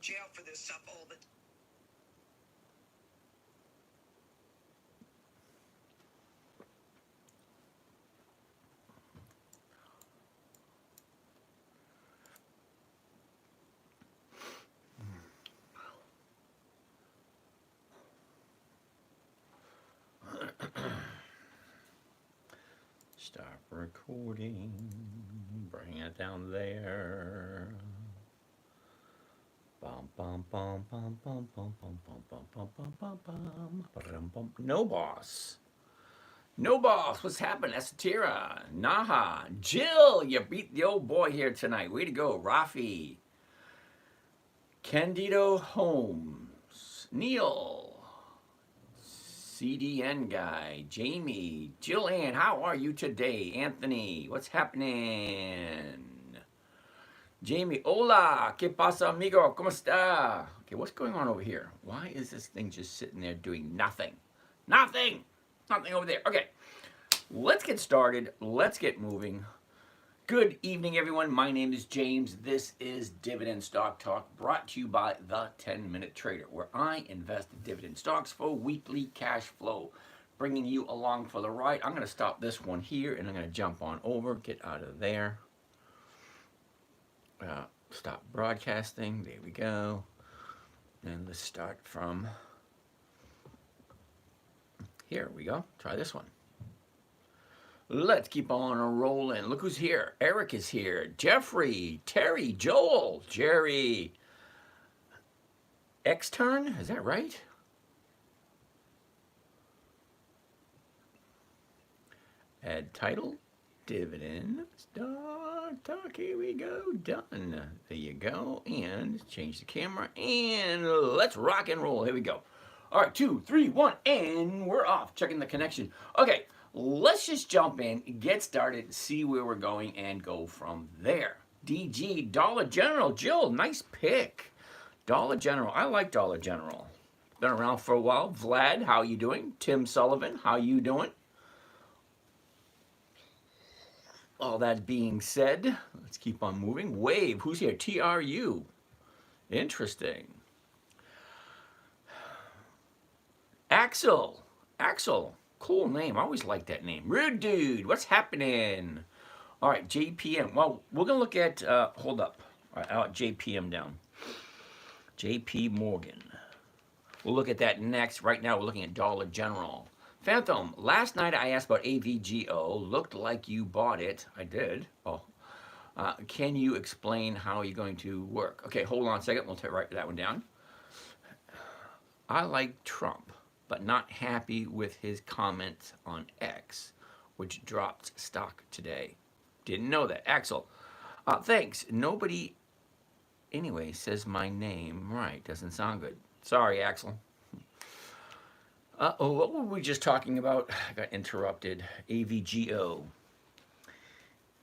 jail for this stuff all the time. Stop recording. Bring it down there. Bum bum bum bum bum bum bum bum bum bum bum bum bum bum. No boss. No boss. What's happening? Esatira, Naha, Jill. You beat the old boy here tonight. Way to go, Rafi. Candido Holmes, Neil, CDN guy, Jamie, Jillian, how are you today? Anthony, what's happening? Jamie, hola, ¿qué pasa, amigo? ¿Cómo está? Okay, what's going on over here? Why is this thing just sitting there doing nothing? Nothing! Nothing over there. Okay, let's get started. Let's get moving. Good evening, everyone. My name is James. This is Dividend Stock Talk, brought to you by the 10-Minute Trader, where I invest in dividend stocks for weekly cash flow, bringing you along for the ride. I'm going to stop this one here, and I'm going to jump on over, get out of there. Stop broadcasting. There we go. And let's start from here. We go. Try this one. Let's keep on rolling. Look who's here. Eric is here. Jeffrey, Terry, Joel, Jerry. X-Turn, is that right? Add title, dividend, start talk. Here we go. Done. There you go. And change the camera. And let's rock and roll. Here we go. All right, 2, 3, 1, and we're off. Checking the connection. Okay. Let's just jump in, get started, see where we're going, and go from there. DG, Dollar General. Jill, nice pick. Dollar General. I like Dollar General. Been around for a while. Vlad, how you doing? Tim Sullivan, how you doing? All that being said, let's keep on moving. Wave, who's here? TRU. Interesting. Axel. Axel. Cool name. I always like that name. Rude Dude, what's happening? All right, JPM. Well, we're going to look at, hold up. All right, I'll JPM down. JP Morgan. We'll look at that next. Right now, we're looking at Dollar General. Phantom, last night I asked about AVGO. Looked like you bought it. I did. Oh. Can you explain how you're going to work? Okay, hold on a second. We'll write that one down. I like Trump, but not happy with his comments on X, which dropped stock today. Didn't know that. Axel, thanks. Nobody, anyway, says my name right. Doesn't sound good. Sorry, Axel. Uh-oh, what were we just talking about? I got interrupted. AVGO.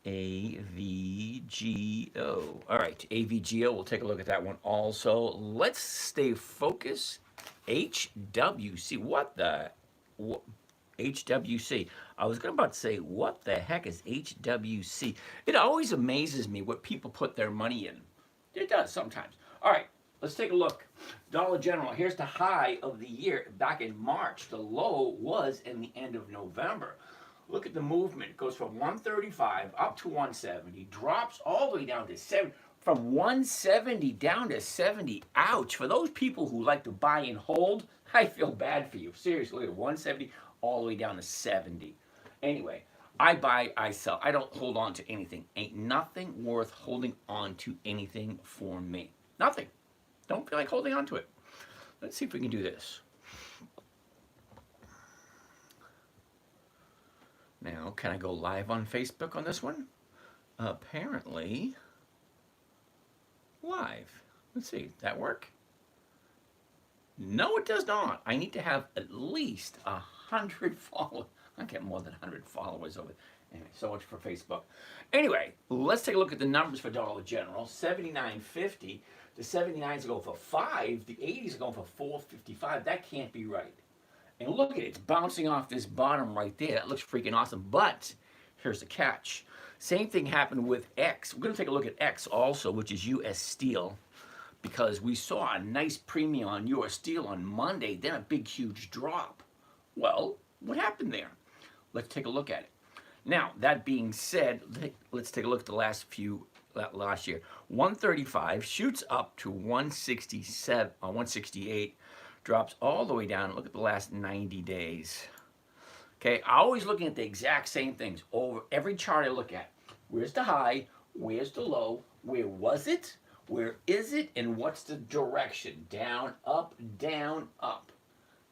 AVGO. All right, AVGO. We'll take a look at that one also. Let's stay focused. HWC. What the? HWC. I was about to say, what the heck is HWC? It always amazes me what people put their money in. It does sometimes. All right, let's take a look. Dollar General. Here's the high of the year back in March. The low was in the end of November. Look at the movement. It goes from 135 up to 170, drops all the way down to 7. From 170 down to 70, ouch. For those people who like to buy and hold, I feel bad for you. Seriously, 170 all the way down to 70. Anyway, I buy, I sell. I don't hold on to anything. Ain't nothing worth holding on to anything for me. Nothing. Don't feel like holding on to it. Let's see if we can do this. Now, can I go live on Facebook on this one? Apparently, live. Let's see, that work? No, it does not. I need to have at least 100 followers. I get more than 100 followers over. Anyway, so much for Facebook. Anyway, let's take a look at the numbers for Dollar General. 79.50. The 79s are going for 5. The 80s are going for 4.55. That can't be right. And look at it. It's bouncing off this bottom right there. That looks freaking awesome. But here's the catch. Same thing happened with X. We're going to take a look at X also, which is U.S. Steel. because we saw a nice premium on US Steel on Monday, then a big, huge drop. Well, what happened there? Let's take a look at it. Now, that being said, let's take a look at the last year. 135 shoots up to 167, 168, drops all the way down. Look at the last 90 days. Okay, always looking at the exact same things over every chart I look at. Where's the high? Where's the low? Where was it? Where is it? And what's the direction? Down, up, down, up.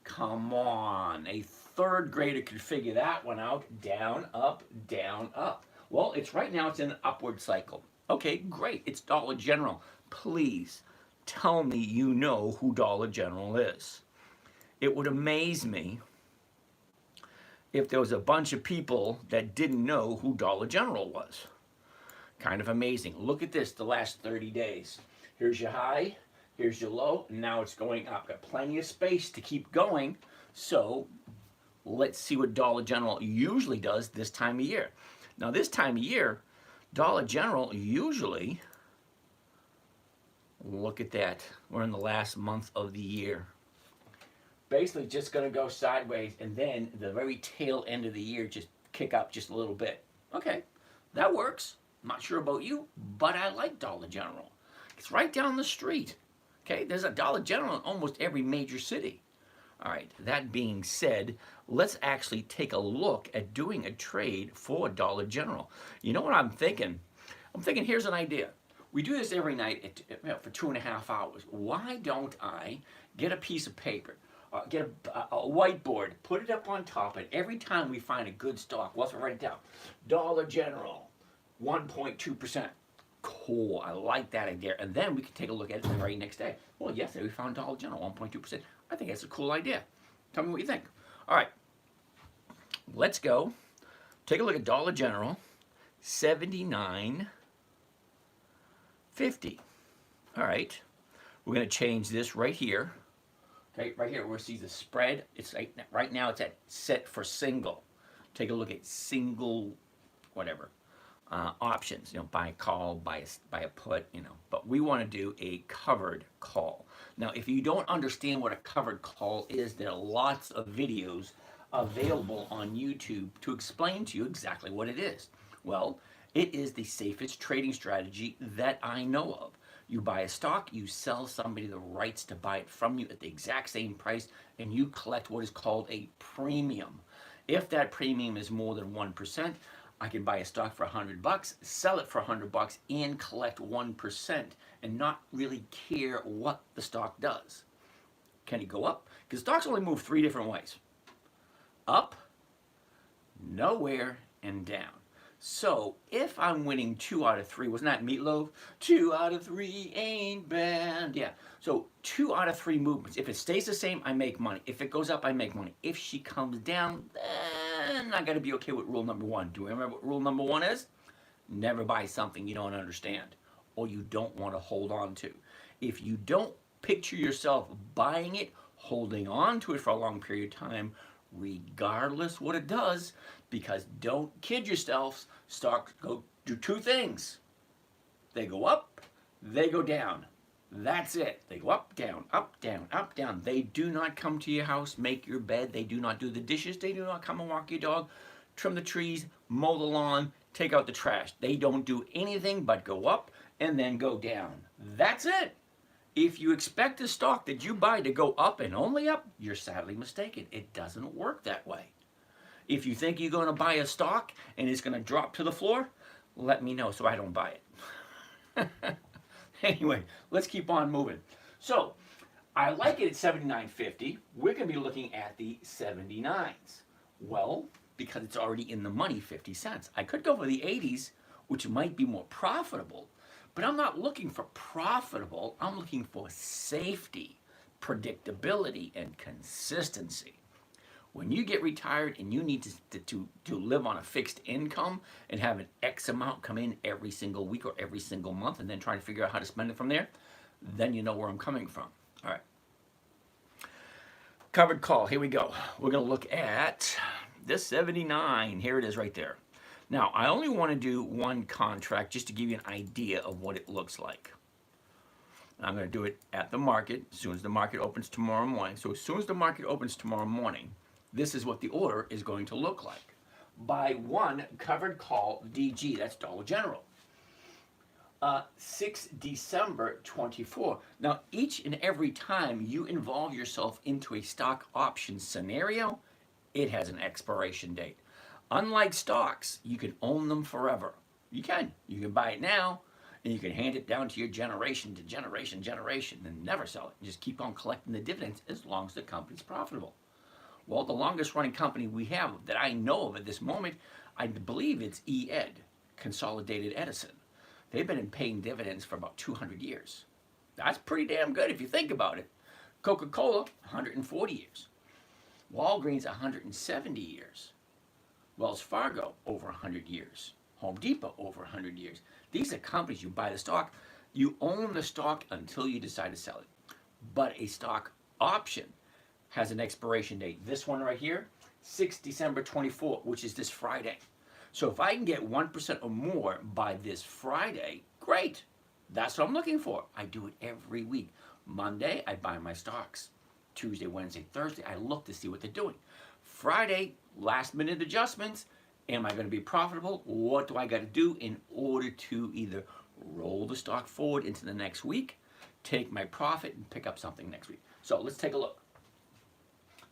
Come on, a third grader could figure that one out. Down, up, down, up. Well, it's right now, it's in an upward cycle. Okay, great, it's Dollar General. Please tell me you know who Dollar General is. It would amaze me if there was a bunch of people that didn't know who Dollar General was. Kind of amazing. Look at this, the last 30 days. Here's your high, here's your low, and now it's going up. Got plenty of space to keep going, so let's see what Dollar General usually does this time of year. Now this time of year, Dollar General usually, look at that, we're in the last month of the year. Basically just going to go sideways, and then the very tail end of the year just kick up just a little bit. Okay, that works. I'm not sure about you, but I like Dollar General. It's right down the street. Okay, there's a Dollar General in almost every major city. All right, that being said, let's actually take a look at doing a trade for Dollar General. You know what I'm thinking? I'm thinking, here's an idea. We do this every night for 2.5 hours. Why don't I get a piece of paper, get a whiteboard, put it up on top, and every time we find a good stock, let's write it down. Dollar General, 1.2%. Cool, I like that idea. And then we can take a look at it the very next day. Well, yesterday we found Dollar General, 1.2%. I think that's a cool idea. Tell me what you think. All right, let's go. Take a look at Dollar General, 79.50. All right, we're going to change this right here. Okay, right here, we'll see the spread. It's right now it's at set for single. Take a look at single, whatever. Options, buy a call, buy a put, but we want to do a covered call. Now, if you don't understand what a covered call is, there are lots of videos available on YouTube to explain to you exactly what it is. Well, it is the safest trading strategy that I know of. You buy a stock, you sell somebody the rights to buy it from you at the exact same price, and you collect what is called a premium. If that premium is more than 1%, I can buy a stock for $100, sell it for $100, and collect 1% and not really care what the stock does. Can it go up? Because stocks only move 3 different ways. Up, nowhere, and down. So if I'm winning 2 out of 3, wasn't that Meatloaf? 2 out of 3 ain't bad. Yeah. So 2 out of 3 movements. If it stays the same, I make money. If it goes up, I make money. If she comes down, then I got to be okay with rule number 1. Do you remember what rule number 1 is? Never buy something you don't understand or you don't want to hold on to. If you don't picture yourself buying it, holding on to it for a long period of time, regardless what it does, because don't kid yourselves, stocks go do 2 things. They go up, they go down. That's it. They go up, down, up, down, up, down. They do not come to your house, make your bed. They do not do the dishes. They do not come and walk your dog, trim the trees, mow the lawn, take out the trash. They don't do anything but go up and then go down. That's it. If you expect a stock that you buy to go up and only up, you're sadly mistaken. It doesn't work that way. If you think you're going to buy a stock and it's going to drop to the floor, let me know so I don't buy it. Anyway, let's keep on moving. So, I like it at 79.50. We're going to be looking at the 79s. Well, because it's already in the money, 50 cents. I could go for the 80s, which might be more profitable. But I'm not looking for profitable. I'm looking for safety, predictability, and consistency. When you get retired and you need to live on a fixed income and have an X amount come in every single week or every single month and then try to figure out how to spend it from there, then you know where I'm coming from. All right. Covered call. Here we go. We're going to look at this 79. Here it is right there. Now, I only want to do one contract just to give you an idea of what it looks like. And I'm going to do it at the market as soon as the market opens tomorrow morning. So as soon as the market opens tomorrow morning, this is what the order is going to look like. Buy one covered call DG, that's Dollar General. 6 December 24. Now, each and every time you involve yourself into a stock option scenario, it has an expiration date. Unlike stocks, you can own them forever. You can. You can buy it now, and you can hand it down to your generation to generation, and never sell it. And just keep on collecting the dividends as long as the company's profitable. Well, the longest running company we have that I know of at this moment, I believe it's EED, Consolidated Edison. They've been paying dividends for about 200 years. That's pretty damn good if you think about it. Coca-Cola, 140 years. Walgreens, 170 years. Wells Fargo, over 100 years. Home Depot, over 100 years. These are companies you buy the stock. You own the stock until you decide to sell it. But a stock option has an expiration date. This one right here, 6 December 24, which is this Friday. So if I can get 1% or more by this Friday, great. That's what I'm looking for. I do it every week. Monday, I buy my stocks. Tuesday, Wednesday, Thursday, I look to see what they're doing. Friday, last minute adjustments. Am I going to be profitable? What do I got to do in order to either roll the stock forward into the next week, take my profit, and pick up something next week? So let's take a look.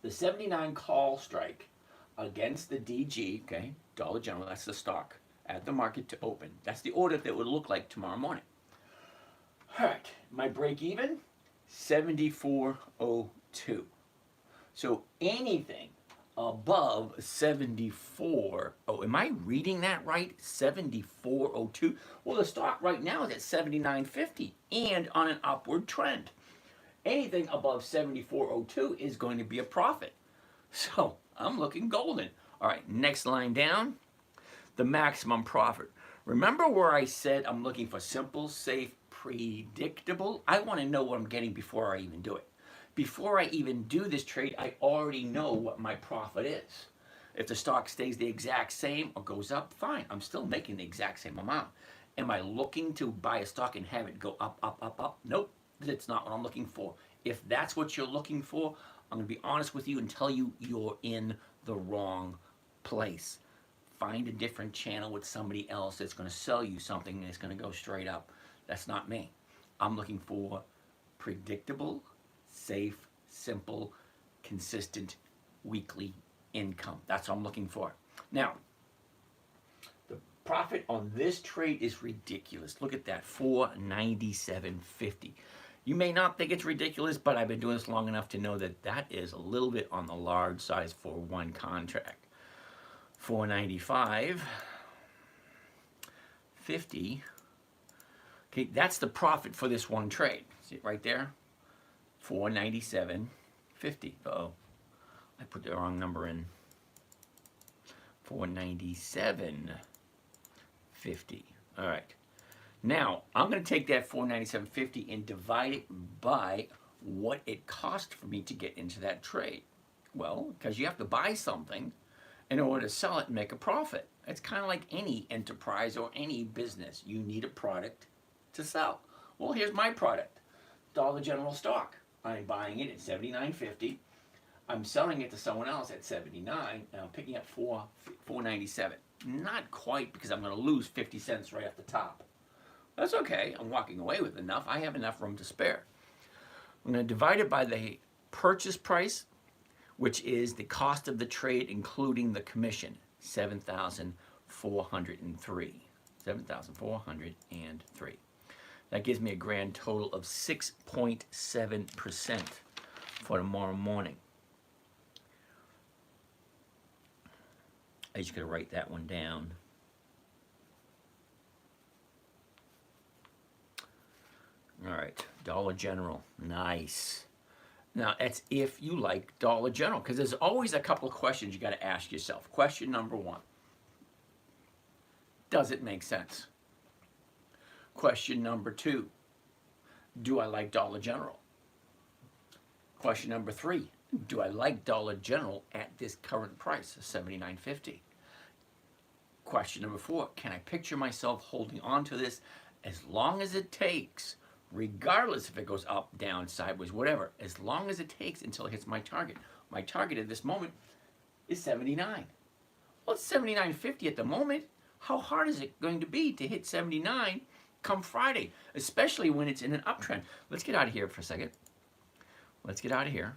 The 79 call strike against the DG, okay, Dollar General, that's the stock at the market to open. That's the order that would look like tomorrow morning. All right, my break even, 74.02. So anything above 74, oh, am I reading that right? 74.02. Well, the stock right now is at 79.50 and on an upward trend. Anything above 74.02 is going to be a profit. So I'm looking golden. All right, next line down, the maximum profit. Remember where I said I'm looking for simple, safe, predictable? I want to know what I'm getting before I even do it. Before I even do this trade, I already know what my profit is. If the stock stays the exact same or goes up, fine. I'm still making the exact same amount. Am I looking to buy a stock and have it go up, up, up, up? Nope, that's not what I'm looking for. If that's what you're looking for, I'm going to be honest with you and tell you you're in the wrong place. Find a different channel with somebody else that's going to sell you something that's going to go straight up. That's not me. I'm looking for predictable, safe, simple, consistent weekly income. That's what I'm looking for. Now, the profit on this trade is ridiculous. Look at that, $497.50. You may not think it's ridiculous, but I've been doing this long enough to know that that is a little bit on the large size for one contract. $495.50. Okay, that's the profit for this one trade. See it right there? $497.50. Uh-oh, I put the wrong number in. $497.50. All right. Now, I'm going to take that $497.50 and divide it by what it cost for me to get into that trade. Well, because you have to buy something in order to sell it and make a profit. It's kind of like any enterprise or any business. You need a product to sell. Well, here's my product, Dollar General stock. I'm buying it at $79.50. I'm selling it to someone else at $79, and I'm picking up $497. Not quite, because I'm going to lose 50 cents right off the top. That's okay. I'm walking away with enough. I have enough room to spare. I'm going to divide it by the purchase price, which is the cost of the trade, including the commission, $7,403. $7,403. That gives me a grand total of 6.7% for tomorrow morning. I just gotta write that one down. All right, Dollar General, nice. Now, that's if you like Dollar General, because there's always a couple of questions you got to ask yourself. Question number one, does it make sense? Question number two, do I like Dollar General? Question number three, do I like Dollar General at this current price of $79.50? Question number four, can I picture myself holding on to this as long as it takes regardless if it goes up, down, sideways, whatever, as long as it takes until it hits my target. My target at this moment is 79. Well, it's 79.50 at the moment. How hard is it going to be to hit 79 come Friday, especially when it's in an uptrend? Let's get out of here for a second. Let's get out of here.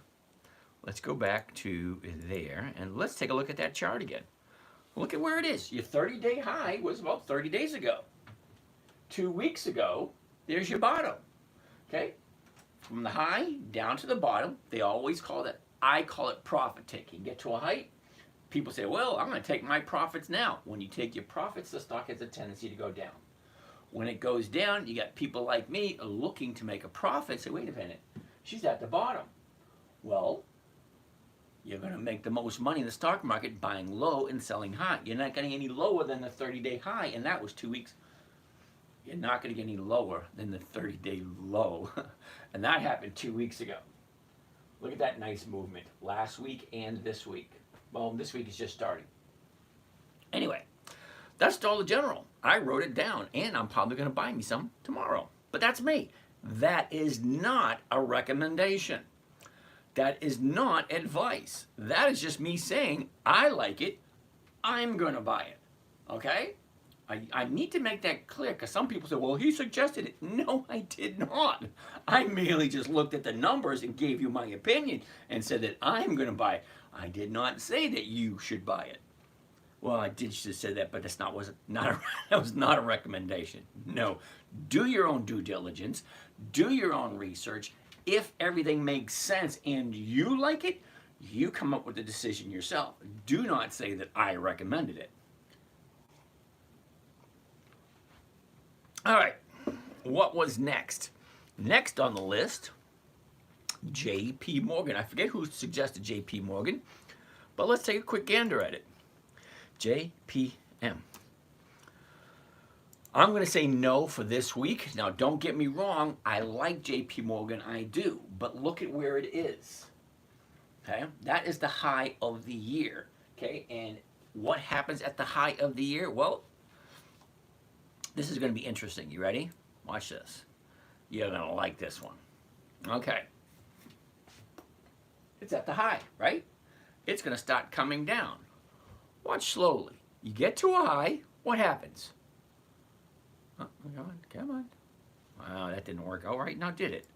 Let's go back to there, and let's take a look at that chart again. Look at where it is. Your 30-day high was about 30 days ago. 2 weeks ago, there's your bottom. Okay? From the high down to the bottom, they always call that, I call it profit taking. Get to a height, people say, well, I'm going to take my profits now. When you take your profits, the stock has a tendency to go down. When it goes down, you got people like me looking to make a profit. Say, wait a minute, she's at the bottom. Well, you're going to make the most money in the stock market buying low and selling high. You're not getting any lower than the 30-day high, and that was 2 weeks. You're not going to get any lower than the 30-day low, and that happened 2 weeks ago. Look at that nice movement last week and this week. Well, this week is just starting. Anyway, that's Dollar General. I wrote it down, and I'm probably going to buy me some tomorrow. But that's me. That is not a recommendation. That is not advice. That is just me saying, I like it, I'm going to buy it. Okay? I need to make that clear, because some people say, well, he suggested it. No, I did not. I merely just looked at the numbers and gave you my opinion and said that I'm going to buy it. I did not say that you should buy it. Well, I did just say that, but that was not a recommendation. No. Do your own due diligence. Do your own research. If everything makes sense and you like it, you come up with the decision yourself. Do not say that I recommended it. All right, what was next? Next on the list, J.P. Morgan. I forget who suggested J.P. Morgan, but let's take a quick gander at it. JPM. I'm going to say no for this week. Now, don't get me wrong. I like J.P. Morgan. I do. But look at where it is. Okay? That is the high of the year. Okay? And what happens at the high of the year? Well, this is going to be interesting. You ready? Watch this. You're going to like this one. Okay. It's at the high, right? It's going to start coming down. Watch slowly. You get to a high, what happens? Oh, come on, come on. Wow, that didn't work. All right, now did it?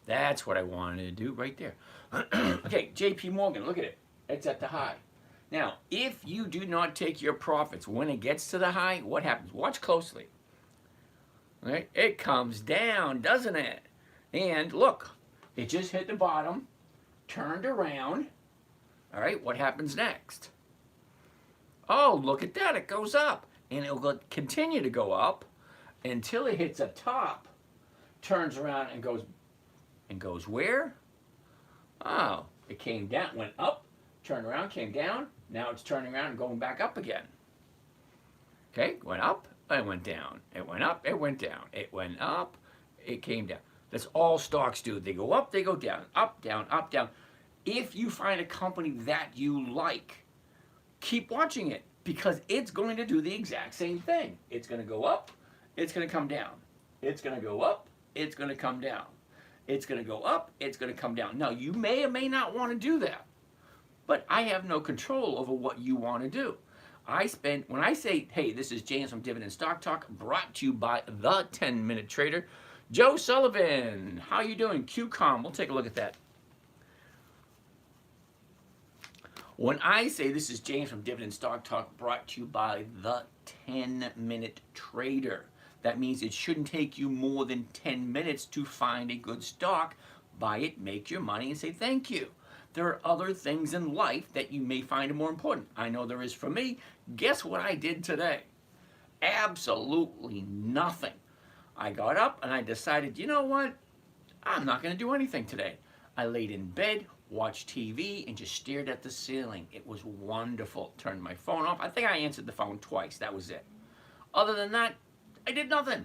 That's what I wanted to do right there. Okay, JP Morgan, look at it. It's at the high. Now, if you do not take your profits when it gets to the high, what happens? Watch closely. All right? It comes down, doesn't it? And look, it just hit the bottom, turned around. All right, what happens next? Oh, look at that, it goes up. And it will continue to go up until it hits a top, turns around and goes where? Oh, it came down, went up, turned around, came down. Now it's turning around and going back up again. Okay, went up, it went down. It went up, it went down. It went up, it came down. That's all stocks do. They go up, they go down, up, down, up, down. If you find a company that you like, keep watching it because it's going to do the exact same thing. It's going to go up, it's going to come down. It's going to go up, it's going to come down. It's going to go up, it's going to come down. Now, you may or may not want to do that, but I have no control over what you want to do. When I say, hey, this is James from Dividend Stock Talk, brought to you by the 10-Minute Trader, Joe Sullivan. How you doing? QCOM, we'll take a look at that. When I say this is James from Dividend Stock Talk, brought to you by the 10-Minute Trader, that means it shouldn't take you more than 10 minutes to find a good stock, buy it, make your money, and say thank you. There are other things in life that you may find more important. I know there is for me. Guess what I did today? Absolutely nothing. I got up and I decided, you know what? I'm not going to do anything today. I laid in bed, watched TV, and just stared at the ceiling. It was wonderful. Turned my phone off. I think I answered the phone twice. That was it. Other than that, I did nothing.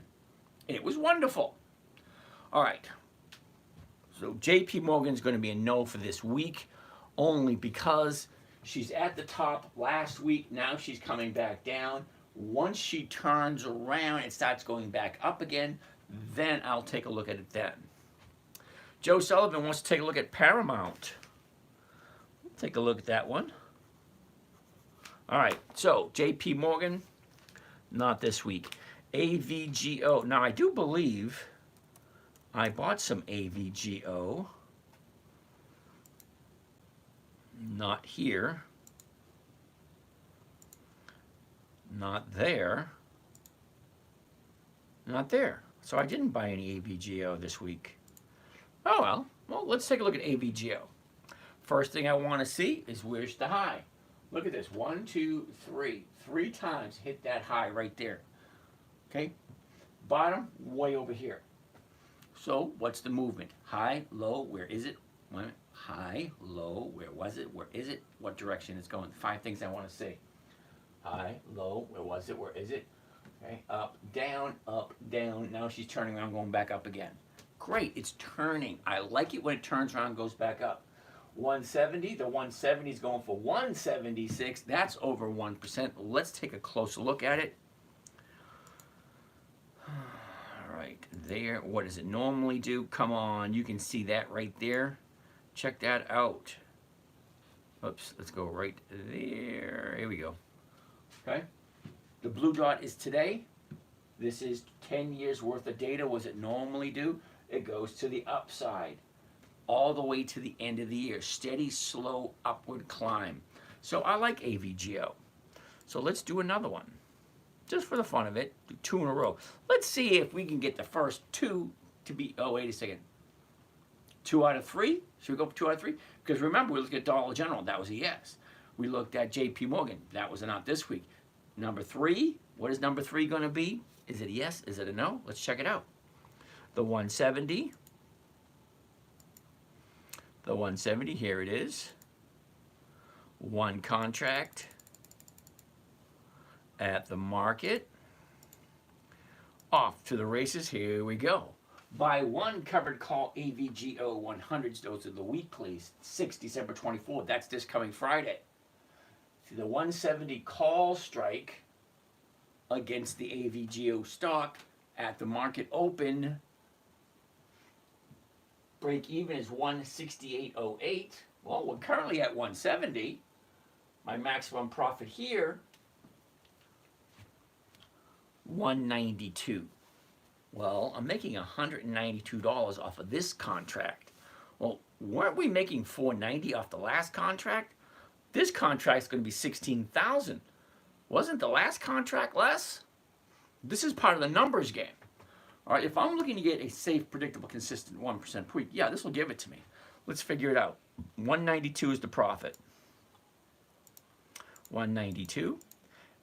It was wonderful. All right. So J.P. Morgan's going to be a no for this week, only because she's at the top last week. Now she's coming back down. Once she turns around and starts going back up again, then I'll take a look at it then. Joe Sullivan wants to take a look at Paramount. Take a look at that one. All right, so JP Morgan, not this week. AVGO. Now, I do believe I bought some AVGO. Not here. Not there. Not there. So I didn't buy any AVGO this week. Oh well. Well, let's take a look at AVGO. First thing I want to see is where's the high. Look at this. 1, 2, 3. 3 times hit that high right there. Okay? Bottom, way over here. So what's the movement? High, low, where is it? High, low, where was it? Where is it? What direction it's going? 5 things I want to see. High, low, where was it? Where is it? Okay, up, down, up, down. Now she's turning around, going back up again. Great, it's turning. I like it when it turns around and goes back up. 170, the 170 is going for 176. That's over 1%. Let's take a closer look at it. All right, there. What does it normally do? Come on, you can see that right there. Check that out. Oops, let's go right there. Here we go. Okay, the blue dot is today. This is 10 years worth of data. What does it normally do? It goes to the upside all the way to the end of the year. Steady, slow, upward climb. So I like AVGO. So let's do another one. Just for the fun of it, do 2 in a row. Let's see if we can get the first 2 to be, oh, wait a second. 2 out of 3? Should we go for 2 out of 3? Because remember, we looked at Dollar General. That was a yes. We looked at JP Morgan. That was a not this week. Number 3, what is number 3 going to be? Is it a yes? Is it a no? Let's check it out. The 170. The 170, here it is. 1 contract at the market. Off to the races. Here we go. Buy 1 covered call AVGO 100s. Those are the weeklies. 6 December 24th. That's this coming Friday. See the 170 call strike against the AVGO stock at the market open. Break even is 168.08. Well, we're currently at 170. My maximum profit here, 192. Well, I'm making $192 off of this contract. Well, weren't we making $490 off the last contract? This contract's going to be $16,000. Wasn't the last contract less? This is part of the numbers game. All right, if I'm looking to get a safe, predictable, consistent 1% per week, yeah, this will give it to me. Let's figure it out. 192 is the profit. 192,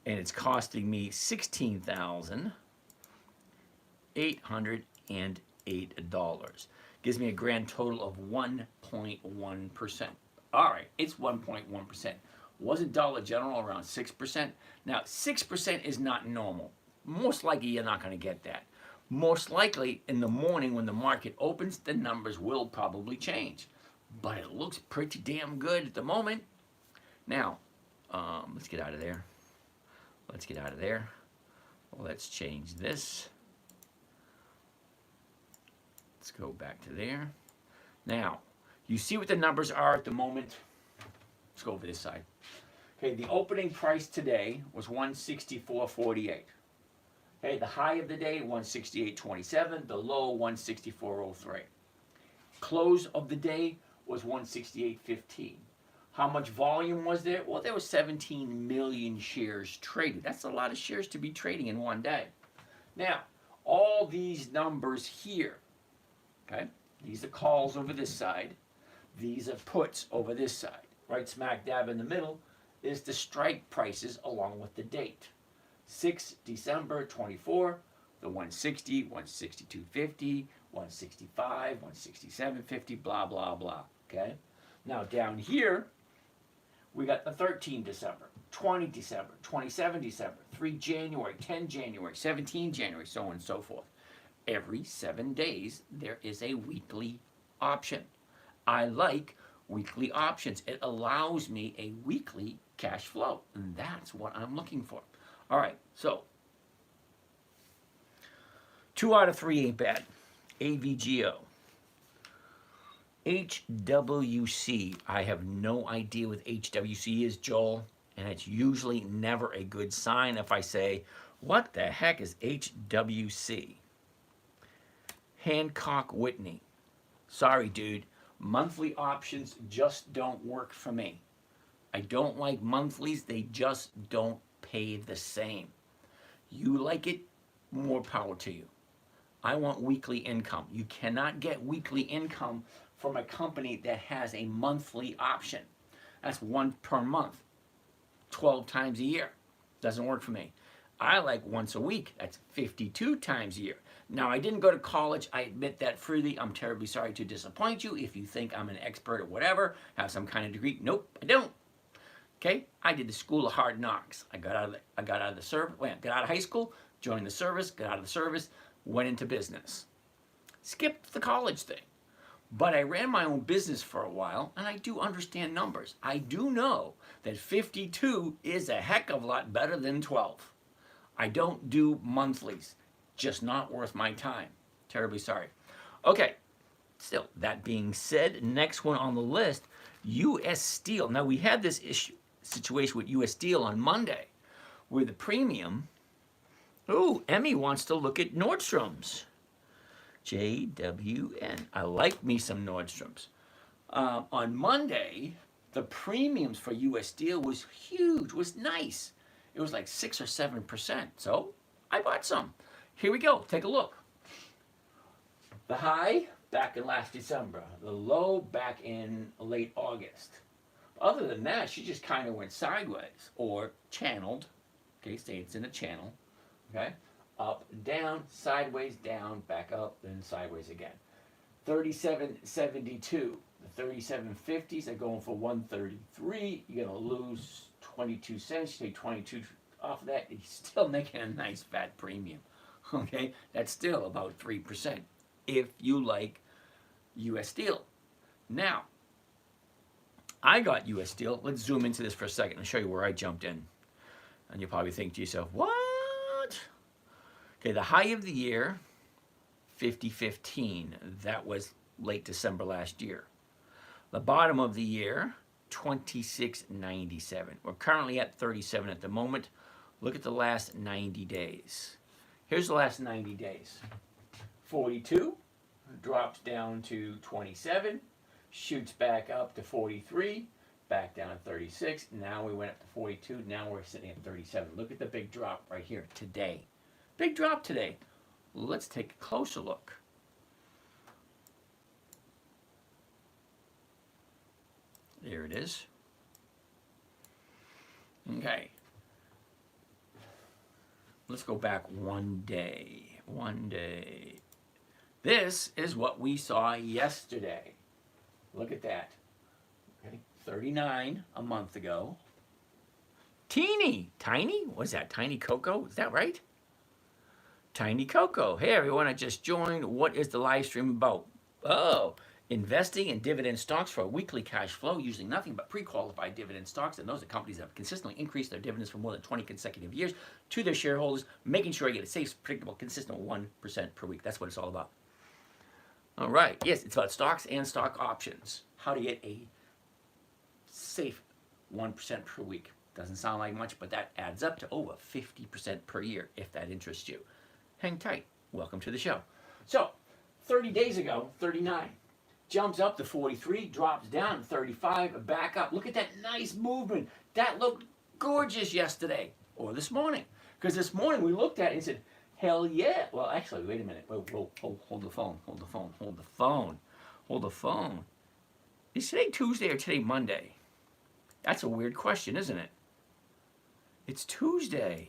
and it's costing me $16,808. Gives me a grand total of 1.1%. All right, it's 1.1%. Wasn't Dollar General around 6%? Now, 6% is not normal. Most likely, you're not going to get that. Most likely, in the morning when the market opens, the numbers will probably change. But it looks pretty damn good at the moment. Now, let's get out of there. Let's get out of there. Let's change this. Let's go back to there. Now, you see what the numbers are at the moment? Let's go over this side. Okay, the opening price today was 164.48. Okay, the high of the day, 168.27. The low, 164.03. Close of the day was 168.15. How much volume was there? Well, there was 17 million shares traded. That's a lot of shares to be trading in one day. Now, all these numbers here, okay, these are calls over this side. These are puts over this side. Right smack dab in the middle is the strike prices along with the date. 6 December 24, the 160, 162.50, 165, 167.50, blah, blah, blah, okay? Now down here, we got the 13 December, 20 December, 27 December, 3 January, 10 January, 17 January, so on and so forth. Every 7 days, there is a weekly option. I like weekly options. It allows me a weekly cash flow, and that's what I'm looking for. All right, so 2 out of 3 ain't bad. AVGO. HWC. I have no idea what HWC is, Joel, and it's usually never a good sign if I say, what the heck is HWC? Hancock Whitney. Sorry, dude. Monthly options just don't work for me. I don't like monthlies. They just don't pay the same. You like it, more power to you. I want weekly income. You cannot get weekly income from a company that has a monthly option. That's 1 per month, 12 times a year. Doesn't work for me. I like once a week. That's 52 times a year. Now, I didn't go to college. I admit that freely. I'm terribly sorry to disappoint you. If you think I'm an expert or whatever, have some kind of degree. Nope, I don't. Okay? I did the school of hard knocks. I got out of the service. Got out of high school, joined the service, got out of the service, went into business. Skipped the college thing. But I ran my own business for a while, and I do understand numbers. I do know that 52 is a heck of a lot better than 12. I don't do monthlies. Just not worth my time. Terribly sorry. Okay, still, that being said, next one on the list, U.S. Steel. Now, we had this situation with U.S. Steel on Monday, where the premium, Emmy wants to look at Nordstrom's. JWN. I like me some Nordstrom's. On Monday, the premiums for U.S. Steel was huge, was nice. It was like 6 or 7%. So I bought some. Here we go. Take a look. The high back in last December. The low back in late August. Other than that, she just kind of went sideways or channeled. Okay, say it's in a channel. Okay. Up, down, sideways, down, back up, then sideways again. 37.72. The 37.50s are going for 133. You're going to lose 22 cents. You take 22 off of that. You're still making a nice fat premium. Okay? That's still about 3% if you like U.S. Steel. Now, I got U.S. Steel. Let's zoom into this for a second and show you where I jumped in. And you'll probably think to yourself, what? Okay, the high of the year, 50.15. That was late December last year. The bottom of the year, 26.97. We're currently at 37 at the moment. Look at the last 90 days. Here's the last 90 days. 42, drops down to 27, shoots back up to 43, back down to 36. Now we went up to 42. Now we're sitting at 37. Look at the big drop right here today. Big drop today. Let's take a closer look. There it is. Okay. Let's go back one day. One day. This is what we saw yesterday. Look at that. Okay. 39 a month ago. Teeny. Tiny? What's that? Tiny Cocoa? Is that right? Tiny Coco. Hey everyone, I just joined. What is the live stream about? Oh, investing in dividend stocks for a weekly cash flow using nothing but pre-qualified dividend stocks, and those are companies that have consistently increased their dividends for more than 20 consecutive years to their shareholders, making sure I get a safe, predictable, consistent 1% per week. That's what it's all about. All right. Yes, it's about stocks and stock options. How to get a safe 1% per week. Doesn't sound like much, but that adds up to over 50% per year if that interests you. Hang tight. Welcome to the show. So, 30 days ago, 39. Jumps up to 43, drops down to 35, back up. Look at that nice movement. That looked gorgeous yesterday, or this morning. Because this morning we looked at it and said, hell yeah. Well, actually, wait a minute. Hold the phone. Hold the phone. Hold the phone. Hold the phone. Is today Tuesday or today Monday? That's a weird question, isn't it? It's Tuesday.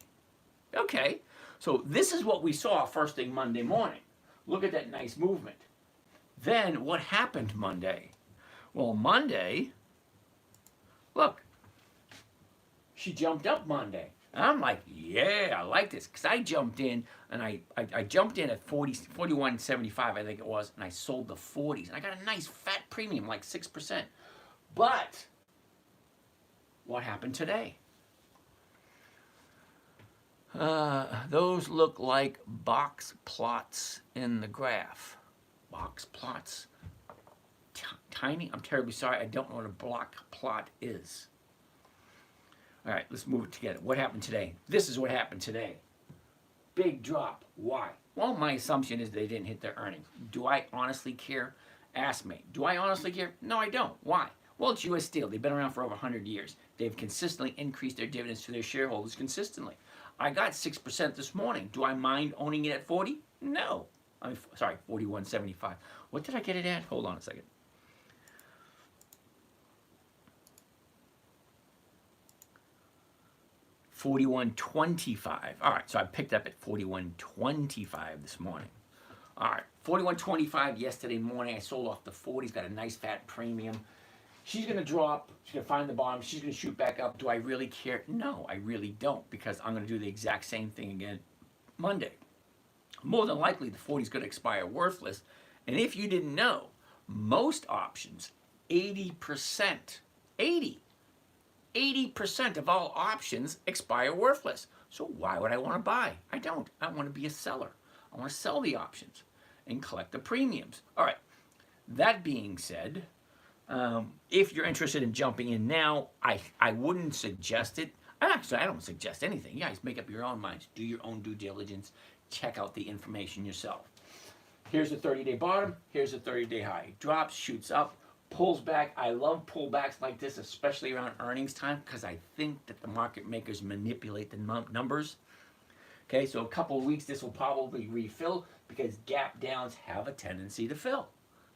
Okay. So this is what we saw first thing Monday morning. Look at that nice movement. Then what happened Monday? Well, Monday, look, she jumped up Monday. And I'm like, yeah, I like this. Because I jumped in, and I jumped in at 41.75, I think it was, and I sold the 40s. And I got a nice fat premium, like 6%. But what happened today? Those look like box plots in the graph. Box plots. Tiny. I'm terribly sorry. I don't know what a block plot is. All right, let's move it together. What happened today? This is what happened today. Big drop. Why? Well, my assumption is they didn't hit their earnings. Do I honestly care? Ask me. Do I honestly care? No, I don't. Why? Well, it's U.S. Steel. They've been around for over 100 years. They've consistently increased their dividends to their shareholders consistently. I got 6% this morning. Do I mind owning it at 40? No. I'm sorry, 41.75. What did I get it at? Hold on a second. 41.25. All right, so I picked up at 41.25 this morning. All right, 41.25 yesterday morning. I sold off the 40s, got a nice fat premium. She's going to drop. She's going to find the bottom. She's going to shoot back up. Do I really care? No, I really don't, because I'm going to do the exact same thing again Monday. More than likely, the 40 is going to expire worthless. And if you didn't know, most options, 80%, 80% of all options expire worthless. So why would I want to buy? I don't. I want to be a seller. I want to sell the options and collect the premiums. All right. That being said, if you're interested in jumping in now, I wouldn't suggest it. Actually, I don't suggest anything. You guys make up your own minds. Do your own due diligence. Check out the information yourself. Here's the 30-day bottom. Here's the 30-day high. Drops, shoots up, pulls back. I love pullbacks like this, especially around earnings time, because I think that the market makers manipulate the numbers. Okay, so a couple of weeks, this will probably refill, because gap downs have a tendency to fill.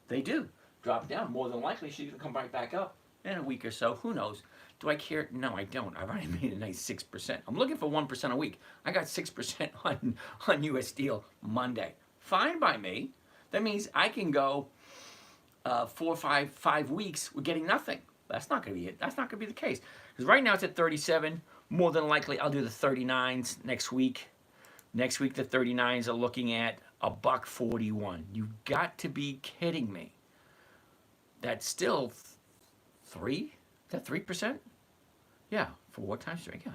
They do. Drop down. More than likely, she's going to come right back up in a week or so. Who knows? Do I care? No, I don't. I've already made a nice 6%. I'm looking for 1% a week. I got 6% on U.S. Steel Monday. Fine by me. That means I can go 4 or 5 weeks with getting nothing. That's not going to be it. That's not going to be the case. Because right now it's at 37. More than likely, I'll do the 39s next week. Next week, the 39s are looking at $1.41. You've got to be kidding me. That's still 3? Is that 3%? Yeah. For what times 3? Yeah.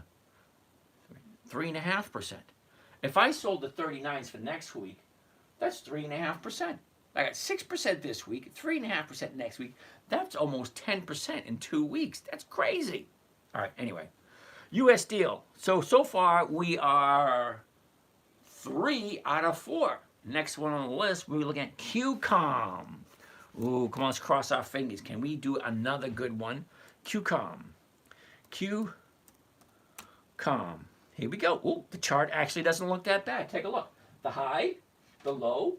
3.5%. If I sold the 39s for next week, that's 3.5%. I got 6% this week, 3.5% next week. That's almost 10% in 2 weeks. That's crazy. All right, anyway. U.S. Steel. So far, we are 3 out of 4. Next one on the list, we're looking at QCOM. Ooh, come on, let's cross our fingers. Can we do another good one? QCOM. QCOM. Here we go. Ooh, the chart actually doesn't look that bad. Take a look. The high, the low.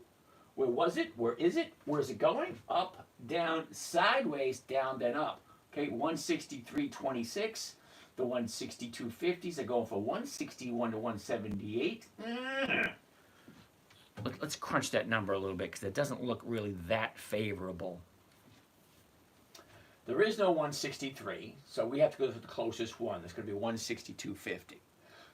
Where was it? Where is it? Where is it going? Up, down, sideways, down, then up. Okay, 163.26. The 162.50s are going for 161 to 178. Let's crunch that number a little bit, because it doesn't look really that favorable. There is no 163, so we have to go to the closest one. That's going to be 162.50.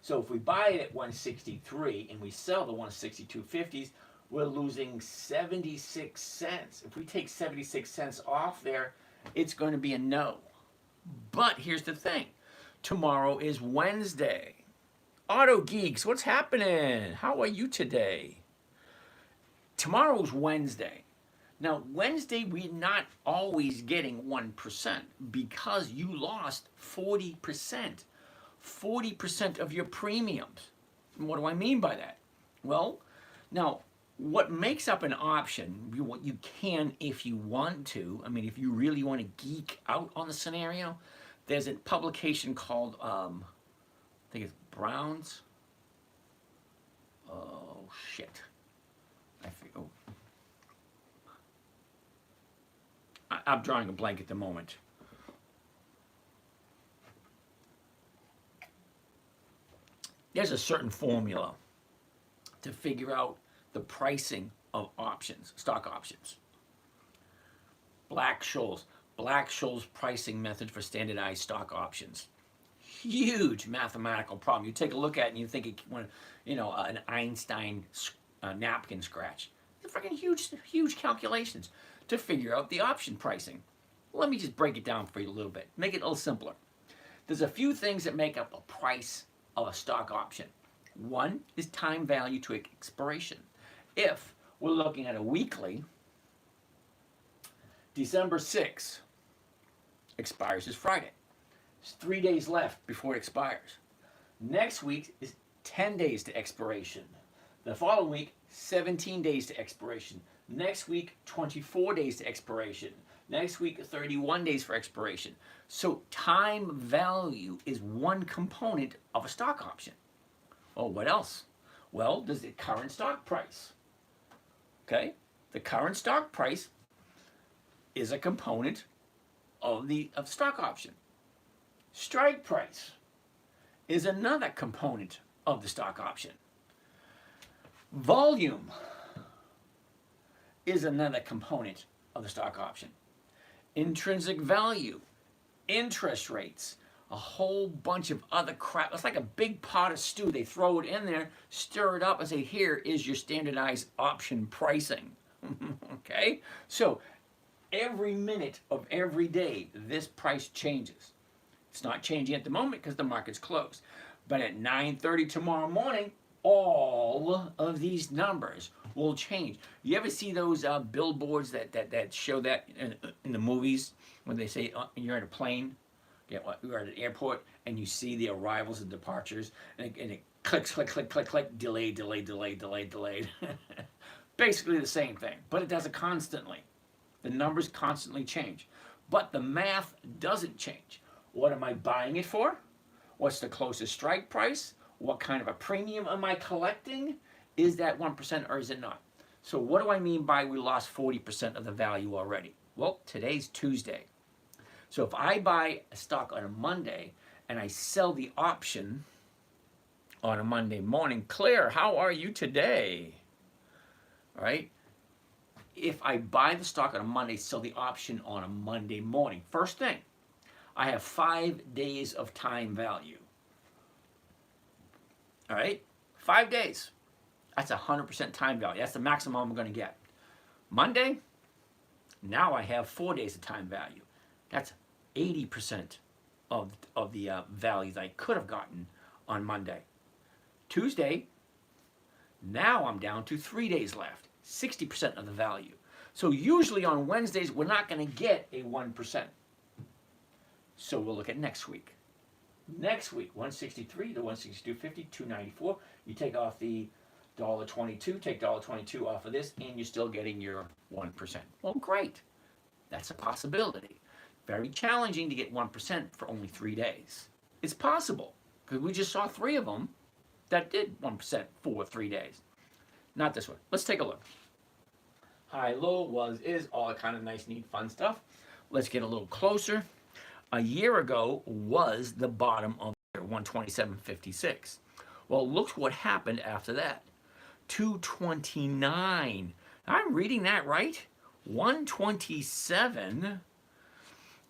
So if we buy it at 163 and we sell the 162.50s, we're losing 76 cents. If we take 76 cents off there, it's going to be a no. But here's the thing. Tomorrow is Wednesday. Auto Geeks, what's happening? How are you today? Tomorrow's Wednesday. Now, Wednesday, we're not always getting 1% because you lost 40%. 40% of your premiums. And what do I mean by that? Well, now, what makes up an option, what you can if you want to, I mean, if you really want to geek out on the scenario, there's a publication called, I think it's Brown's. Oh, shit. I'm drawing a blank at the moment. There's a certain formula to figure out the pricing of options, stock options. Black-Scholes pricing method for standardized stock options. Huge mathematical problem. You take a look at it and you think it, an Einstein napkin scratch. They're freaking huge calculations to figure out the option pricing. Let me just break it down for you a little bit. Make it a little simpler. There's a few things that make up a price of a stock option. One is time value to expiration. If we're looking at a weekly, December 6th expires this Friday. There's 3 days left before it expires. Next week is 10 days to expiration. The following week, 17 days to expiration. Next week, 24 days to expiration. Next week, 31 days for expiration. So time value is one component of a stock option. Oh, what else? Well, there's the current stock price. Okay? The current stock price is a component of the stock option. Strike price is another component of the stock option. Volume is another component of the stock option. Intrinsic value, interest rates, a whole bunch of other crap. It's like a big pot of stew. They throw it in there, stir it up, and say, here is your standardized option pricing. Okay? So every minute of every day, this price changes. It's not changing at the moment because the market's closed. But at 9:30 tomorrow morning, all of these numbers will change. You ever see those billboards that show that in the movies when they say you're at a plane, you're at an airport, and you see the arrivals and departures, and it clicks, click, click, click, click, delayed, delayed, delayed, delayed, delayed. Basically the same thing, but it does it constantly. The numbers constantly change, but the math doesn't change. What am I buying it for? What's the closest strike price? What kind of a premium am I collecting? Is that 1% or is it not? So what do I mean by we lost 40% of the value already? Well, today's Tuesday. So if I buy a stock on a Monday and I sell the option on a Monday morning, Claire, how are you today? All right. If I buy the stock on a Monday, sell the option on a Monday morning, first thing, I have 5 days of time value. All right, 5 days. That's 100% time value. That's the maximum I'm going to get. Monday, now I have 4 days of time value. That's 80% of the values I could have gotten on Monday. Tuesday, now I'm down to 3 days left, 60% of the value. So usually on Wednesdays, we're not going to get a 1%. So we'll look at next week. Next week, 163 to 162.50, 294. You take off the $1.22, take $1.22 off of this, and you're still getting your 1%. Well, great. That's a possibility. Very challenging to get 1% for only 3 days. It's possible, because we just saw 3 of them that did 1% for 3 days. Not this one. Let's take a look. High, low, was, is, all that kind of nice, neat, fun stuff. Let's get a little closer. A year ago was the bottom of the year, 127.56. Well, look what happened after that. 229. I'm reading that right? 127.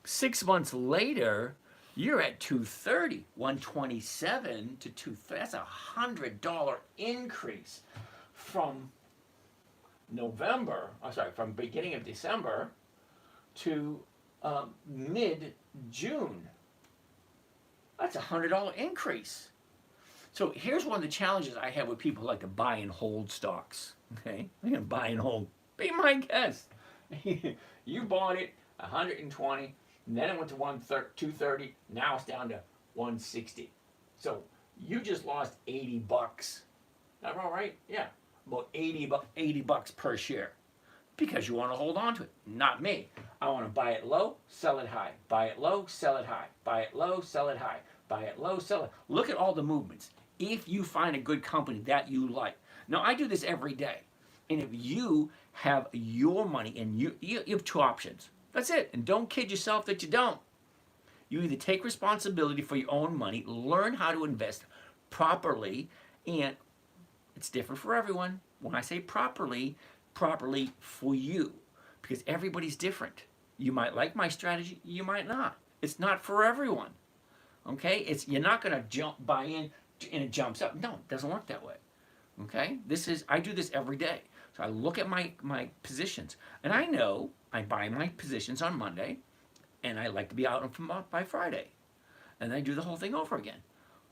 6 months later, you're at 230. 127 to 230. That's $100 increase from from beginning of December to mid-June. That's a $100 increase. So here's one of the challenges I have with people who like to buy and hold stocks. Okay, they're gonna buy and hold. Be my guest. You bought it 120, and then it went to 230. Now it's down to 160. So you just lost 80 bucks. That all right? Yeah, about 80 bucks per share. Because you want to hold on to it. Not me. I want to buy it low, sell it high. Buy it low, sell it high. Buy it low, sell it high. Buy it low, sell it. Look at all the movements. If you find a good company that you like. Now, I do this every day. And if you have your money and you have 2 options. That's it. And don't kid yourself that you don't. You either take responsibility for your own money, learn how to invest properly, and it's different for everyone. When I say properly for you, because everybody's different. You might like my strategy, you might not. It's not for everyone. Okay? You're not going to buy in and it jumps up. No, it doesn't work that way. Okay? I do this every day. So I look at my positions, and I know I buy my positions on Monday, and I like to be out by Friday. And I do the whole thing over again.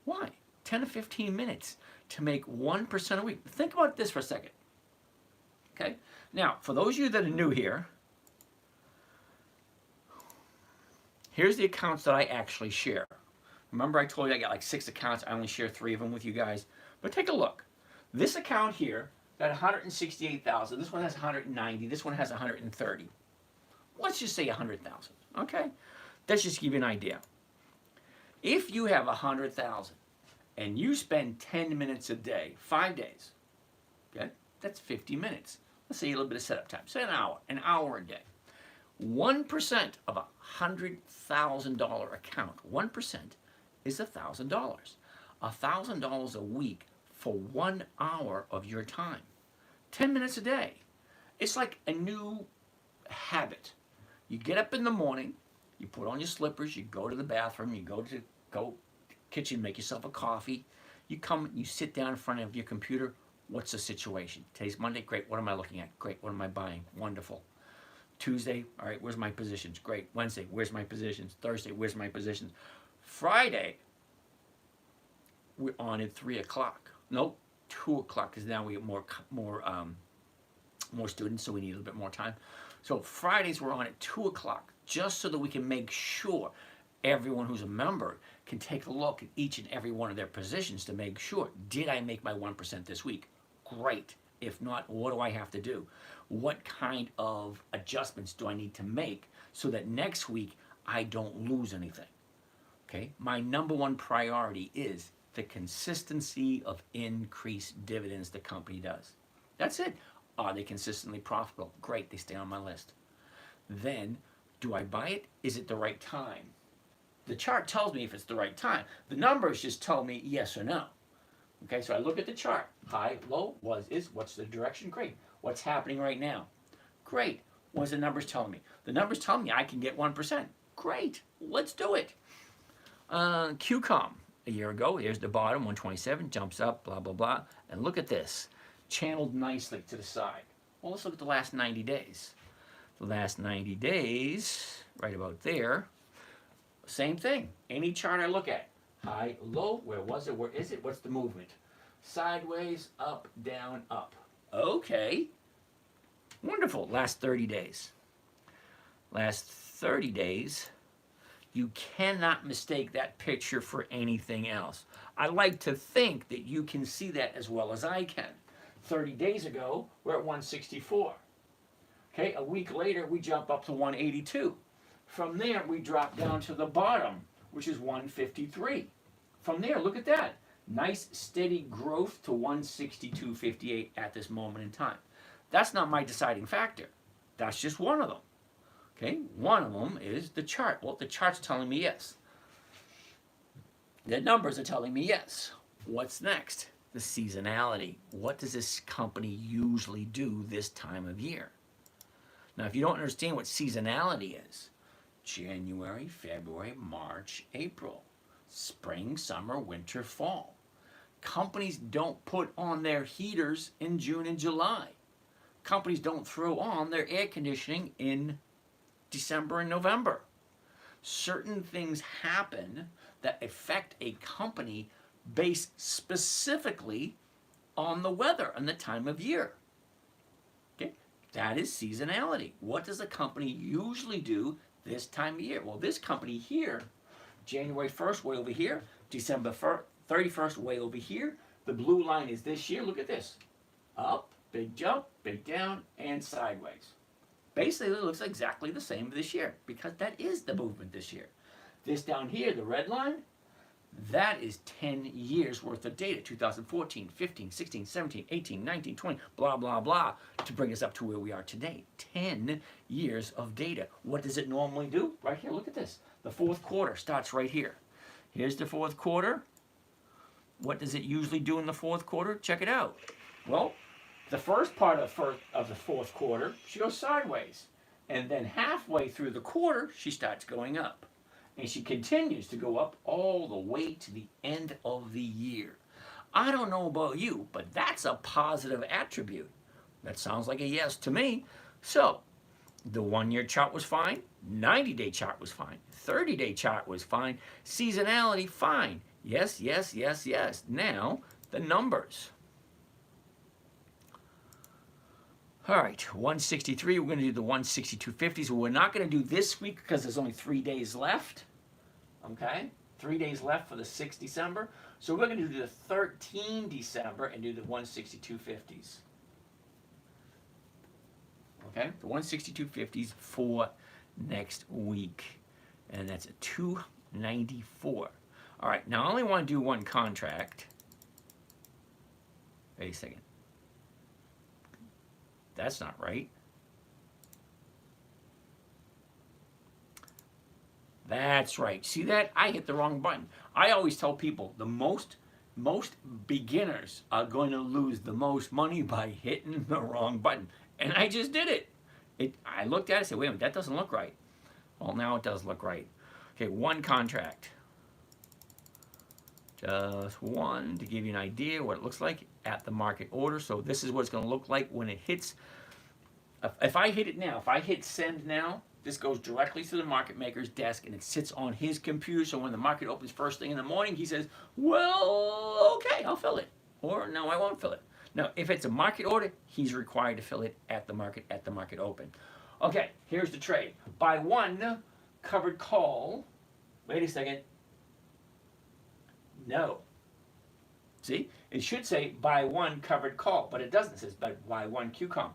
Why? 10 to 15 minutes to make 1% a week. Think about this for a second. Okay? Now, for those of you that are new here, here's the accounts that I actually share. Remember I told you I got like 6 accounts. I only share 3 of them with you guys. But take a look. This account here got 168,000. This one has 190. This one has 130. Let's just say 100,000. Okay? Let's just give you an idea. If you have 100,000 and you spend 10 minutes a day, 5 days, okay? That's 50 minutes. Let's say a little bit of setup time. Say an hour a day. 1% of a $100,000 account, 1% is $1,000. $1,000 a week for 1 hour of your time. 10 minutes a day. It's like a new habit. You get up in the morning, you put on your slippers, you go to the bathroom, you go to kitchen, make yourself a coffee. You come, you sit down in front of your computer. What's the situation? Today's Monday. Great. What am I looking at? Great. What am I buying? Wonderful. Tuesday. All right. Where's my positions? Great. Wednesday. Where's my positions? Thursday. Where's my positions? Friday. We're on at 3 o'clock. Nope. 2 o'clock because now we get more students, so we need a little bit more time. So Fridays we're on at 2 o'clock, just so that we can make sure everyone who's a member can take a look at each and every one of their positions to make sure, did I make my 1% this week? Great. If not, what do I have to do? What kind of adjustments do I need to make so that next week I don't lose anything? Okay? My number one priority is the consistency of increased dividends the company does. That's it. Are they consistently profitable? Great, they stay on my list. Then, do I buy it? Is it the right time? The chart tells me if it's the right time. The numbers just tell me yes or no. Okay, so I look at the chart. High, low, what's the direction? Great. What's happening right now? Great. What's the numbers telling me? The numbers tell me I can get 1%. Great. Let's do it. QCOM, a year ago, here's the bottom, 127, jumps up, blah, blah, blah. And look at this. Channeled nicely to the side. Well, let's look at the last 90 days. The last 90 days, right about there, same thing. Any chart I look at, high, low, where was it, where is it, what's the movement? Sideways, up, down, up. Okay. Wonderful. Last 30 days. Last 30 days, you cannot mistake that picture for anything else. I like to think that you can see that as well as I can. 30 days ago, we're at 164. Okay, a week later, we jump up to 182. From there, we drop down to the bottom, which is 153. From there, look at that. Nice, steady growth to 162.58 at this moment in time. That's not my deciding factor. That's just one of them. Okay, one of them is the chart. Well, the chart's telling me yes. The numbers are telling me yes. What's next? The seasonality. What does this company usually do this time of year? Now, if you don't understand what seasonality is, January, February, March, April, spring, summer, winter, fall. Companies don't put on their heaters in June and July. Companies don't throw on their air conditioning in December and November. Certain things happen that affect a company based specifically on the weather and the time of year. Okay, that is seasonality. What does a company usually do this time of year? Well, this company here, January 1st, way over here. December 31st, way over here. The blue line is this year. Look at this. Up, big jump, big down, and sideways. Basically, it looks exactly the same this year because that is the movement this year. This down here, the red line, that is 10 years worth of data. 2014, 15, 16, 17, 18, 19, 20, blah, blah, blah, to bring us up to where we are today. 10 years of data. What does it normally do? Right here, look at this. The fourth quarter starts right here. Here's the fourth quarter. What does it usually do in the fourth quarter? Check it out. Well, the first part of the fourth quarter, she goes sideways. And then halfway through the quarter, she starts going up. And she continues to go up all the way to the end of the year. I don't know about you, but that's a positive attribute. That sounds like a yes to me. So, the 1-year chart was fine. 90-day chart was fine. 30-day chart was fine. Seasonality, fine. Yes, yes, yes, yes. Now, the numbers. All right, 163, we're going to do the 162.50s. We're not going to do this week because there's only 3 days left. Okay? 3 days left for the 6th December. So we're going to do the 13 December and do the 162.50s. Okay? The 162.50s for next week. And that's a 294. All right, now I only want to do one contract. Wait a second. That's not right. That's right. See that? I hit the wrong button. I always tell people the most beginners are going to lose the most money by hitting the wrong button. And I just did it. I looked at it and said, wait a minute, that doesn't look right. Well, now it does look right. Okay, one contract. Just one to give you an idea what it looks like at the market order. So this is what it's going to look like when it hits. If I hit it now, if I hit send now, this goes directly to the market maker's desk and it sits on his computer. So when the market opens first thing in the morning, he says, well, okay, I'll fill it. Or no, I won't fill it. Now, if it's a market order, he's required to fill it at the market open. Okay, here's the trade. Buy one covered call. Wait a second. No. See, it should say buy one covered call, but it doesn't. It says buy one QCOM.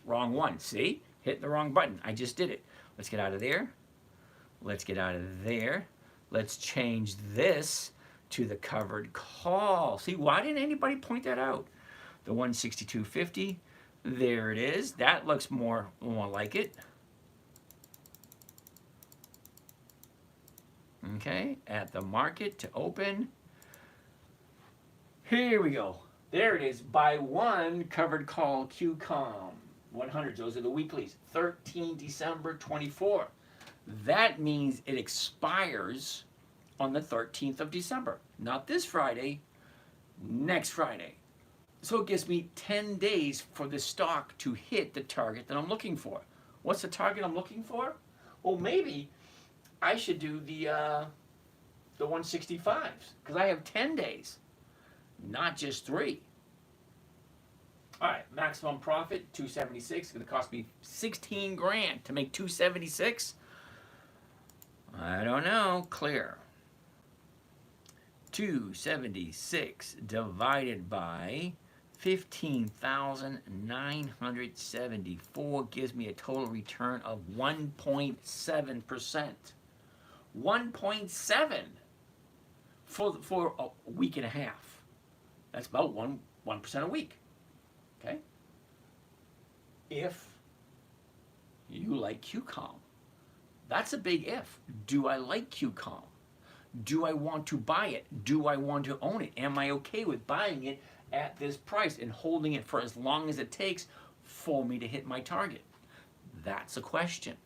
Wrong one. See? Hit the wrong button. I just did it. Let's get out of there. Let's get out of there. Let's change this to the covered call. See, why didn't anybody point that out? The 162.50. There it is. That looks more like it. Okay, at the market to open. Here we go. There it is. Buy one covered call QCOM. 100. Those are the weeklies. 13 December 24. That means it expires on the 13th of December. Not this Friday, next Friday. So it gives me 10 days for the stock to hit the target that I'm looking for. What's the target I'm looking for? Well, maybe I should do the 165s because I have 10 days, not just 3. All right, maximum profit 276. It's going to cost me 16 grand to make 276. I don't know. Clear. 276 divided by 15,974 gives me a total return of 1.7%. 1.7 for a week and a half. That's about 1% a week. Okay? If you like QCOM. That's a big if. Do I like QCOM? Do I want to buy it? Do I want to own it? Am I okay with buying it at this price and holding it for as long as it takes for me to hit my target? That's a question.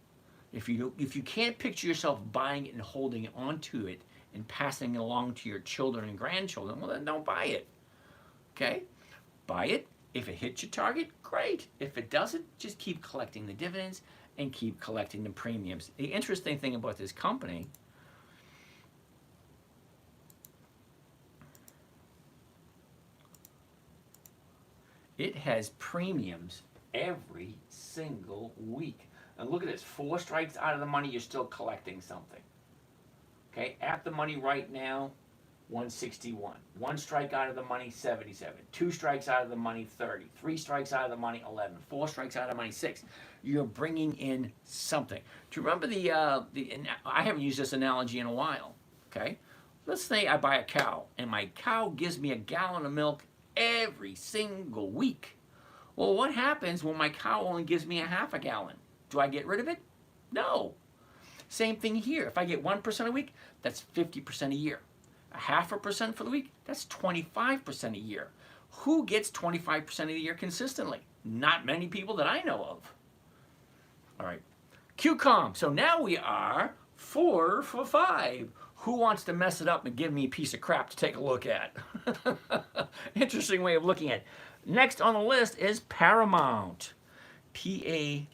If you can't picture yourself buying it and holding it onto it and passing it along to your children and grandchildren, well then don't buy it. Okay? Buy it. If it hits your target, great. If it doesn't, just keep collecting the dividends and keep collecting the premiums. The interesting thing about this company, it has premiums every single week. And look at this, 4 strikes out of the money, you're still collecting something. Okay, at the money right now, 161. 1 strike out of the money, 77. 2 strikes out of the money, 30. 3 strikes out of the money, 11. 4 strikes out of the money, 6. You're bringing in something. Do you remember I haven't used this analogy in a while, okay? Let's say I buy a cow, and my cow gives me a gallon of milk every single week. Well, what happens when my cow only gives me a half a gallon? Do I get rid of it? No. Same thing here. If I get 1% a week, that's 50% a year. A 0.5% for the week, that's 25% a year. Who gets 25% of the year consistently? Not many people that I know of. All right. QCOM. So now we are 4 for 5. Who wants to mess it up and give me a piece of crap to take a look at? Interesting way of looking at it. Next on the list is Paramount. PARA.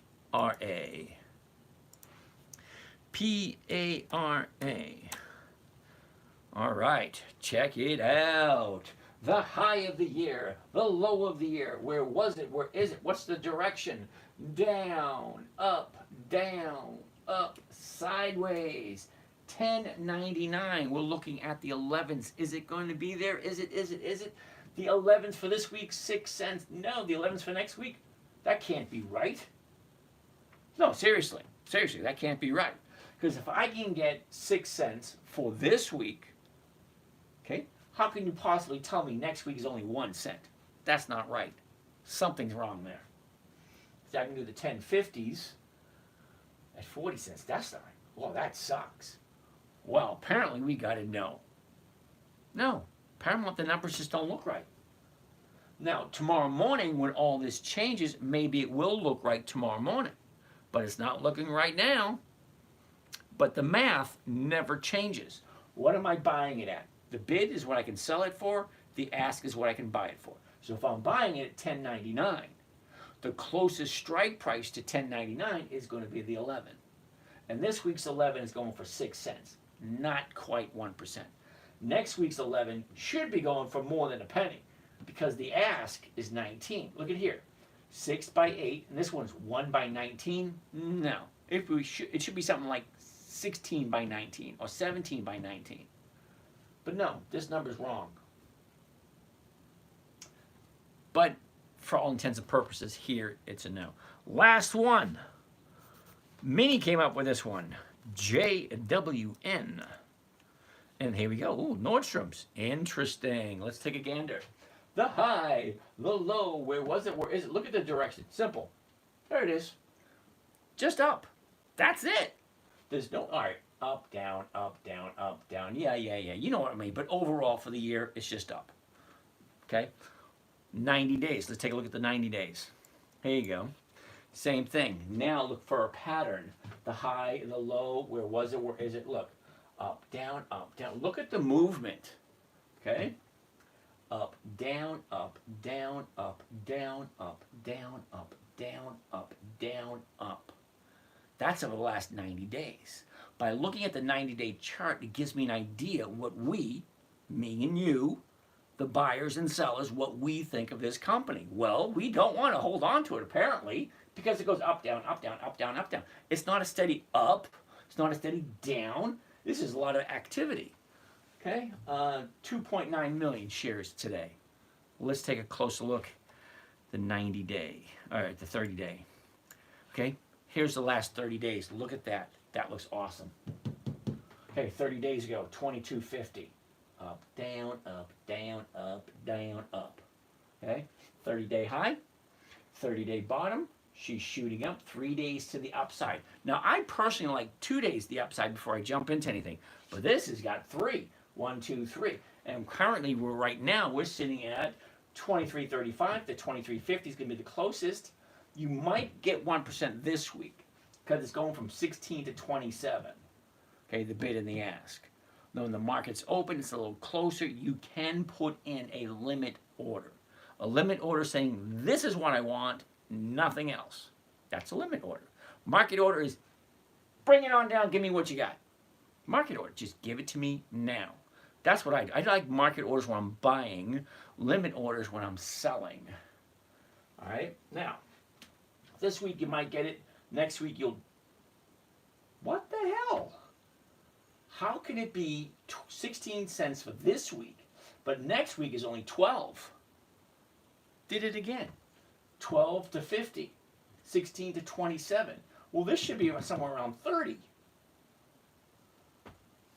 All right, check it out. The high of the year, the low of the year. Where was it? Where is it? What's the direction? Down, up, sideways. 10.99. We're looking at the 11s. Is it going to be there? Is it? The 11s for this week, 6 cents. No, the 11s for next week, that can't be right. No, seriously, that can't be right. Because if I can get 6 cents for this week, okay, how can you possibly tell me next week is only 1 cent? That's not right. Something's wrong there. So I can do the 10.50s at 40 cents. That's not right. Well, that sucks. Well, apparently we got to know. No, apparently the numbers just don't look right. Now, tomorrow morning when all this changes, maybe it will look right tomorrow morning. But it's not looking right now. But the math never changes. What am I buying it at? The bid is what I can sell it for. The ask is what I can buy it for. So if I'm buying it at $10.99, the closest strike price to $10.99 is going to be the 11. And this week's 11 is going for 6 cents. Not quite 1%. Next week's 11 should be going for more than a penny because the ask is 19. Look at here. 6 by 8, and this one's 1 by 19. No. It should be something like 16 by 19 or 17 by 19. But no, this number's wrong. But for all intents and purposes, here it's a no. Last one. Minnie came up with this one. JWN. And here we go. Ooh, Nordstrom's. Interesting. Let's take a gander. The high, the low, where was it? Where is it? Look at the direction. Simple. There it is. Just up. That's it. There's no, all right, up, down, up, down, up, down. Yeah. You know what I mean. But overall for the year, it's just up. Okay? 90 days. Let's take a look at the 90 days. Here you go. Same thing. Now look for a pattern. The high, the low, where was it? Where is it? Look. Up, down, up, down. Look at the movement. Okay? Up, down, up, down, up, down, up, down, up, down, up, down, up. That's over the last 90 days. By looking at the 90-day chart, it gives me an idea what we, me and you, the buyers and sellers, what we think of this company. Well, we don't want to hold on to it, apparently, because it goes up, down, up, down, up, down, up, down. It's not a steady up. It's not a steady down. This is a lot of activity. Okay, 2.9 million shares today. Let's take a closer look. The 90-day, all right, the 30-day. Okay, here's the last 30 days. Look at that. That looks awesome. Okay, 30 days ago, 22.50. Up, down, up, down, up, down, up. Okay, 30-day high, 30-day bottom. She's shooting up 3 days to the upside. Now, I personally like 2 days to the upside before I jump into anything. But this has got 3. 1, 2, 3. And currently, we're sitting at 23.35 to 23.50 is going to be the closest. You might get 1% this week because it's going from 16 to 27. Okay, the bid and the ask. Now, when the market's open, it's a little closer. You can put in a limit order. A limit order saying, this is what I want, nothing else. That's a limit order. Market order is, bring it on down, give me what you got. Market order, just give it to me now. That's what I do. I like market orders when I'm buying, limit orders when I'm selling. All right? Now, this week you might get it. Next week you'll... What the hell? How can it be 16 cents for this week, but next week is only 12? Did it again. 12 to 50. 16 to 27. Well, this should be somewhere around 30.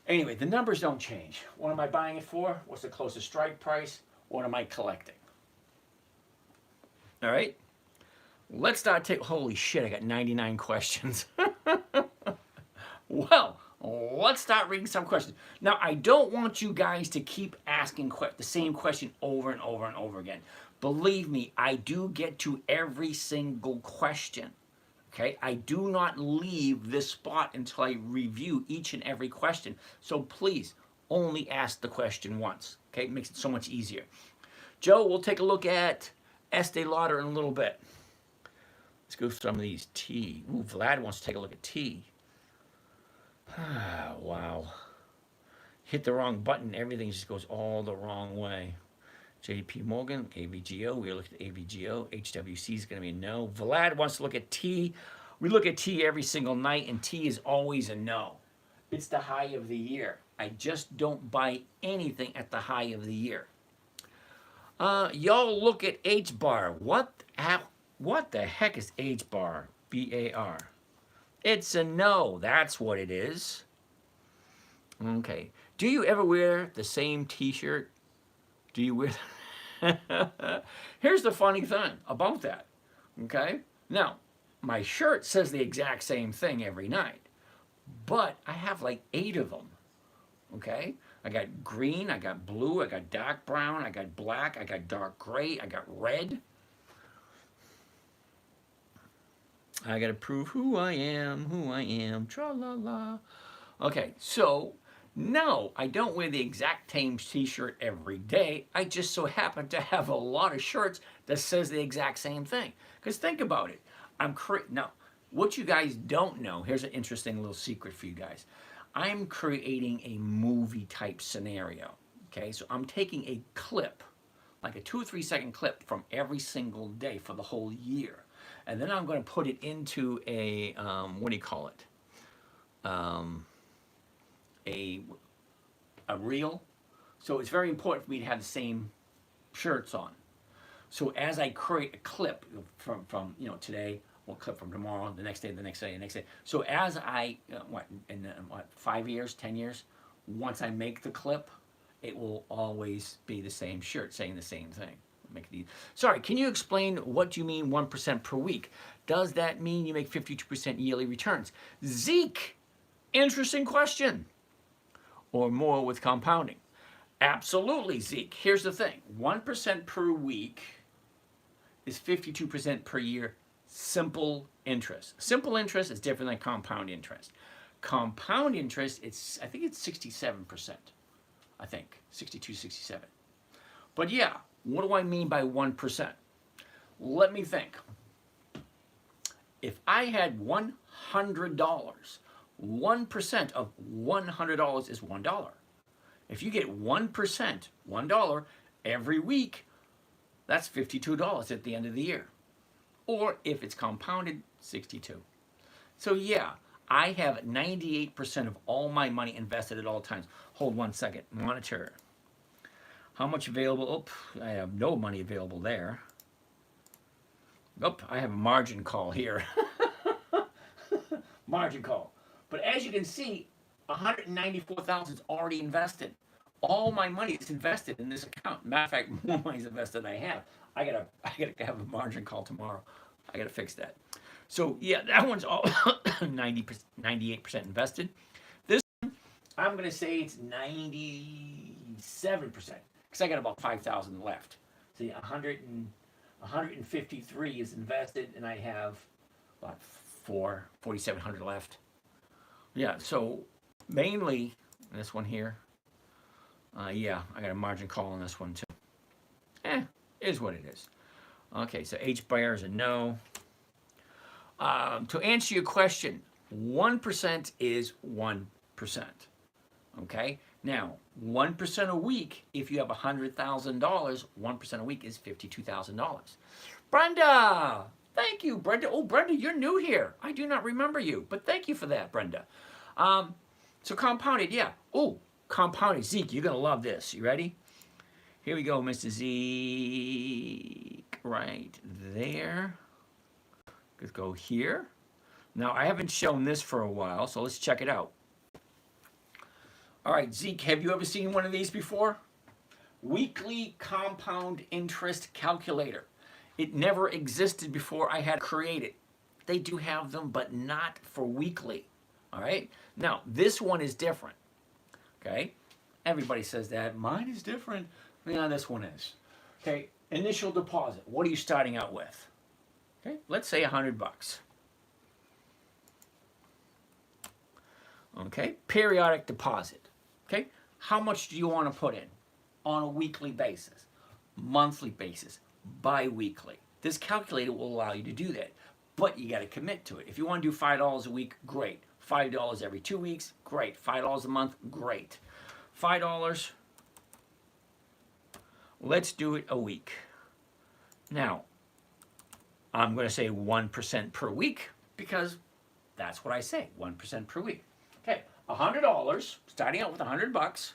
Anyway, the numbers don't change. What am I buying it for? What's the closest strike price? What am I collecting? All right? Let's start taking... Holy shit, I got 99 questions. Well, let's start reading some questions. Now, I don't want you guys to keep asking the same question over and over and over again. Believe me, I do get to every single question. Okay, I do not leave this spot until I review each and every question. So please, only ask the question once. Okay, it makes it so much easier. Joe, we'll take a look at Estee Lauder in a little bit. Let's go through some of these T. Ooh, Vlad wants to take a look at T. Ah, wow. hit the wrong button, everything just goes all the wrong way. JP Morgan, AVGO, we look at AVGO, HWC is going to be a no. Vlad wants to look at T. We look at T every single night, and T is always a no. It's the high of the year. I just don't buy anything at the high of the year. Y'all look at H bar. What the heck is H bar? BAR. It's a no. That's what it is. Okay. Do you ever wear the same T-shirt? Do you wear? Here's the funny thing about that. Okay. Now, my shirt says the exact same thing every night, but I have like 8 of them. Okay. I got green, I got blue, I got dark brown, I got black, I got dark gray, I got red. I got to prove who I am, tra-la-la. Okay, so no, I don't wear the exact same t-shirt every day. I just so happen to have a lot of shirts that says the exact same thing. Because think about it. Now, what you guys don't know, here's an interesting little secret for you guys. I'm creating a movie type scenario. Okay, so I'm taking a clip, like a 2 or 3 second clip from every single day for the whole year. And then I'm going to put it into a, what do you call it? A reel. So it's very important for me to have the same shirts on. So as I create a clip from you know, today, one clip from tomorrow, the next day, the next day, the next day. So as I, in 5 years, 10 years, once I make the clip, it will always be the same shirt saying the same thing. Make it easy. Sorry, can you explain what do you mean 1% per week? Does that mean you make 52% yearly returns? Zeke, interesting question. Or more with compounding. Absolutely, Zeke. Here's the thing. 1% per week is 52% per year. Simple interest. Simple interest is different than compound interest. Compound interest, I think it's 67%. I think 62, 67. But yeah, what do I mean by 1%? Let me think. If I had $100, 1% of $100 is $1. If you get 1%, $1 every week, that's $52 at the end of the year. Or if it's compounded, 62. So yeah, I have 98% of all my money invested at all times. Hold 1 second. Monitor. How much available? Oh, I have no money available there. Oh, I have a margin call here. Margin call. But as you can see, 194,000 is already invested. All my money is invested in this account. Matter of fact, more money is invested than I have. I gotta have a margin call tomorrow. I gotta fix that. So yeah, that one's all 98% invested. This one, I'm gonna say it's 97% because I got about 5,000 left. See, 153 is invested, and I have about 4,700 left. Yeah, so mainly this one here. Yeah, I got a margin call on this one too. Is what it is. Okay, so H bar is a no. To answer your question, 1% is 1%. Okay, now 1% a week, if you have $100,000, 1% a week is $52,000. Brenda, thank you, Brenda. Oh, Brenda, you're new here. I do not remember you, but thank you for that, Brenda. So compounded, yeah. Oh, compounded. Zeke, you're going to love this. You ready? Here we go, Mr. Zeke. Right there. Let's go here. Now, I haven't shown this for a while, so let's check it out. All right, Zeke, have you ever seen one of these before? Weekly compound interest calculator. It never existed before I had created. They do have them, but not for weekly. All right? Now, this one is different. Okay? Everybody says that. Mine is different. Yeah, this one is. Okay, initial deposit. What are you starting out with? Okay, let's say $100. Okay, periodic deposit. Okay, how much do you want to put in on a weekly basis, monthly basis, bi-weekly? This calculator will allow you to do that, but you got to commit to it. If you want to do $5 a week, great. $5 every 2 weeks, great. $5 a month, great. $5. Let's do it a week. Now, I'm going to say 1% per week because that's what I say, 1% per week. Okay, $100, starting out with $100,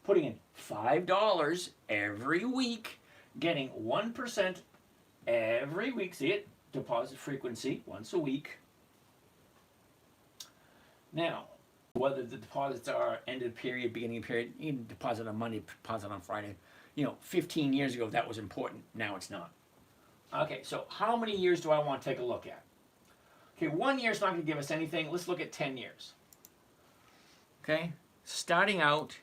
putting in $5 every week, getting 1% every week. See it? Deposit frequency, once a week. Now, whether the deposits are end of period, beginning of period, you can deposit on Monday, deposit on Friday. 15 years ago that was important. Now it's not. Okay, so how many years do I want to take a look at? Okay, 1 year is not going to give us anything. Let's look at 10 years. Okay, starting out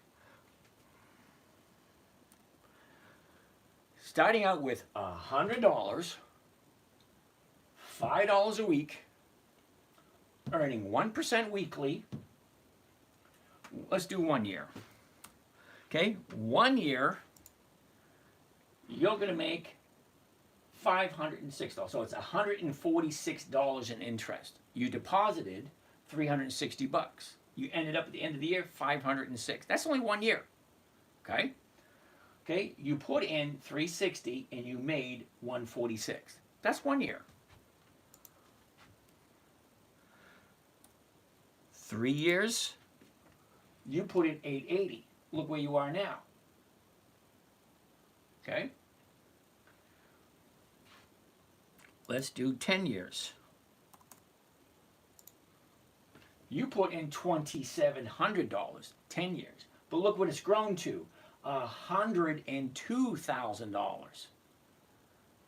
with $100, $5 a week, earning 1% weekly. Let's do 1 year. Okay, 1 year, you're going to make $506. So it's $146 in interest. You deposited $360. You ended up at the end of the year $506. That's only 1 year. Okay? Okay, you put in $360 and you made $146. That's 1 year. 3 years, you put in $880. Look where you are now. Okay? Let's do 10 years. You put in $2,700, 10 years. But look what it's grown to, $102,000.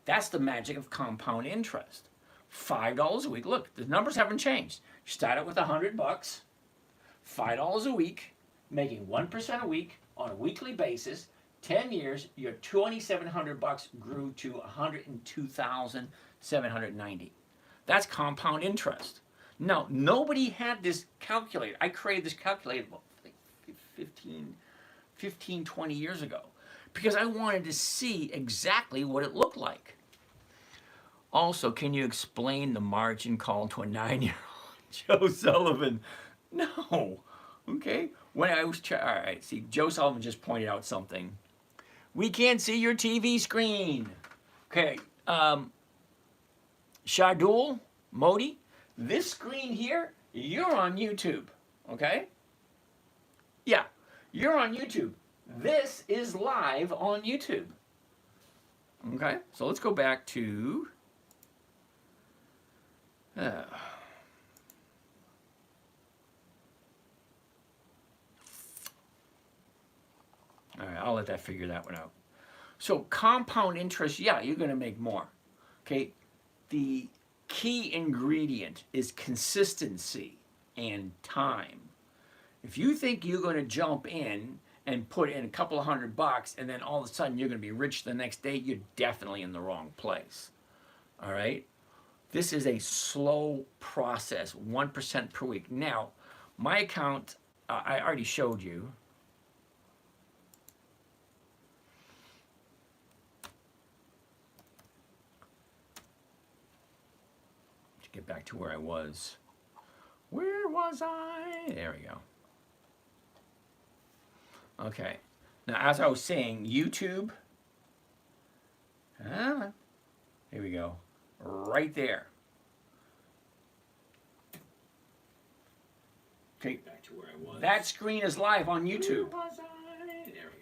That's the magic of compound interest. $5 a week. Look, the numbers haven't changed. You start out with $100, $5 a week, making 1% a week on a weekly basis. 10 years, your $2,700 grew to $102,790. That's compound interest. Now, nobody had this calculator. I created this calculator about 15, 20 years ago because I wanted to see exactly what it looked like. Also, can you explain the margin call to a 9-year-old? Joe Sullivan. No. Okay. When I was all right, see, Joe Sullivan just pointed out something. We can't see your TV screen. Okay. Shardul Modi, this screen here, you're on YouTube. Okay? Yeah, you're on YouTube. This is live on YouTube. Okay, so let's go back to all right, I'll let that figure that one out. So compound interest, yeah, you're going to make more. Okay, the key ingredient is consistency and time. If you think you're going to jump in and put in a couple of $100 and then all of a sudden you're going to be rich the next day, you're definitely in the wrong place. All right? This is a slow process, 1% per week. Now, my account, I already showed you. To get back to where I was. Where was I? There we go. Okay. Now, as I was saying, YouTube. Here we go. Right there. Okay. Back to where I was. That screen is live on YouTube. Where was I? There we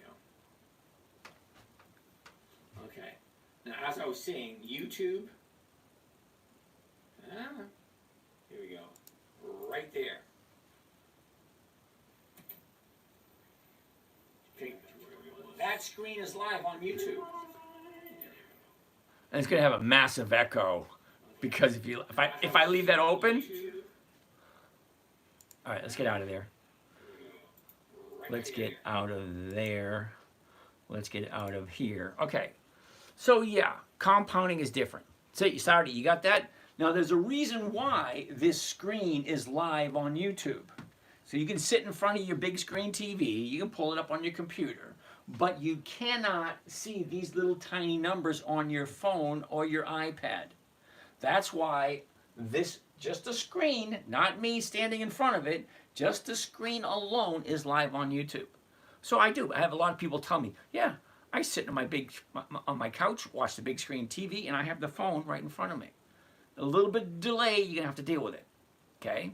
go. Okay. Now, as I was saying, YouTube. Here we go. Right there. Okay. That screen is live on YouTube. And it's going to have a massive echo because if I leave that open. All right, let's get out of there. Let's get out of there. Let's get out of here. Okay. So yeah, compounding is different. So you started, you got that? Now there's a reason why this screen is live on YouTube. So you can sit in front of your big screen TV, you can pull it up on your computer, but you cannot see these little tiny numbers on your phone or your iPad. That's why this, just a screen, not me standing in front of it, just the screen alone is live on YouTube. So I do. I have a lot of people tell me, yeah, I sit on my couch, watch the big screen TV, and I have the phone right in front of me. A little bit of delay, you're gonna have to deal with it. Okay.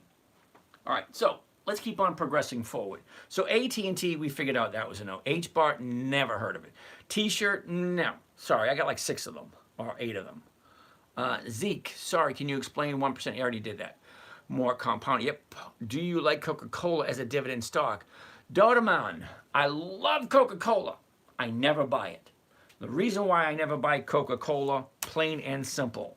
All right. So let's keep on progressing forward. So AT&T, we figured out that was a no. H-bar, never heard of it. T-shirt, no. Sorry, I got like 6 of them or 8 of them. Zeke, sorry, can you explain 1%? You already did that. More compound. Yep. Do you like Coca-Cola as a dividend stock? Doberman, I love Coca-Cola. I never buy it. The reason why I never buy Coca-Cola, plain and simple.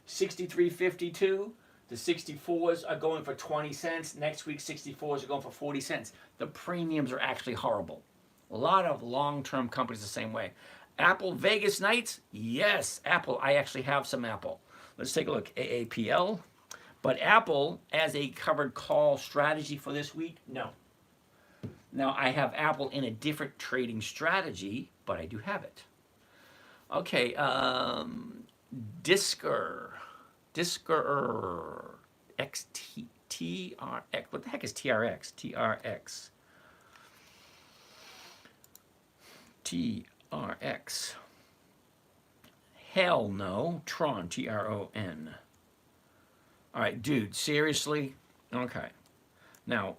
63.52. The 64s are going for 20 cents. Next week, 64s are going for 40 cents. The premiums are actually horrible. A lot of long-term companies the same way. Apple Vegas nights? Yes, Apple. I actually have some Apple. Let's take a look. AAPL. But Apple, as a covered call strategy for this week, no. Now, I have Apple in a different trading strategy, but I do have it. Okay, Disker, TRX. What the heck is TRX? TRX. Hell no. Tron, TRON. All right, dude, seriously? Okay. Now,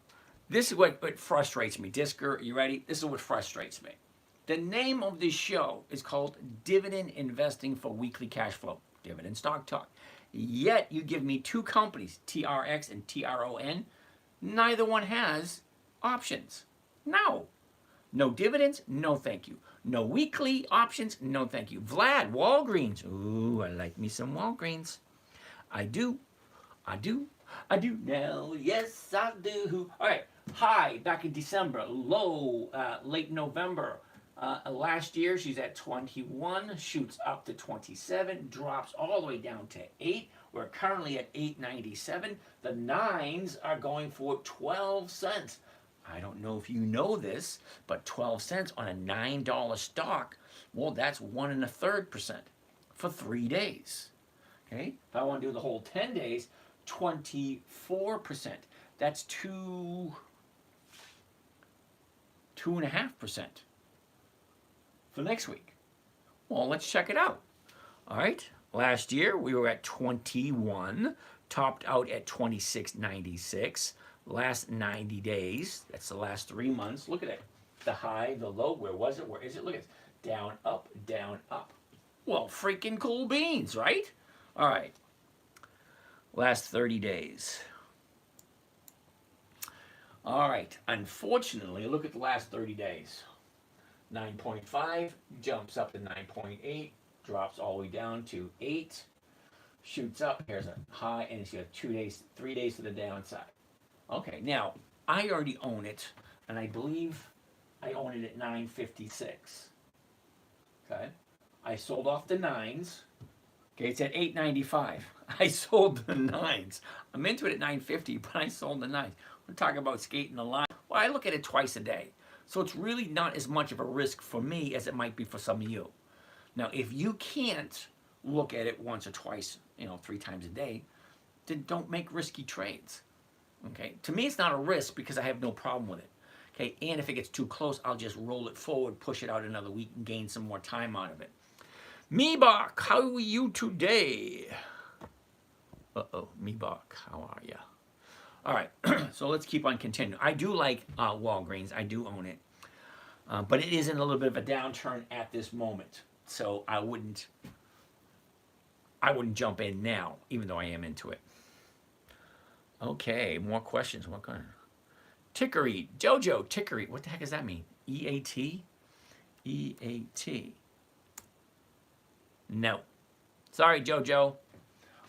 this is what frustrates me. Disker, you ready? This is what frustrates me. The name of this show is called Dividend Investing for Weekly Cash Flow. Dividend Stock Talk. Yet you give me 2 companies, TRX and TRON. Neither one has options. No. No dividends? No thank you. No weekly options? No thank you. Vlad, Walgreens. Ooh, I like me some Walgreens. I do now. Yes, I do. All right. High back in December. Low late November. Last year, she's at 21, shoots up to 27, drops all the way down to 8. We're currently at 8.97. The 9s are going for 12 cents. I don't know if you know this, but 12 cents on a $9 stock, well, that's 1 1/3% for 3 days. Okay? If I want to do the whole 10 days, 24%. That's 2.5% for next week. Well, let's check it out. All right. Last year we were at 21, topped out at 26.96. Last 90 days, that's the last 3 months. Look at it. The high, the low, where was it? Where is it? Look at this. Down, up, down, up. Well, freaking cool beans, right? All right. Last 30 days. All right. Unfortunately, look at the last 30 days. 9.5 jumps up to 9.8, drops all the way down to 8, shoots up. Here's a high, and it's got 2 days, 3 days to the downside. Okay, now I already own it, and I believe I own it at 9.56. Okay, I sold off the 9s. Okay, it's at 8.95. I sold the 9s. I'm into it at 9.50, but I sold the 9s. We're talking about skating the line. Well, I look at it twice a day. So it's really not as much of a risk for me as it might be for some of you. Now, if you can't look at it once or twice, 3 times a day, then don't make risky trades. Okay? To me, it's not a risk because I have no problem with it. Okay? And if it gets too close, I'll just roll it forward, push it out another week, and gain some more time out of it. Meebach, how are you today? Meebach, how are you? All right, so let's keep on continuing. I do like Walgreens. I do own it. But it is in a little bit of a downturn at this moment. So I wouldn't jump in now, even though I am into it. Okay, more questions. What kind of Tickery, Jojo, Tickery. What the heck does that mean? EAT? EAT. No. Sorry, Jojo.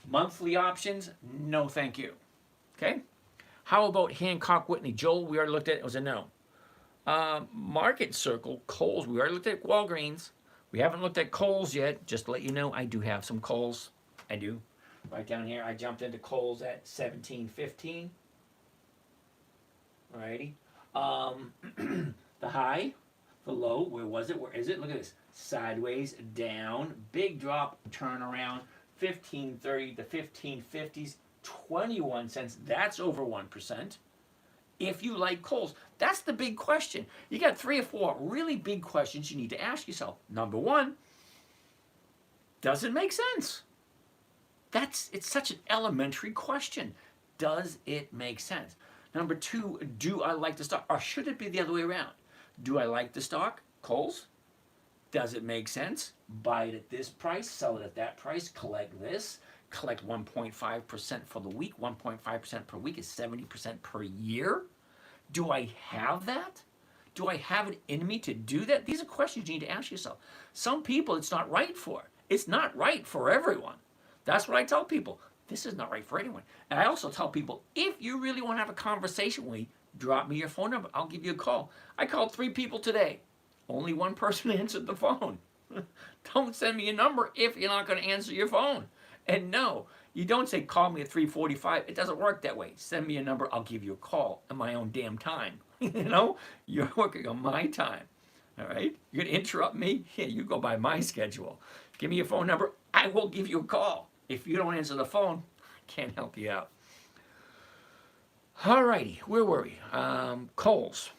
Monthly options? No, thank you. Okay? How about Hancock Whitney? Joel, we already looked at it. It was a no. Market Circle, Kohl's. We already looked at Walgreens. We haven't looked at Kohl's yet. Just to let you know, I do have some Kohl's. I do. Right down here, I jumped into Kohl's at 17.15. Alrighty. The high, the low, where was it? Where is it? Look at this. Sideways, down, big drop, turn around, 15.30 to 15.50s, 21 cents. That's over 1%. if you like Kohl's? That's the big question. You got 3 or 4 really big questions you need to ask yourself. Number 1, does it make sense? It's such an elementary question. Does it make sense? Number 2, do I like the stock? Or should it be the other way around? Do I like the stock, Kohl's? Does it make sense? Buy it at this price, sell it at that price, collect this, collect 1.5% for the week. 1.5% per week is 70% per year. Do I have that? Do I have it in me to do that? These are questions you need to ask yourself. Some people it's not right for. It's not right for everyone. That's what I tell people. This is not right for anyone. And I also tell people, if you really want to have a conversation with me, drop me your phone number. I'll give you a call. I called 3 people today. Only 1 person answered the phone. Don't send me a number if you're not going to answer your phone. And no, you don't say call me at 3:45. It doesn't work that way. Send me a number. I'll give you a call at my own damn time. You're working on my time. All right? You're going to interrupt me? Yeah, you go by my schedule. Give me your phone number. I will give you a call. If you don't answer the phone, I can't help you out. All righty, where were we? Kohl's.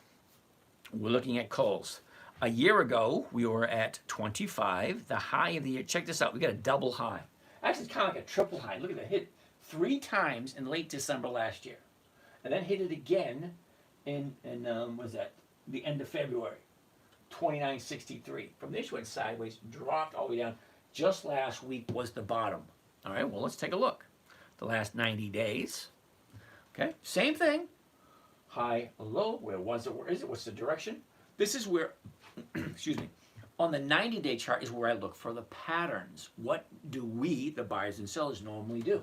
We're looking at Kohl's. A year ago, we were at 25. The high of the year, check this out, we got a double high. Actually, it's kind of like a triple high. Look at that, hit 3 times in late December last year. And then hit it again in what was that, the end of February, 29.63. From this, went sideways, dropped all the way down. Just last week was the bottom. All right, well, let's take a look. The last 90 days, okay, same thing. High, low, where was it, where is it, what's the direction? This is where, excuse me, on the 90-day chart is where I look for the patterns. What do we, the buyers and sellers, normally do?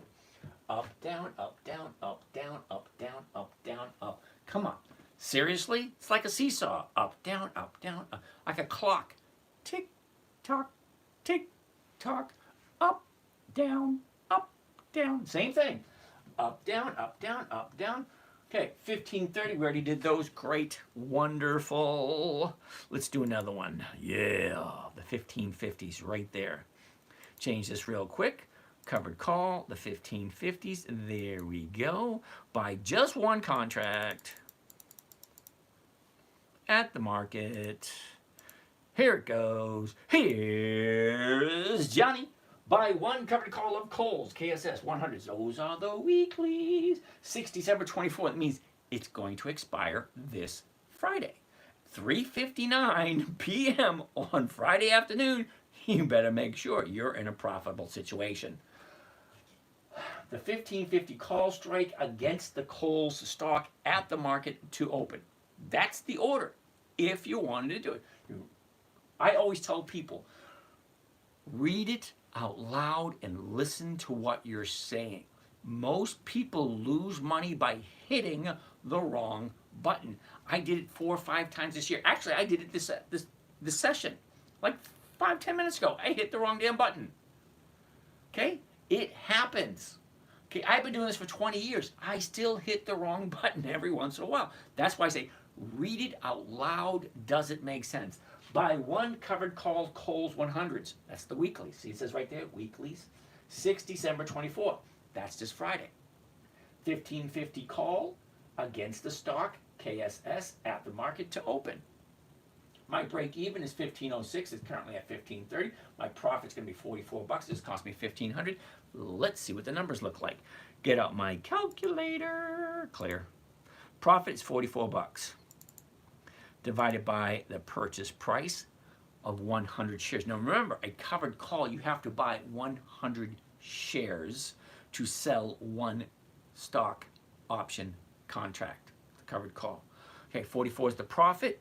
Up, down, up, down, up, down, up, down, up, down, up. Come on. Seriously? It's like a seesaw. Up, down, like a clock. Tick, tock, up, down, up, down. Same thing. Up, down, up, down, up, down. Okay, 1530, we already did those. Great, wonderful. Let's do another one. Yeah, the 1550s right there. Change this real quick. Covered call, the 1550s. There we go. Buy just 1 contract at the market. Here it goes. Here's Johnny. Buy 1 covered call of Kohl's, KSS 100s. Those are the weeklies. 6 December 24th means it's going to expire this Friday. 3:59 p.m. on Friday afternoon. You better make sure you're in a profitable situation. The 1550 call strike against the Kohl's stock at the market to open. That's the order if you wanted to do it. I always tell people, read it out loud and listen to what you're saying. Most people lose money by hitting the wrong button. I did it 4 or 5 times this year. Actually, I did it this session, like 5-10 minutes ago. I hit the wrong damn button. Okay? It happens. Okay, I've been doing this for 20 years. I still hit the wrong button every once in a while. That's why I say, read it out loud. Does it make sense? Buy 1 covered call Kohl's 100s. That's the weekly. See, it says right there, weeklies. 6 December 24th. That's this Friday. 1550 call against the stock, KSS, at the market to open. My break even is 1506. It's currently at 1530. My profit's going to be $44. This cost me 1500. Let's see what the numbers look like. Get out my calculator. Clear. Profit is $44. Divided by the purchase price of 100 shares. Now remember, a covered call, you have to buy 100 shares to sell 1 stock option contract, the covered call. Okay, 44 is the profit.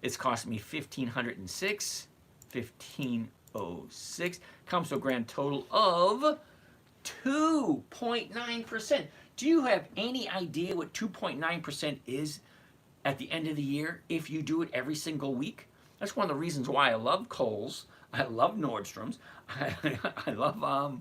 It's costing me 1506, 1506. Comes to a grand total of 2.9%. Do you have any idea what 2.9% is at the end of the year if you do it every single week? That's one of the reasons why I love Kohl's. I love Nordstrom's. I love, well,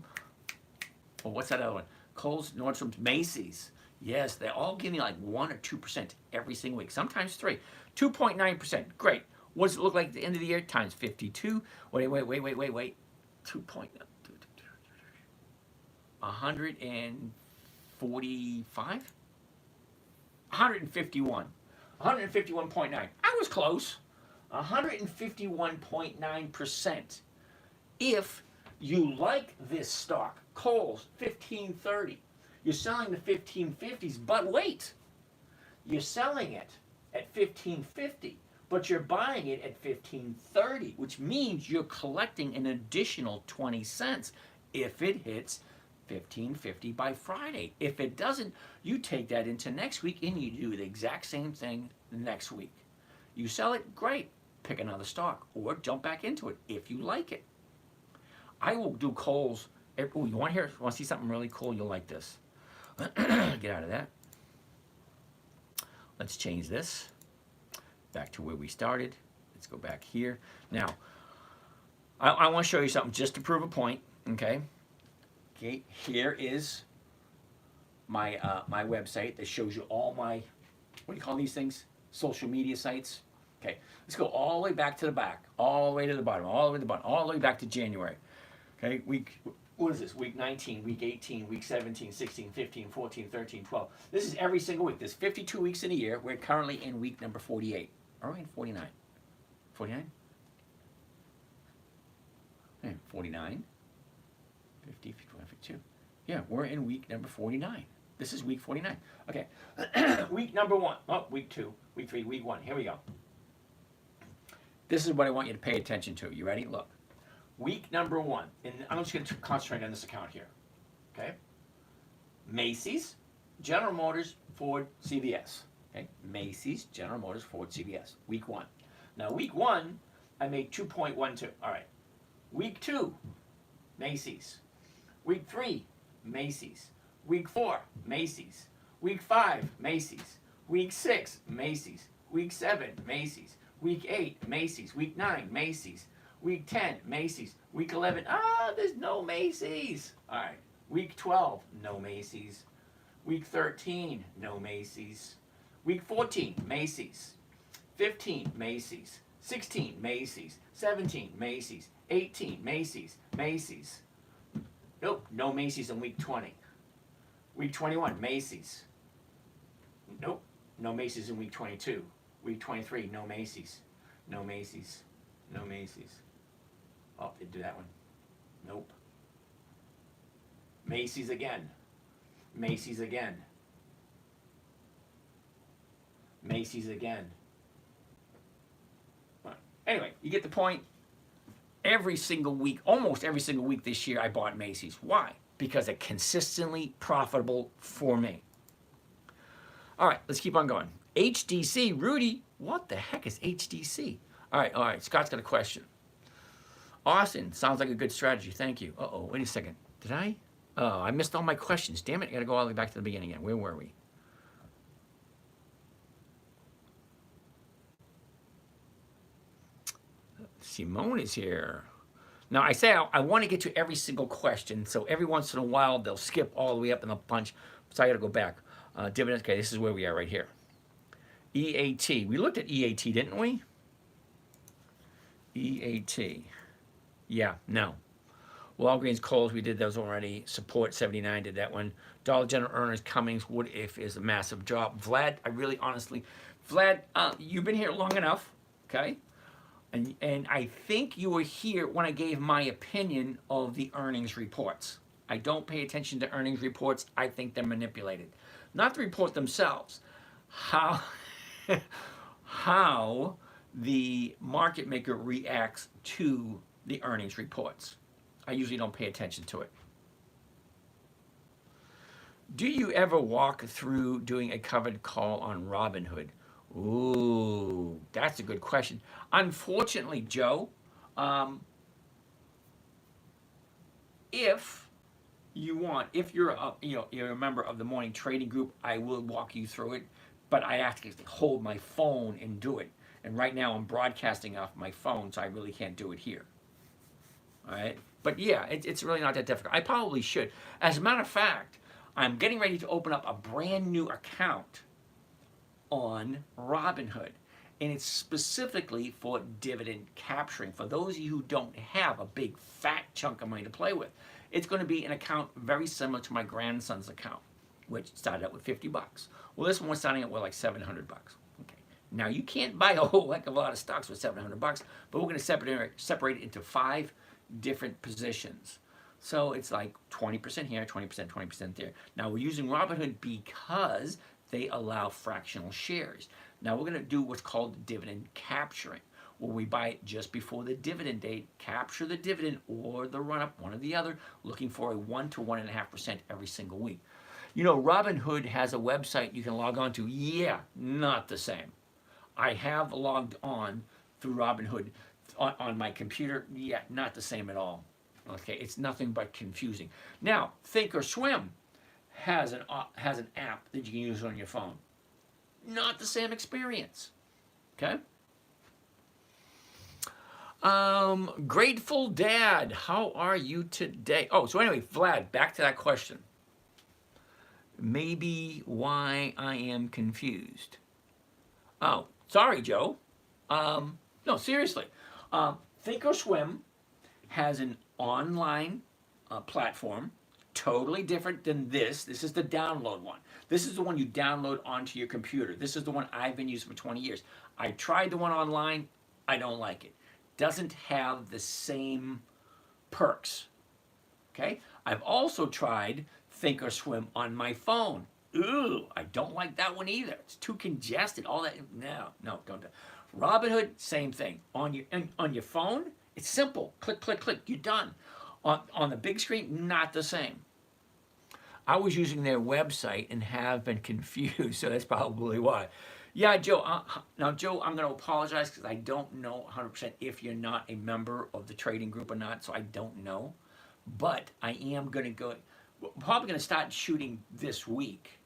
what's that other one? Kohl's, Nordstrom's, Macy's. Yes, they all give me like 1 or 2% every single week, sometimes 3. 2.9%, great. What does it look like at the end of the year? Times 52. Wait. 145? 151. 151.9. I was close. 151.9%. If you like this stock, Kohl's 1530, you're selling the 1550s, but wait, you're selling it at 1550, but you're buying it at 1530, which means you're collecting an additional 20 cents if it hits 1550 by Friday. If it doesn't, you take that into next week and you do the exact same thing next week. You sell it, great. Pick another stock or jump back into it if you like it. I will do Kohl's. Oh, you want to see something really cool? You'll like this. Get out of that. Let's change this back to where we started. Let's go back here. Now, I want to show you something just to prove a point. Okay. Okay. Here is my my website that shows you all my, what do you call these things? Social media sites. Okay. Let's go all the way back to the back, all the way to the bottom, all the way to the bottom, all the way back to January. Okay. What is this? Week 19, week 18, week 17, 16, 15, 14, 13, 12. This is every single week. There's 52 weeks in a year. We're currently in week number 48. Are we in 49? 49? 49. 50, 51, 52. Yeah, we're in week number 49. This is week 49. Okay. Week number 1. Oh, week 2, week 3, week 1. Here we go. This is what I want you to pay attention to. You ready? Look. Week number 1, and I'm just going to concentrate on this account here, okay? Macy's, General Motors, Ford, CVS, okay? Macy's, General Motors, Ford, CVS, week 1. Now, week 1, I made 2.12, all right. Week 2, Macy's. Week 3, Macy's. Week 4, Macy's. Week 5, Macy's. Week 6, Macy's. Week 7, Macy's. Week 8, Macy's. Week 9, Macy's. Week 10, Macy's. Week 11, there's no Macy's. All right. Week 12, no Macy's. Week 13, no Macy's. Week 14, Macy's. 15, Macy's. 16, Macy's. 17, Macy's. 18, Macy's. Macy's. Nope, no Macy's in week 20. Week 21, Macy's. Nope, no Macy's in week 22. Week 23, no Macy's. No Macy's. No Macy's. Oh, didn't do that one. Nope. Macy's again. Macy's again. Macy's again. Anyway, you get the point. Every single week, almost every single week this year, I bought Macy's. Why? Because it's consistently profitable for me. All right, let's keep on going. HDC, Rudy, what the heck is HDC? All right, Scott's got a question. Austin, sounds like a good strategy. Thank you. Uh-oh, wait a second. Did I? Oh, I missed all my questions. Damn it, I got to go all the way back to the beginning again. Where were we? Simone is here. Now, I say I want to get to every single question, so every once in a while, they'll skip all the way up in the bunch, so I got to go back. Dividends, okay, this is where we are right here. EAT. We looked at EAT, didn't we? EAT. Yeah, no. Walgreens, Kohl's, we did those already. Support 79 did that one. Dollar General, Earners, Cummings, Wood If is a massive drop. Vlad, I really honestly, Vlad, you've been here long enough, okay? And I think you were here when I gave my opinion of the earnings reports. I don't pay attention to earnings reports. I think they're manipulated. Not the report themselves. How the market maker reacts to the earnings reports. I usually don't pay attention to it. Do you ever walk through doing a covered call on Robinhood? Ooh, that's a good question. Unfortunately, Joe, if you want, if you're a member of the morning trading group, I will walk you through it, but I have to hold my phone and do it. And right now I'm broadcasting off my phone, so I really can't do it here. All right? But yeah, it's really not that difficult. I probably should. As a matter of fact, I'm getting ready to open up a brand new account on Robinhood. And it's specifically for dividend capturing. For those of you who don't have a big fat chunk of money to play with, it's going to be an account very similar to my grandson's account. which started out with 50 bucks. Well, this one was starting out with like 700 bucks. Okay. Now you can't buy a whole heck of a lot of stocks with 700 bucks, but we're going to separate it into 5 different positions. So it's like 20% here, 20%, 20% there. Now we're using Robinhood because they allow fractional shares. Now we're going to do what's called dividend capturing, where we buy it just before the dividend date, capture the dividend or the run-up, one or the other, looking for a 1 to 1.5% every single week. You know, Robinhood has a website you can log on to. Yeah, not the same. I have logged on through Robinhood on my computer. Yeah, not the same at all. Okay, it's nothing but confusing. Now, Thinkorswim has an app that you can use on your phone. Not the same experience. Okay. Grateful Dad, how are you today? Oh, so anyway, Vlad, back to that question. Maybe why I am confused. Oh, sorry, Joe. No, seriously. Thinkorswim has an online platform, totally different than this. This is the download one. This is the one you download onto your computer. This is the one I've been using for 20 years. I tried the one online. I don't like it. Doesn't have the same perks. Okay? I've also tried Thinkorswim on my phone. Ooh, I don't like that one either. It's too congested. All that. No, don't do it. Robinhood, same thing. On your phone, it's simple. Click, click, click. You're done. On the big screen, not the same. I was using their website and have been confused, so that's probably why. Yeah, Joe. Now, Joe, I'm going to apologize because I don't know 100% if you're not a member of the trading group or not, so I don't know. But I am going to go. Probably going to start shooting this week.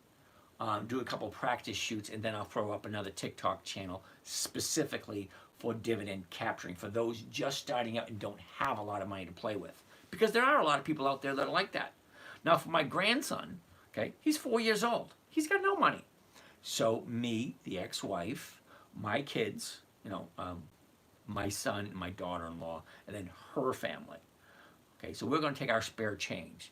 Do a couple practice shoots, and then I'll throw up another TikTok channel specifically for dividend capturing for those just starting out and don't have a lot of money to play with. Because there are a lot of people out there that are like that. Now, for my grandson, okay, he's 4 years old. He's got no money. So me, the ex-wife, my kids, my son and my daughter-in-law, and then her family. Okay, so we're going to take our spare change,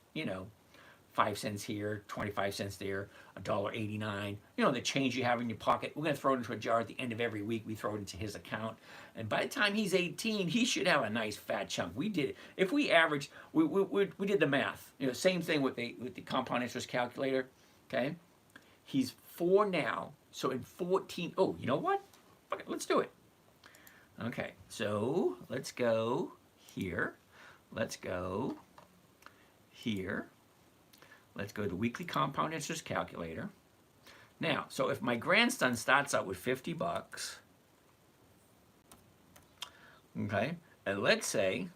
5 cents here, 25 cents there, $1.89. The change you have in your pocket. We're going to throw it into a jar at the end of every week. We throw it into his account. And by the time he's 18, he should have a nice fat chunk. We did it. If we averaged, we did the math. Same thing with the compound interest calculator. Okay? He's 4 now. So in 14, oh, you know what? Okay, let's do it. Okay, so let's go here. Let's go here. Let's go to the weekly compound interest calculator. Now, so if my grandson starts out with 50 bucks, okay, and let's say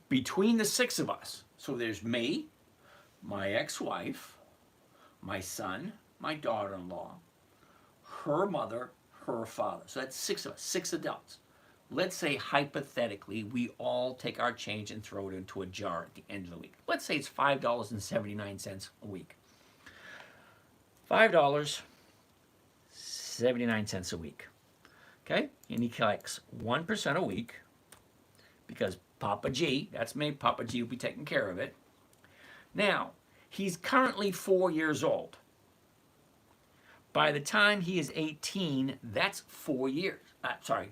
between the 6 of us, so there's me, my ex-wife, my son, my daughter-in-law, her mother, her father. So that's 6 of us, 6 adults. Let's say, hypothetically, we all take our change and throw it into a jar at the end of the week. Let's say it's $5.79 a week. $5.79 a week. Okay? And he collects 1% a week because Papa G, that's me, Papa G will be taking care of it. Now, he's currently 4 years old. By the time he is 18, that's 4 years.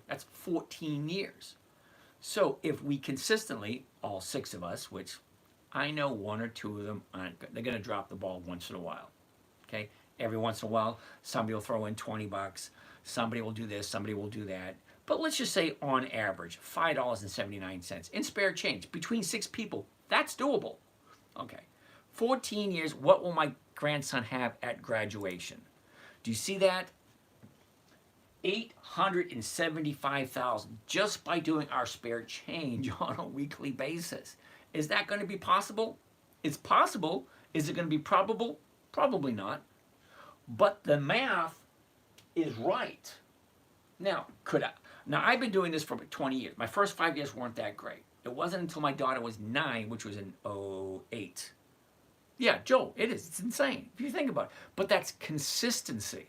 That's 14 years. So if we consistently, all 6 of us, which I know 1 or 2 of them they're going to drop the ball once in a while. Okay? Every once in a while, somebody will throw in 20 bucks. Somebody will do this, somebody will do that. But let's just say on average, $5.79 in spare change between 6 people. That's doable. Okay. 14 years, what will my grandson have at graduation? Do you see that? $875,000 just by doing our spare change on a weekly basis. Is that going to be possible? It's possible. Is it going to be probable? Probably not. But the math is right. Now, I've been doing this for 20 years. My first 5 years weren't that great. It wasn't until my daughter was 9, which was in 2008. Yeah, Joe, it is. It's insane if you think about it. But that's consistency.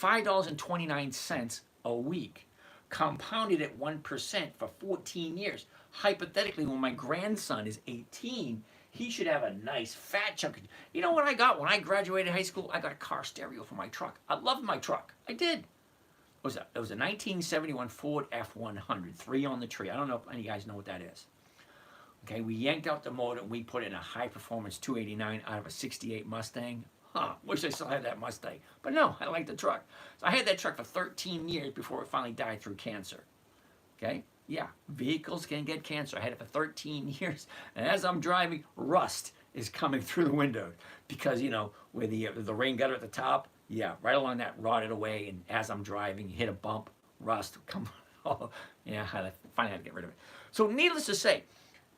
$5.29 a week, compounded at 1% for 14 years. Hypothetically, when my grandson is 18, He should have a nice fat chunk. You know what I got when I graduated high school? I got a car stereo for my truck. I loved my truck. I did. It was a 1971 Ford F100, 3 on the tree. I don't know if any of you guys know what that is. Okay, we yanked out the motor and we put in a high performance 289 out of a 68 Mustang. Wish I still had that Mustang. But no, I like the truck. So I had that truck for 13 years before it finally died through cancer. Okay? Yeah, vehicles can get cancer. I had it for 13 years. And as I'm driving, rust is coming through the window. Because, you know, where the rain gutter at the top, yeah, right along that rotted away. And as I'm driving, you hit a bump, rust, come on. Yeah, I finally had to get rid of it. So needless to say,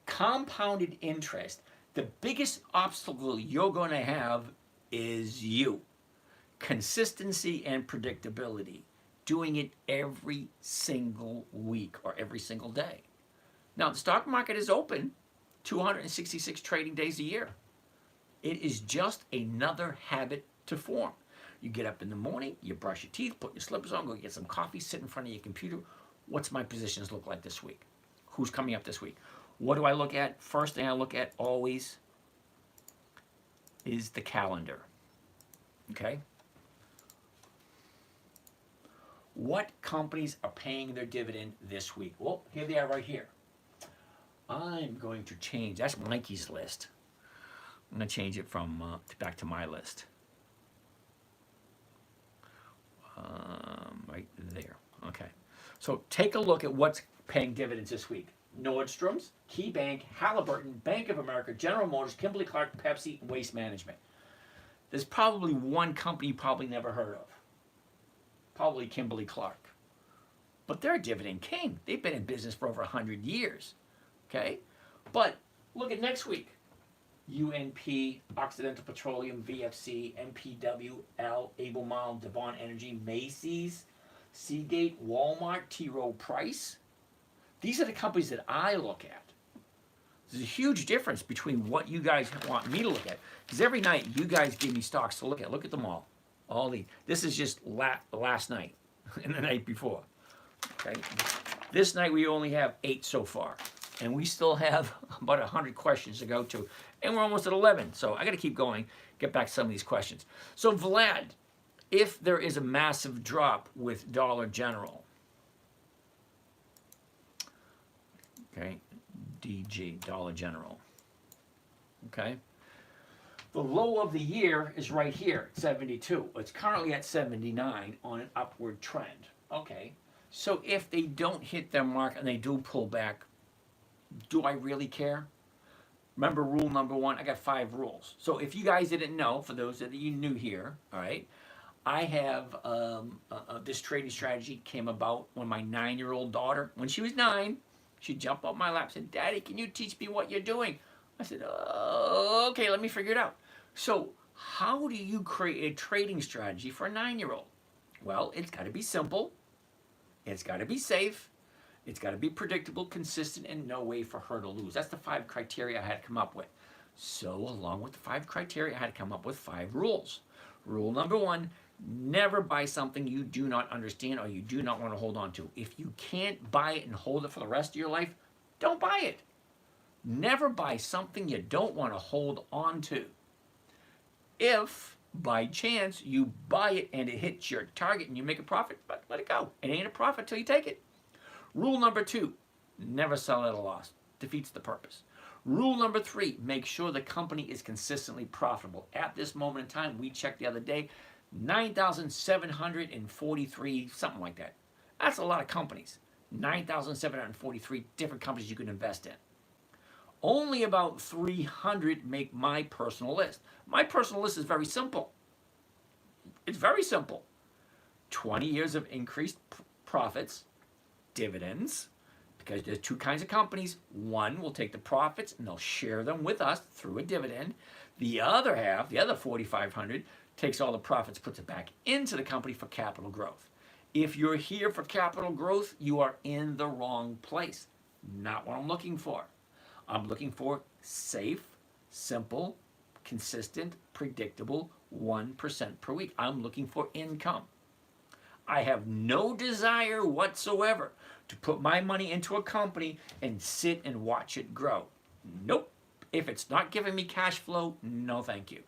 compounded interest, the biggest obstacle you're going to have is you. Consistency and predictability. Doing it every single week or every single day. Now, the stock market is open 266 trading days a year. It is just another habit to form. You get up in the morning, you brush your teeth, put your slippers on, go get some coffee, sit in front of your computer. What's my positions look like this week? Who's coming up this week? What do I look at? First thing I look at always is the calendar. Okay? What companies are paying their dividend this week? Well, here they are right here. I'm going to change. That's Mikey's list. I'm going to change it from back to my list. Right there. Okay. So take a look at what's paying dividends this week. Nordstrom's, KeyBank, Halliburton, Bank of America, General Motors, Kimberly-Clark, Pepsi, and Waste Management. There's probably one company you probably never heard of. Probably Kimberly-Clark. But they're a dividend king. They've been in business for over 100 years. Okay? But look at next week. UNP, Occidental Petroleum, VFC, MPW, Albemarle, Devon Energy, Macy's, Seagate, Walmart, T. Rowe Price. These are the companies that I look at. There's a huge difference between what you guys want me to look at. Because every night you guys give me stocks to look at. Look at them all. This is just last night and the night before. Okay. This night we only have 8 so far. And we still have about 100 questions to go to. And we're almost at 11. So I got to keep going, get back to some of these questions. So Vlad, if there is a massive drop with Dollar General, okay, DG, Dollar General, okay, the low of the year is right here at 72. It's currently at 79 on an upward trend. Okay, so if they don't hit their mark and they do pull back, do I really care? Remember rule number 1, I got 5 rules. So if you guys didn't know, for those that you new here, all right, I have this trading strategy came about when my 9-year-old daughter, when she was 9, she'd jump up my lap and said, "Daddy, can you teach me what you're doing?" I said, "Okay, let me figure it out." So how do you create a trading strategy for a 9-year-old? Well, it's got to be simple. It's got to be safe. It's got to be predictable, consistent, and no way for her to lose. That's the 5 criteria I had to come up with. So along with the 5 criteria, I had to come up with 5 rules. Rule number 1, never buy something you do not understand or you do not want to hold on to. If you can't buy it and hold it for the rest of your life, don't buy it. Never buy something you don't want to hold on to. If, by chance, you buy it and it hits your target and you make a profit, but let it go. It ain't a profit till you take it. Rule number 2, never sell at a loss. Defeats the purpose. Rule number 3, make sure the company is consistently profitable. At this moment in time, we checked the other day, 9,743, something like that. That's a lot of companies. 9,743 different companies you can invest in. Only about 300 make my personal list. My personal list is very simple. It's very simple. 20 years of increased profits, dividends, because there's 2 kinds of companies. One will take the profits and they'll share them with us through a dividend. The other half, the other 4,500, takes all the profits, puts it back into the company for capital growth. If you're here for capital growth, you are in the wrong place. Not what I'm looking for. I'm looking for safe, simple, consistent, predictable 1% per week. I'm looking for income. I have no desire whatsoever to put my money into a company and sit and watch it grow. Nope. If it's not giving me cash flow, no thank you.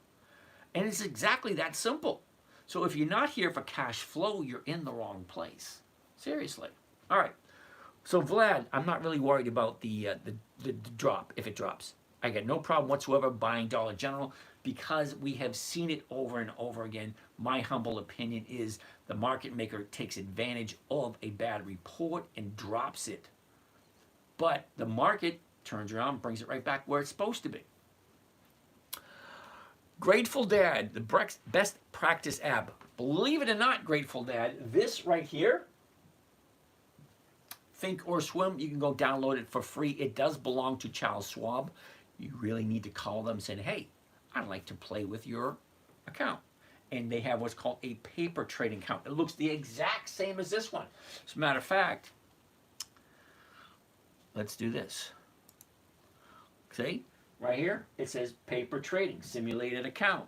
And it's exactly that simple. So if you're not here for cash flow, you're in the wrong place. Seriously. All right. So Vlad, I'm not really worried about the drop if it drops. I got no problem whatsoever buying Dollar General because we have seen it over and over again. My humble opinion is the market maker takes advantage of a bad report and drops it. But the market turns around and brings it right back where it's supposed to be. Grateful Dad, the best practice app. Believe it or not, Grateful Dad, this right here, Think or Swim, you can go download it for free. It does belong to Charles Schwab. You really need to call them saying, hey, I'd like to play with your account. And they have what's called a paper trading account. It looks the exact same as this one. As a matter of fact, let's do this. See? Right here, it says paper trading, simulated account.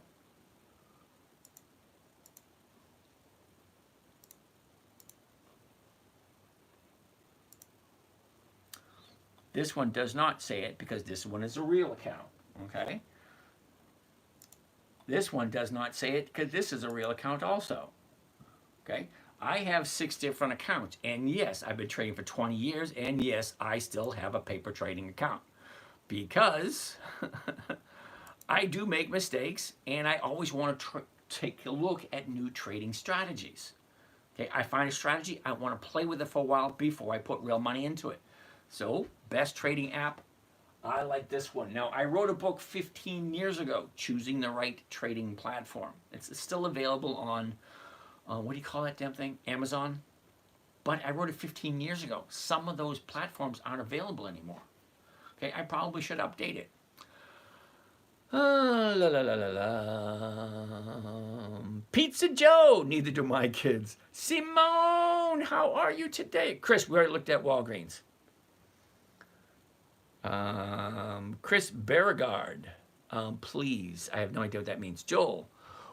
This one does not say it because this one is a real account, okay? This one does not say it because this is a real account also, okay? I have 6 different accounts, and yes, I've been trading for 20 years, and yes, I still have a paper trading account. Because I do make mistakes, and I always want to take a look at new trading strategies. Okay, I find a strategy, I want to play with it for a while before I put real money into it. So, best trading app, I like this one. Now, I wrote a book 15 years ago, Choosing the Right Trading Platform. It's still available on, what do you call that damn thing? Amazon? But I wrote it 15 years ago. Some of those platforms aren't available anymore. Okay, I probably should update it. La, la, la, la, la. Pizza Joe, neither do my kids. Simone, how are you today? Chris, we already looked at Walgreens. Chris Beauregard, please. I have no idea what that means. Joel,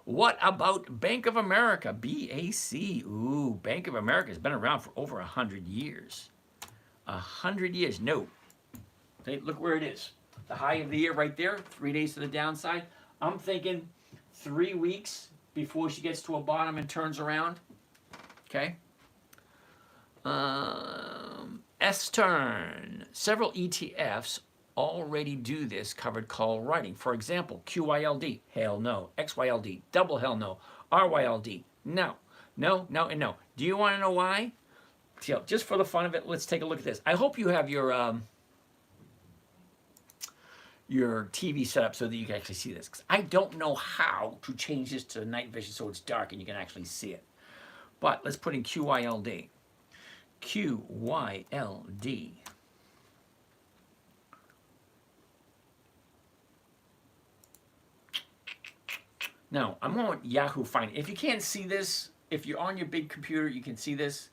what about Bank of America? BAC. Ooh, Bank of America has been around for over 100 years. 100 years. No. Okay, look where it is. The high of the year right there, 3 days to the downside. I'm thinking 3 weeks before she gets to a bottom and turns around. Okay. S-turn. Several ETFs already do this covered call writing. For example, QYLD, hell no. XYLD, double hell no. RYLD, no. No, no, and no. Do you want to know why? So, just for the fun of it, let's take a look at this. I hope you have your TV set up so that you can actually see this. Because I don't know how to change this to night vision so it's dark and you can actually see it. But let's put in QYLD. QYLD. Now, I'm on Yahoo Finance. If you can't see this, if you're on your big computer, you can see this.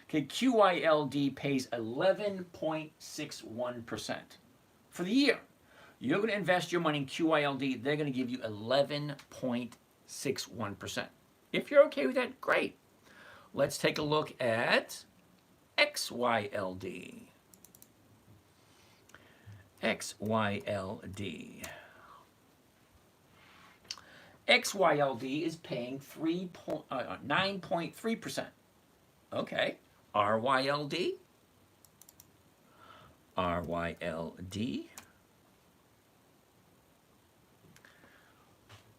Okay, QYLD pays 11.61% for the year. You're going to invest your money in QYLD, they're going to give you 11.61%. If you're okay with that, great. Let's take a look at XYLD. XYLD. XYLD is paying 9.3%. Okay. RYLD. RYLD.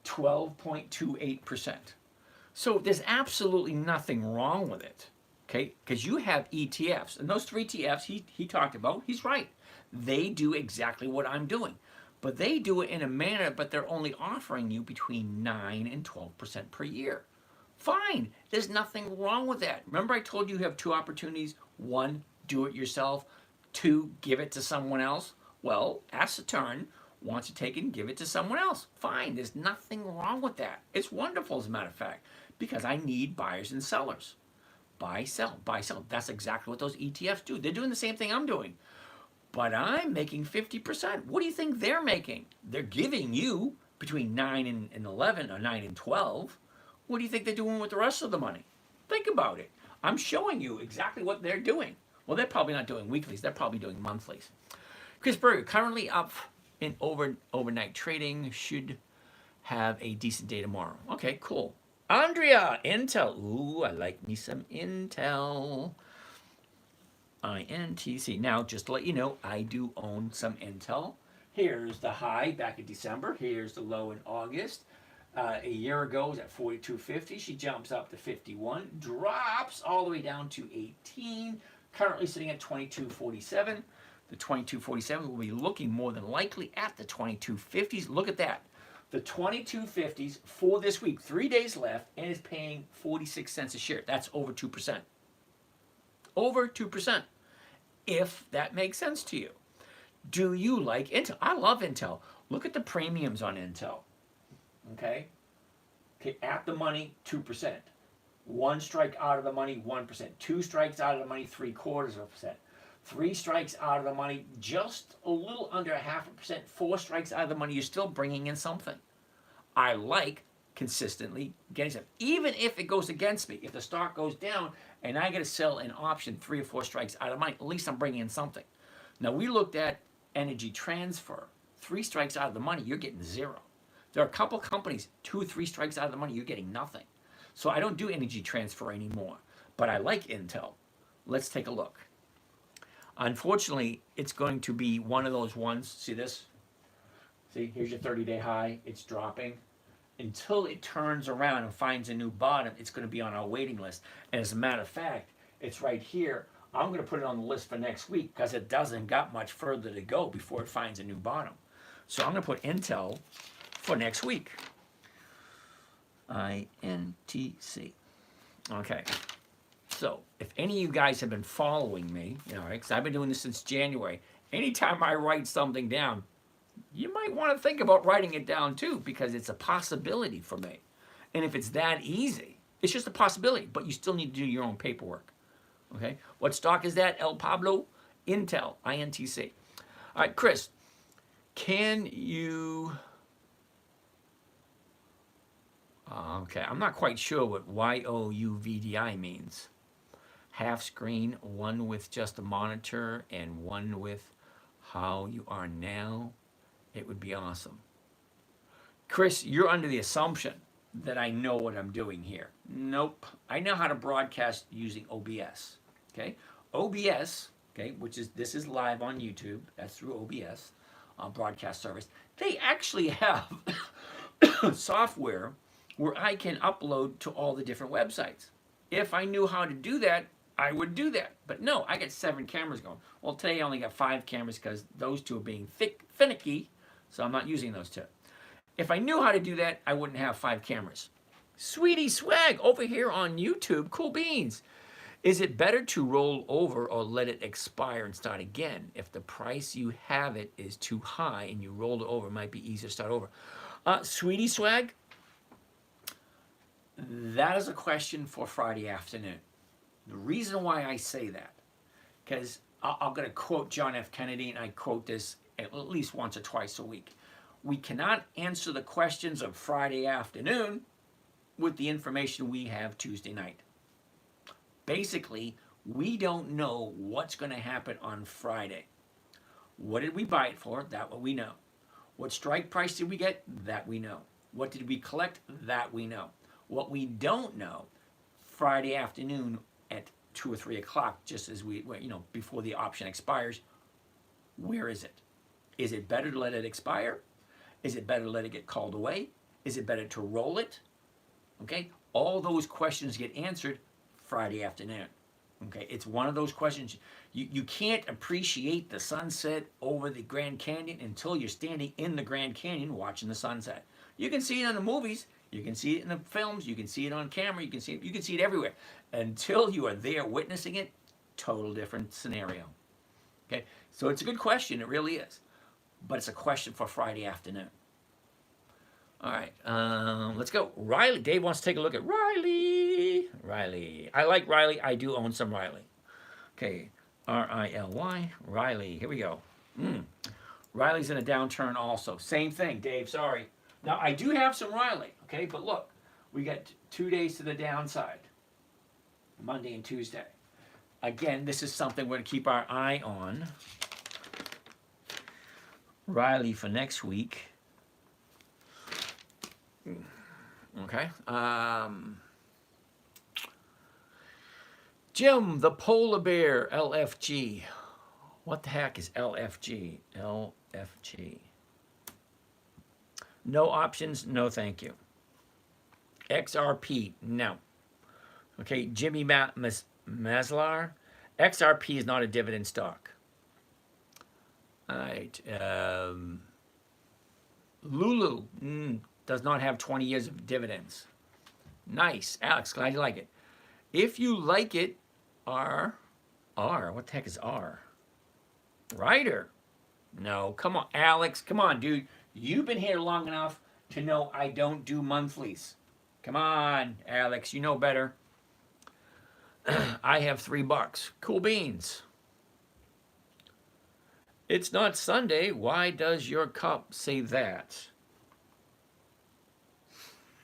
12.28%. So there's absolutely nothing wrong with it, okay? Because you have ETFs, and those 3 ETFs he talked about, he's right. They do exactly what I'm doing. But they do it in a manner, but they're only offering you between 9 and 12% per year. Fine, there's nothing wrong with that. Remember I told you have 2 opportunities. 1, do it yourself. 2, give it to someone else. Well, Assaturn wants to take it and give it to someone else. Fine, there's nothing wrong with that. It's wonderful, as a matter of fact, because I need buyers and sellers. Buy, sell, buy, sell. That's exactly what those ETFs do. They're doing the same thing I'm doing. But I'm making 50%. What do you think they're making? They're giving you between 9 and 11 or 9 and 12. What do you think they're doing with the rest of the money? Think about it. I'm showing you exactly what they're doing. Well, they're probably not doing weeklies. They're probably doing monthlies. Chris Berger, currently up in overnight trading. Should have a decent day tomorrow. Okay, cool. Andrea, Intel. Ooh, I like me some Intel. INTC. Now, just to let you know, I do own some Intel. Here's the high back in December. Here's the low in August. A year ago it was at 42.50. She jumps up to 51, drops all the way down to 18. Currently sitting at 22.47. The 22.47 will be looking more than likely at the 22.50s. Look at that. The 22.50s for this week, 3 days left, and is paying 46 cents a share. That's over 2%. Over 2%. If that makes sense to you. Do you like Intel? I love Intel. Look at the premiums on Intel. Okay, at the money, 2%. One strike out of the money, 1%. Two strikes out of the money, 0.75%. Three strikes out of the money, just a little under 0.5%. Four strikes out of the money, you're still bringing in something. I like consistently getting something. Even if it goes against me, if the stock goes down and I got to sell an option 3 or 4 strikes out of money, at least I'm bringing in something. Now, we looked at Energy Transfer. 3 strikes out of the money, you're getting 0. There are a couple companies, 2 or 3 strikes out of the money, you're getting nothing. So I don't do Energy Transfer anymore, but I like Intel. Let's take a look. Unfortunately, it's going to be one of those ones. See this? See, here's your 30-day high. It's dropping. Until it turns around and finds a new bottom, it's going to be on our waiting list. And as a matter of fact, it's right here. I'm going to put it on the list for next week because it doesn't got much further to go before it finds a new bottom. So I'm going to put Intel for next week. INTC. Okay. So if any of you guys have been following me, you know, right, because I've been doing this since January, anytime I write something down, you might want to think about writing it down too, because it's a possibility for me. And if it's that easy, it's just a possibility, but you still need to do your own paperwork. Okay? What stock is that, El Pablo? Intel, INTC. All right, Chris, can you... Okay, I'm not quite sure what YOUVDI means. Half screen, one with just a monitor and one with how you are now. It would be awesome. Chris, you're under the assumption that I know what I'm doing here. Nope. I know how to broadcast using OBS. Okay? OBS, okay, which is, this is live on YouTube. That's through OBS, broadcast service. They actually have software where I can upload to all the different websites. If I knew how to do that, I would do that. But no, I got 7 cameras going. Well, today I only got 5 cameras because those 2 are being finicky, so I'm not using those 2. If I knew how to do that, I wouldn't have 5 cameras. Sweetie Swag over here on YouTube, cool beans. Is it better to roll over or let it expire and start again? If the price you have it is too high and you rolled it over, it might be easier to start over. Sweetie Swag, that is a question for Friday afternoon. The reason why I say that, because I'm going to quote John F. Kennedy, and I quote this at least once or twice a week. We cannot answer the questions of Friday afternoon with the information we have Tuesday night. Basically, we don't know what's going to happen on Friday. What did we buy it for? That what we know. What strike price did we get? That we know. What did we collect? That we know. What we don't know, Friday afternoon at 2 or 3 o'clock, just as we, you know, before the option expires, where is it? Is it better to let it expire? Is it better to let it get called away? Is it better to roll it? Okay, all those questions get answered Friday afternoon. Okay, it's one of those questions. You can't appreciate the sunset over the Grand Canyon until you're standing in the Grand Canyon watching the sunset. You can see it in the movies. You can see it in the films. You can see it on camera. You can see it everywhere. Until you are there witnessing it, total different scenario. Okay, so it's a good question. It really is. But it's a question for Friday afternoon. All right, let's go. Riley. Dave wants to take a look at Riley. Riley. I like Riley. I do own some Riley. Okay, R-I-L-Y. Riley. Here we go. Riley's in a downturn also. Same thing, Dave. Sorry. Now, I do have some Riley, okay? But look, we got 2 days to the downside, Monday and Tuesday. Again, this is something we're going to keep our eye on. Riley for next week. Okay. Jim, the polar bear, LFG. What the heck is LFG? LFG. No options, no thank you. XRP, no. Okay, Jimmy Maslar. XRP is not a dividend stock. All right. Lulu does not have 20 years of dividends. Nice. Alex, glad you like it. If you like it, R, what the heck is R? Ryder. No, come on, Alex. Come on, dude. You've been here long enough to know I don't do monthlies. Come on, Alex. You know better. I have $3. Cool beans. It's not Sunday. Why does your cup say that?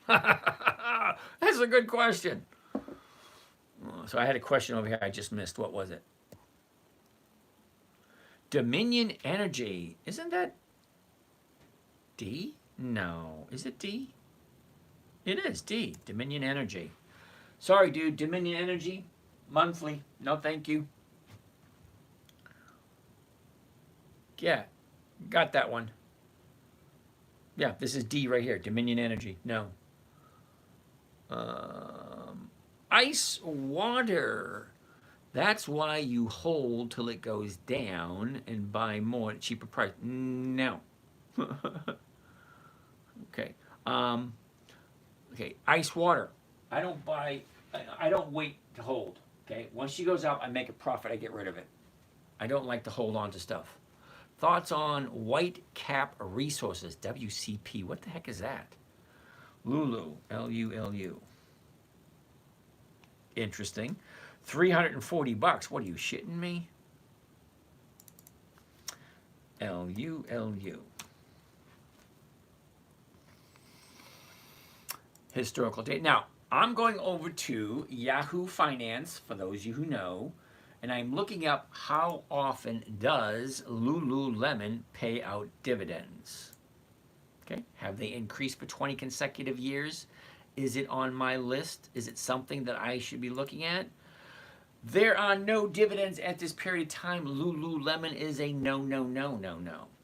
That's a good question. So I had a question over here I just missed. What was it? Dominion Energy. Isn't that D? No. Is it D? It is D. Dominion Energy. Sorry, dude. Dominion Energy. Monthly. No, thank you. Yeah. Got that one. Yeah, this is D right here. Dominion Energy. No. Ice water. That's why you hold till it goes down and buy more at a cheaper price. No. Okay. Okay. Ice water. I don't wait to hold. Okay. Once she goes up, I make a profit. I get rid of it. I don't like to hold on to stuff. Thoughts on White Cap Resources, WCP. What the heck is that? Lulu, Lulu. Interesting. $340. What are you shitting me? LULU. Historical data. Now, I'm going over to Yahoo Finance, for those of you who know, and I'm looking up how often does Lululemon pay out dividends. Okay, have they increased for 20 consecutive years? Is it on my list? Is it something that I should be looking at? There are no dividends at this period of time. Lululemon is a no.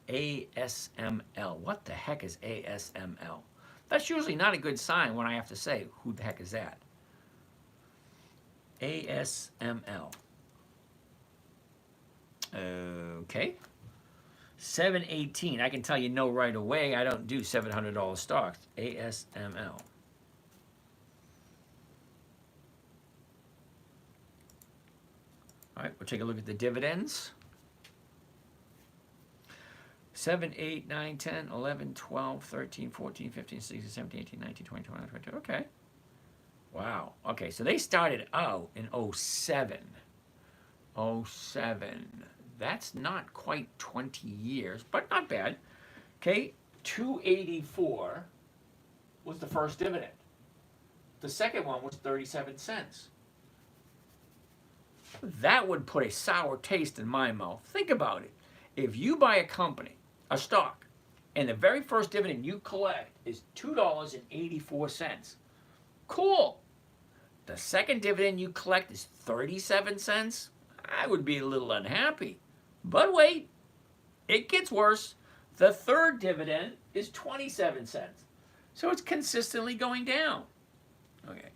ASML. What the heck is ASML? That's usually not a good sign when I have to say, who the heck is that? ASML. Okay. 718. I can tell you no right away. I don't do $700 stocks. ASML. All right, we'll take a look at the dividends. 7, 8, 9, 10, 11, 12, 13, 14, 15, 16, 17, 18, 19, 20, 21, 22. Okay. Wow. Okay, so they started out in 07. 07. That's not quite 20 years, but not bad. Okay, 284 was the first dividend. The second one was 37 cents. That would put a sour taste in my mouth. Think about it. If you buy a company, a stock, and the very first dividend you collect is $2.84, cool. The second dividend you collect is 37 cents, I would be a little unhappy. But wait, it gets worse. The third dividend is 27 cents. So it's consistently going down. Okay,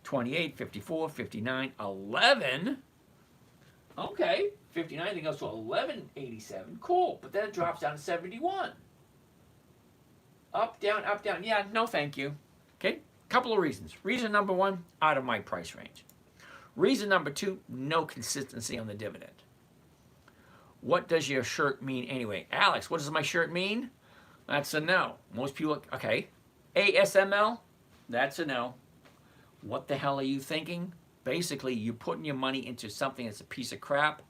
28, 54, 59, 11. Okay, 59, then goes to 11.87. Cool, but then it drops down to 71. Up, down, up, down. Yeah, no thank you. Okay, couple of reasons. Reason number one, out of my price range. Reason number two, no consistency on the dividend. What does your shirt mean anyway? Alex, what does my shirt mean? That's a no. Most people, okay. ASML, that's a no. What the hell are you thinking? Basically, you're putting your money into something that's a piece of crap,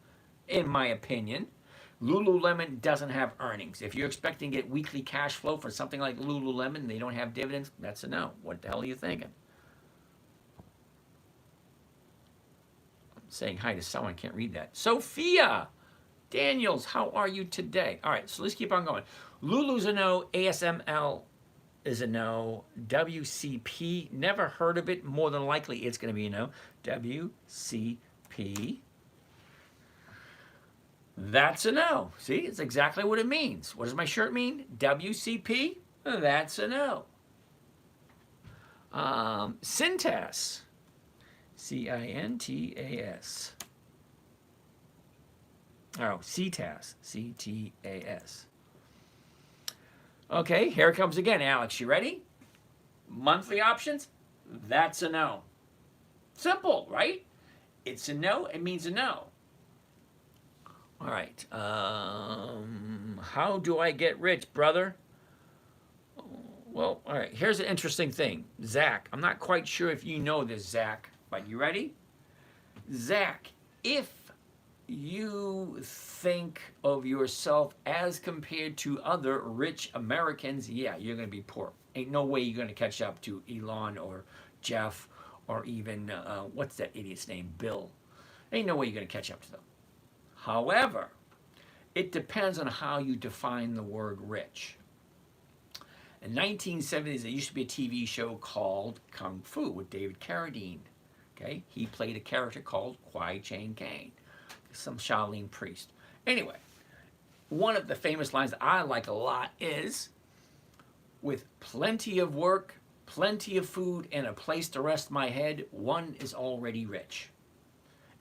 in my opinion. Lululemon doesn't have earnings. If you're expecting to get weekly cash flow for something like Lululemon and they don't have dividends, that's a no. What the hell are you thinking? I'm saying hi to someone, I can't read that. Sophia! Daniels, how are you today? All right, so let's keep on going. Lulu's a no. ASML is a no. WCP, never heard of it. More than likely, it's going to be a no. WCP. That's a no. See, it's exactly what it means. What does my shirt mean? WCP? That's a no. Cintas. Cintas. Oh, CTAS. CTAS. Okay, here it comes again, Alex. You ready? Monthly options? That's a no. Simple, right? It's a no. It means a no. All right. How do I get rich, brother? Well, all right. Here's an interesting thing. Zach, I'm not quite sure if you know this, Zach, but you ready? Zach, if you think of yourself as compared to other rich Americans, yeah, you're going to be poor. Ain't no way you're going to catch up to Elon or Jeff or even, what's that idiot's name, Bill. Ain't no way you're going to catch up to them. However, it depends on how you define the word rich. In 1970s, there used to be a TV show called Kung Fu with David Carradine. Okay, he played a character called Kwai Chang Caine, some Shaolin priest. Anyway, one of the famous lines that I like a lot is, with plenty of work, plenty of food, and a place to rest my head, one is already rich.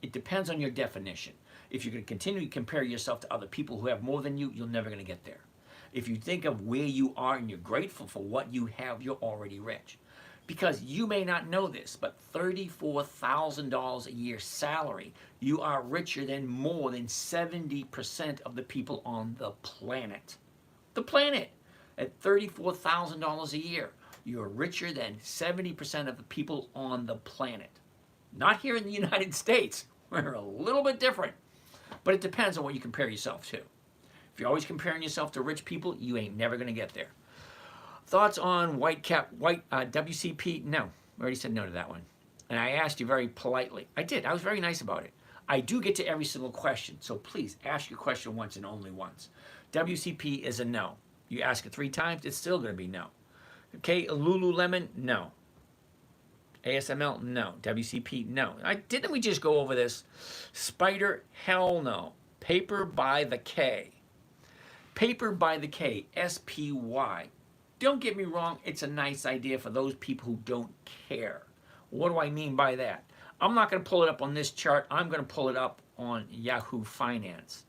It depends on your definition. If you're going to continue to compare yourself to other people who have more than you, you're never going to get there. If you think of where you are and you're grateful for what you have, you're already rich. Because you may not know this, but $34,000 a year salary, you are richer than more than 70% of the people on the planet. The planet, at $34,000 a year, you're richer than 70% of the people on the planet. Not here in the United States. We're a little bit different. But it depends on what you compare yourself to. If you're always comparing yourself to rich people, you ain't never going to get there. Thoughts on WCP? No. I already said no to that one. And I asked you very politely. I did. I was very nice about it. I do get to every single question. So please ask your question once and only once. WCP is a no. You ask it 3 times, it's still going to be no. Okay, Lululemon? No. ASML? No. WCP? No. Didn't we just go over this? Spider? Hell no. Paper by the K. Paper by the K. SPY. Don't get me wrong, it's a nice idea for those people who don't care. What do I mean by that? I'm not going to pull it up on this chart. I'm going to pull it up on Yahoo Finance.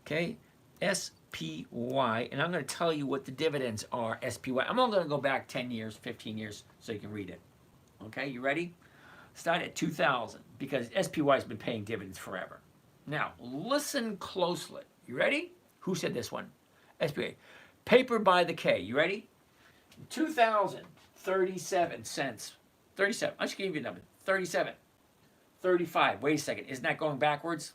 Okay? SPY. And I'm going to tell you what the dividends are, SPY. I'm only going to go back 10 years, 15 years, so you can read it. Okay, you ready? Start at 2000, because SPY has been paying dividends forever. Now, listen closely. You ready? Who said this one? SPY. Paper by the K. You ready? 2000, 37 cents. 37. I should give you a number. 37. 35. Wait a second. Isn't that going backwards?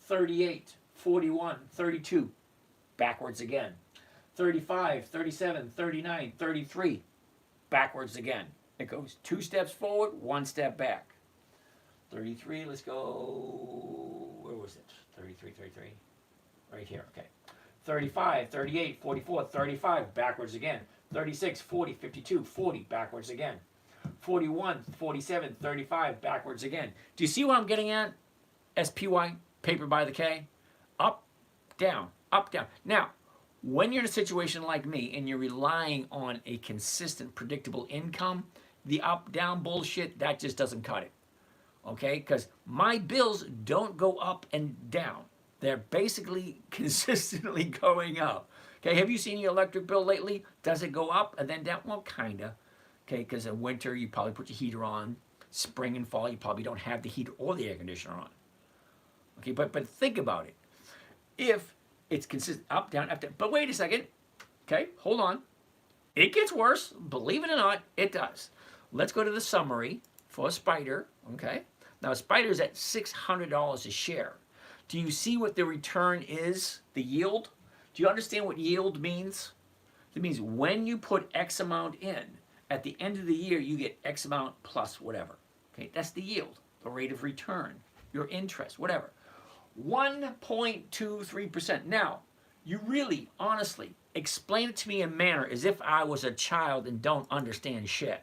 38, 41, 32. Backwards again. 35, 37, 39, 33. Backwards again. It goes 2 steps forward, 1 step back. 33, let's go, where was it? 33. Right here, okay. 35, 38, 44, 35, backwards again. 36, 40, 52, 40, backwards again. 41, 47, 35, backwards again. Do you see what I'm getting at? SPY, paper by the K. Up, down, up, down. Now, when you're in a situation like me and you're relying on a consistent, predictable income, the up-down bullshit, that just doesn't cut it. Okay? Because my bills don't go up and down. They're basically consistently going up. Okay, have you seen your electric bill lately? Does it go up and then down? Well, kind of. Okay, because in winter, you probably put your heater on. Spring and fall, you probably don't have the heater or the air conditioner on. Okay, but think about it. If it's consistent, up, down, up, down. But wait a second. Okay, hold on. It gets worse. Believe it or not, it does. Let's go to the summary for Spider. Okay, now Spider's at $600 a share. Do you see what the return is, the yield? Do you understand what yield means? It means when you put X amount in, at the end of the year, you get X amount plus whatever. Okay, that's the yield, the rate of return, your interest, whatever. 1.23%. Now, you really, honestly, explain it to me in a manner as if I was a child and don't understand shit.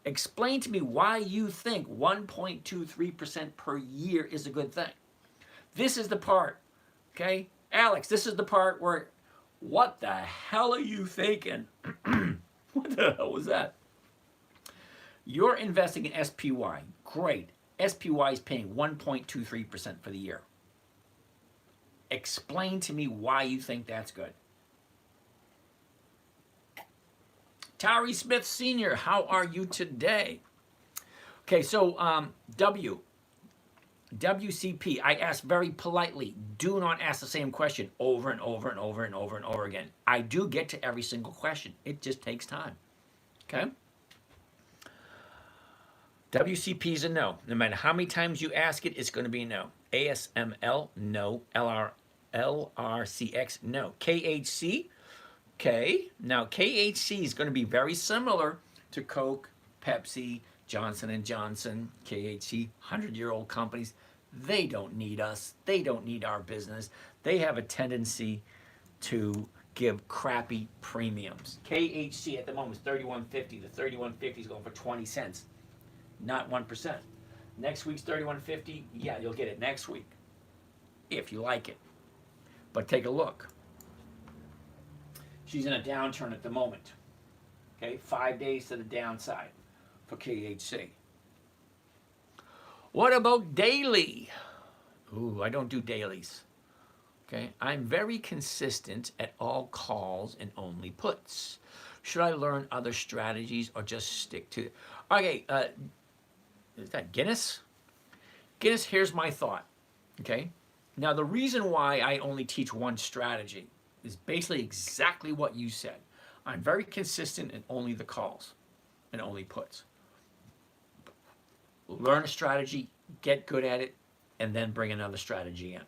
Explain to me why you think 1.23% per year is a good thing. This is the part, okay? Alex, this is the part where, what the hell are you thinking? What the hell was that? You're investing in SPY. Great. SPY is paying 1.23% for the year. Explain to me why you think that's good. Tari Smith Sr., how are you today? Okay, so WCP, I asked very politely, do not ask the same question over and over and over and over and over again. I do get to every single question. It just takes time. Okay? WCP is a no. No matter how many times you ask it, it's going to be a no. ASML, no. LRCX, no. KHC, okay. Now, KHC is going to be very similar to Coke, Pepsi, Johnson & Johnson, KHC, 100-year-old companies. They don't need us. They don't need our business. They have a tendency to give crappy premiums. KHC at the moment is $31.50. The $31.50 is going for 20 cents, not 1%. Next week's $31.50. Yeah, you'll get it next week if you like it. But take a look. She's in a downturn at the moment. Okay, 5 days to the downside for KHC. What about daily? Ooh, I don't do dailies. Okay, I'm very consistent at all calls and only puts. Should I learn other strategies or just stick to it? Okay, is that Guinness? Guinness, here's my thought. Okay, now the reason why I only teach one strategy is basically exactly what you said. I'm very consistent in only the calls and only puts. Learn a strategy, get good at it, and then bring another strategy in.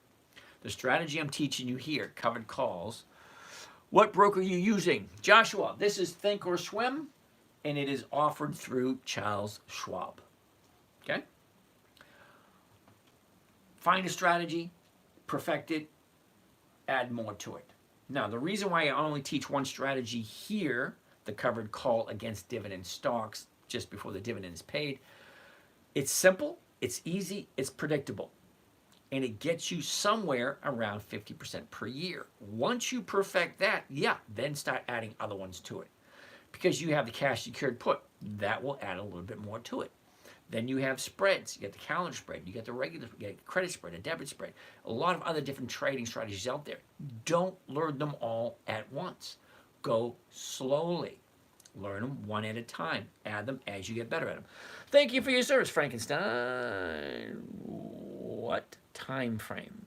The strategy I'm teaching you here, covered calls. What broker are you using? Joshua, this is Think or Swim, and it is offered through Charles Schwab. Okay? Find a strategy, perfect it, add more to it. Now, the reason why I only teach one strategy here, the covered call against dividend stocks just before the dividend is paid, it's simple, it's easy, it's predictable. And it gets you somewhere around 50% per year. Once you perfect that, yeah, then start adding other ones to it. Because you have the cash secured put, that will add a little bit more to it. Then you have spreads. You get the calendar spread. You get the regular, you get credit spread, a debit spread. A lot of other different trading strategies out there. Don't learn them all at once. Go slowly. Learn them one at a time. Add them as you get better at them. Thank you for your service, Frankenstein. What time frame?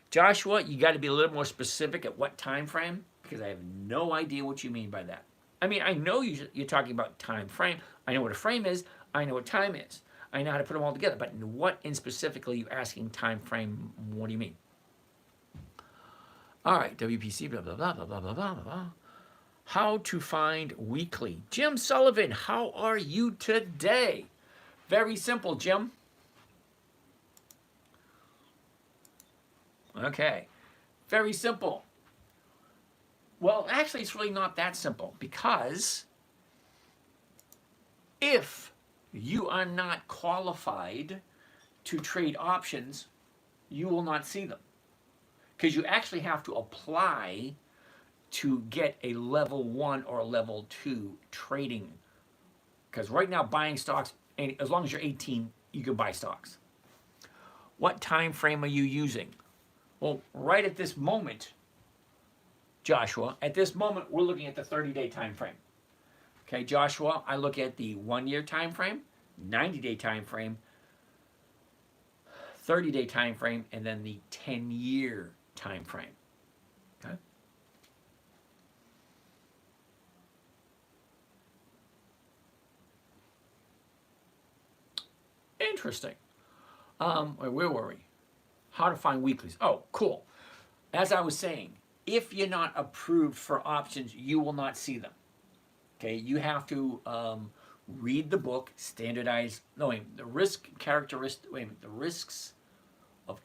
Joshua, you got to be a little more specific at what time frame, because I have no idea what you mean by that. I mean, I know you're talking about time frame. I know what a frame is. I know what time is. I know how to put them all together. But what in specifically are you asking time frame? What do you mean? All right, WPC, blah, blah, blah, blah, blah, blah, blah, blah. How to find weekly. Jim Sullivan, how are you today? Very simple, Jim. Okay, very simple. Well, actually, it's really not that simple, because if you are not qualified to trade options, you will not see them. Because you actually have to apply to get a level 1 or a level 2 trading. Because right now, buying stocks, as long as you're 18, you can buy stocks. What time frame are you using? Well, right at this moment, Joshua, at this moment, we're looking at the 30-day time frame. Okay, Joshua, I look at the 1-year time frame, 90-day time frame, 30-day time frame, and then the 10-year time frame. Okay? Interesting. Where were we? How to find weeklies. Oh, cool. As I was saying, if you're not approved for options, you will not see them. Okay, you have to read the book, standardize. No, wait, the risk characteristic. Wait a minute, the risks of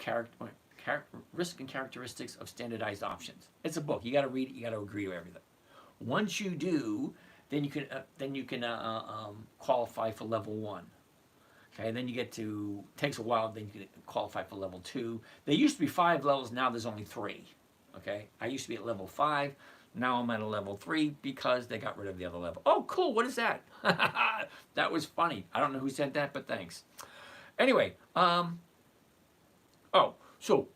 Risk and Characteristics of Standardized Options. It's a book. You got to read it. You got to agree with everything. Once you do, then you can qualify for level 1. Okay, and then you get to, takes a while, then you can qualify for level 2. There used to be 5 levels, now there's only 3. Okay, I used to be at level 5, now I'm at a level 3 because they got rid of the other level. Oh, cool, what is that? That was funny. I don't know who said that, but thanks. Anyway, so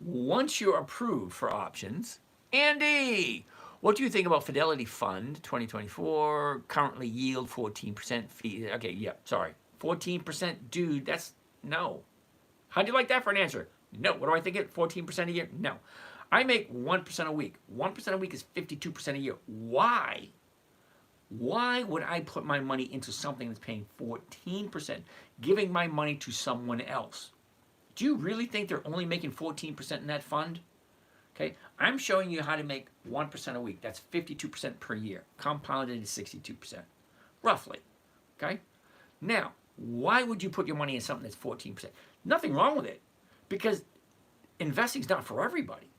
once you're approved for options, Andy, what do you think about Fidelity Fund 2024? Currently yield 14% fee. Okay, yeah, sorry. 14%, dude, that's no. How'd you like that for an answer? No. What do I think it? 14% a year? No. I make 1% a week. 1% a week is 52% a year. Why? Why would I put my money into something that's paying 14%, giving my money to someone else? Do you really think they're only making 14% in that fund? Okay, I'm showing you how to make 1% a week. That's 52% per year, compounded to 62%, roughly. Okay? Now, why would you put your money in something that's 14%? Nothing wrong with it, because investing's not for everybody.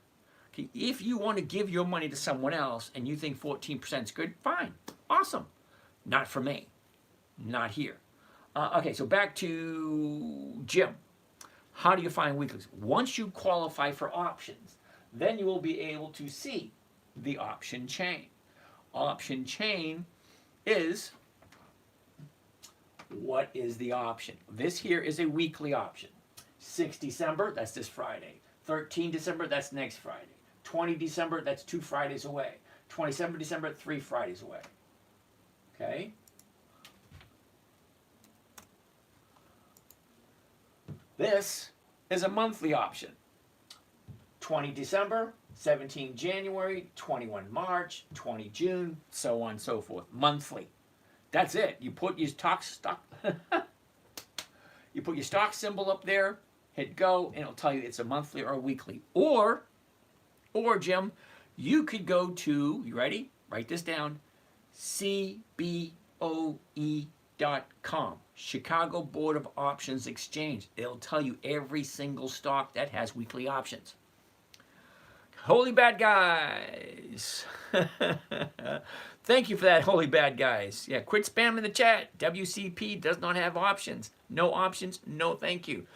Okay, if you want to give your money to someone else and you think 14% is good, fine, awesome. Not for me, not here. Okay, so back to Jim. How do you find weeklies? Once you qualify for options, then you will be able to see the option chain. Option chain is, what is the option? This here is a weekly option. 6 December, that's this Friday. 13 December, that's next Friday. 20 December, that's 2 Fridays away. 27 December, 3 Fridays away. Okay? This is a monthly option. 20 December, 17 January, 21 March, 20 June, so on and so forth. Monthly. That's it. You put your stock you put your stock symbol up there, hit go, and it'll tell you it's a monthly or a weekly. Or Jim, you could go to, you ready? Write this down, CBOE.com, Chicago Board of Options Exchange. It'll tell you every single stock that has weekly options. Holy bad guys. Thank you for that, holy bad guys. Yeah, quit spamming the chat. WCP does not have options. No options, no thank you.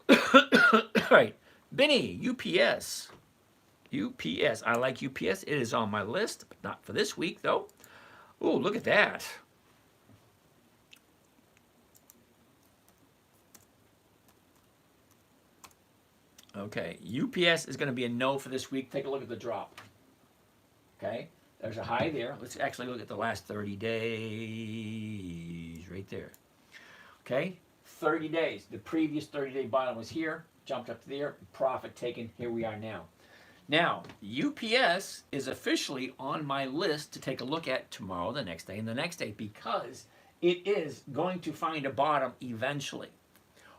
All right, Benny, UPS. UPS, I like UPS. It is on my list, but not for this week, though. Oh, look at that. Okay, UPS is going to be a no for this week. Take a look at the drop. Okay, there's a high there. Let's actually look at the last 30 days right there. Okay, 30 days. The previous 30-day bottom was here, jumped up to there, profit taken. Here we are now. Now, UPS is officially on my list to take a look at tomorrow, the next day, and the next day, because it is going to find a bottom eventually.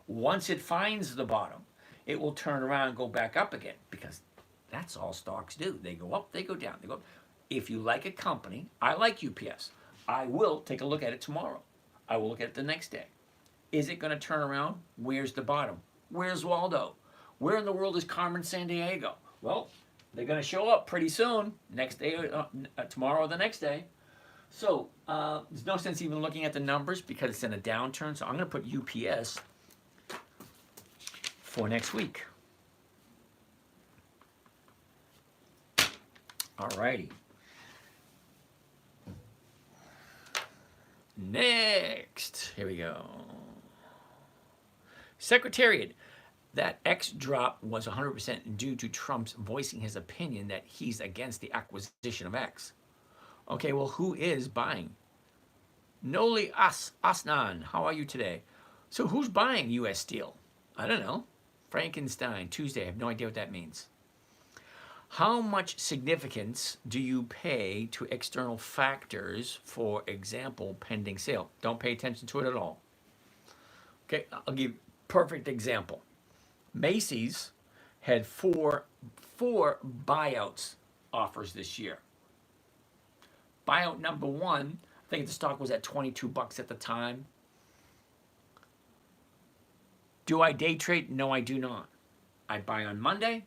Once it finds the bottom, it will turn around and go back up again, because that's all stocks do. They go up, they go down, they go up. If you like a company, I like UPS. I will take a look at it tomorrow. I will look at it the next day. Is it going to turn around? Where's the bottom? Where's Waldo? Where in the world is Carmen Sandiego? Well, they're going to show up pretty soon, next day, tomorrow or the next day. So there's no sense even looking at the numbers because it's in a downturn. So I'm going to put UPS for next week. All righty. Next, here we go. Secretariat. That X drop was 100% due to Trump's voicing his opinion that he's against the acquisition of X. Okay, well, who is buying? Noli Asnan, how are you today? So who's buying U.S. Steel? I don't know. Frankenstein, Tuesday, I have no idea what that means. How much significance do you pay to external factors, for example, pending sale? Don't pay attention to it at all. Okay, I'll give a perfect example. Macy's had four buyouts offers this year. Buyout number 1, I think the stock was at 22 bucks at the time. Do I day trade? No, I do not. I buy on Monday,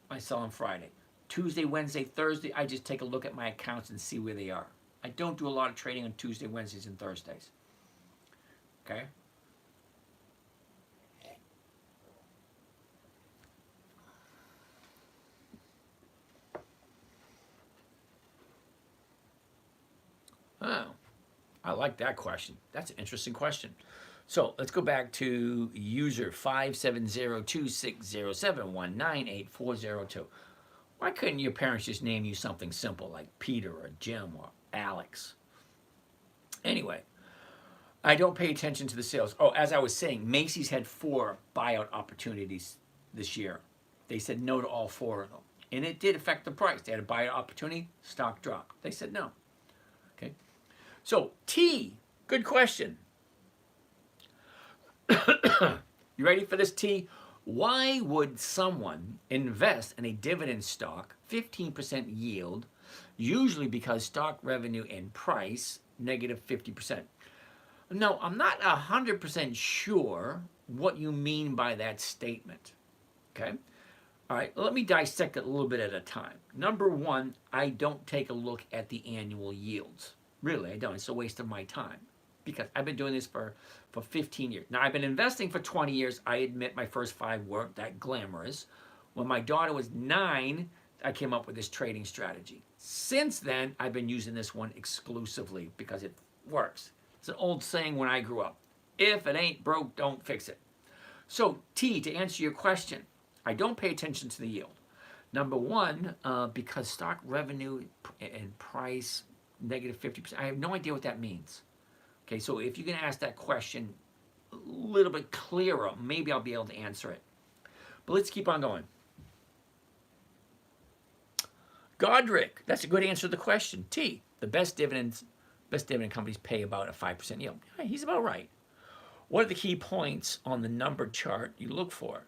I sell on Friday. Tuesday, Wednesday, Thursday, I just take a look at my accounts and see where they are. I don't do a lot of trading on Tuesday, Wednesdays, and Thursdays. Okay? Oh, I like that question. That's an interesting question. So let's go back to user 5702607198402. Why couldn't your parents just name you something simple like Peter or Jim or Alex? Anyway, I don't pay attention to the sales. Oh, as I was saying, Macy's had 4 buyout opportunities this year. They said no to all 4 of them. And it did affect the price. They had a buyout opportunity, stock dropped. They said no. Okay. So, T, good question. You ready for this, T? Why would someone invest in a dividend stock, 15% yield, usually because stock revenue and price, negative 50%? No, I'm not 100% sure what you mean by that statement. Okay? All right, let me dissect it a little bit at a time. Number one, I don't take a look at the annual yields. Really, I don't. It's a waste of my time because I've been doing this for 15 years. Now, I've been investing for 20 years. I admit my first 5 weren't that glamorous. When my daughter was 9, I came up with this trading strategy. Since then, I've been using this one exclusively because it works. It's an old saying when I grew up. If it ain't broke, don't fix it. So, T, to answer your question, I don't pay attention to the yield. Number one, because stock revenue and price, negative 50%, I have no idea what that means. Okay, so if you can ask that question a little bit clearer, maybe I'll be able to answer it. But let's keep on going. Godric, that's a good answer to the question. T, the best dividend companies pay about a 5% yield. Yeah, he's about right. What are the key points on the number chart you look for?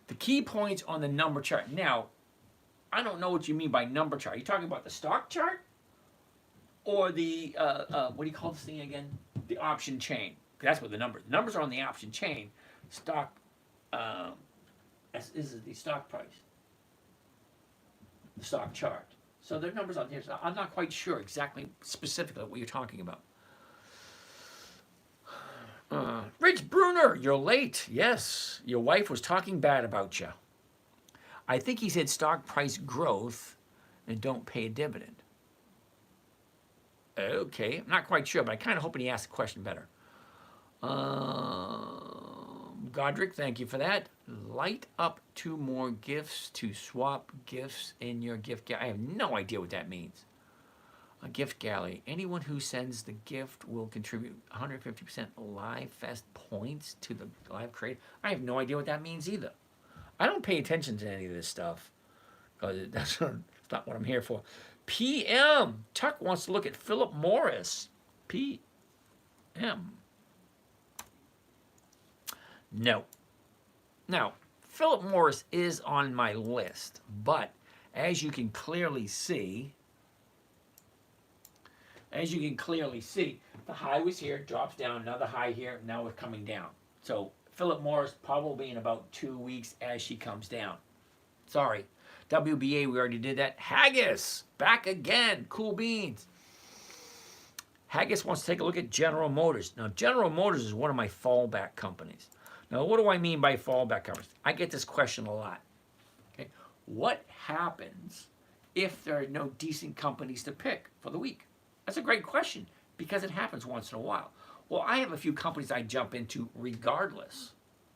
The key points on the number chart. Now, I don't know what you mean by number chart. Are you talking about the stock chart? Or the, what do you call this thing again? The option chain. That's what the numbers are on the option chain. Stock, this is the stock price. The stock chart. So there are numbers on here. So I'm not quite sure exactly, specifically what you're talking about. Rich Bruner, you're late. Yes, your wife was talking bad about you. I think he said stock price growth and don't pay a dividend. Okay, I'm not quite sure, but I kind of hoping he asked the question better. Godric, thank you for that. Light up 2 more gifts to swap gifts in your gift gallery. I have no idea what that means. A gift gallery. Anyone who sends the gift will contribute 150% Live Fest points to the live create. I have no idea what that means either. I don't pay attention to any of this stuff because that's not what I'm here for. PM. Tuck wants to look at Philip Morris. PM. No. Now, Philip Morris is on my list, but as you can clearly see, the high was here, drops down, another high here, now we're coming down. So Philip Morris probably in about 2 weeks as she comes down. Sorry. WBA, we already did that. Haggis, back again. Cool beans. Haggis wants to take a look at General Motors. Now, General Motors is one of my fallback companies. Now, what do I mean by fallback companies? I get this question a lot. Okay, what happens if there are no decent companies to pick for the week? That's a great question because it happens once in a while. Well, I have a few companies I jump into regardless,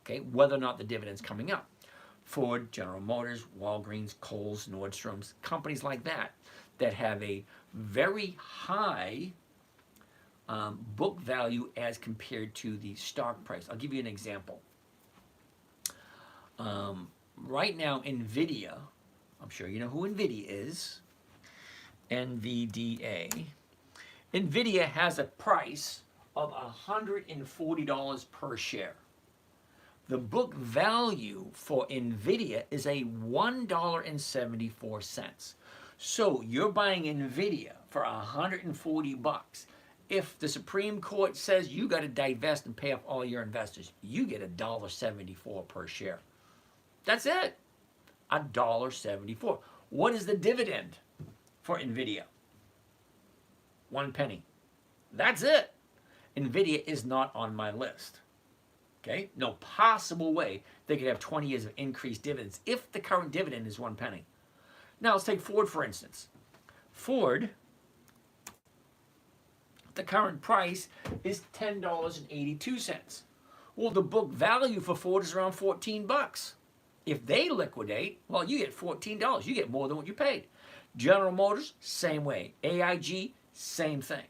okay, whether or not the dividend's coming up. Ford, General Motors, Walgreens, Kohl's, Nordstrom's, companies like that that have a very high book value as compared to the stock price. I'll give you an example. Right now, NVIDIA, I'm sure you know who NVIDIA is, NVDA. NVIDIA has a price of $140 per share. The book value for NVIDIA is a $1.74. So you're buying NVIDIA for $140. If the Supreme Court says you got to divest and pay off all your investors, you get $1.74 per share. That's it. $1.74. What is the dividend for NVIDIA? 1 penny. That's it. NVIDIA is not on my list. Okay? No possible way they could have 20 years of increased dividends if the current dividend is 1 penny. Now let's take Ford for instance. Ford, the current price is $10.82. Well, the book value for Ford is around 14 bucks. If they liquidate, well, you get $14. You get more than what you paid. General Motors, same way. AIG, same thing.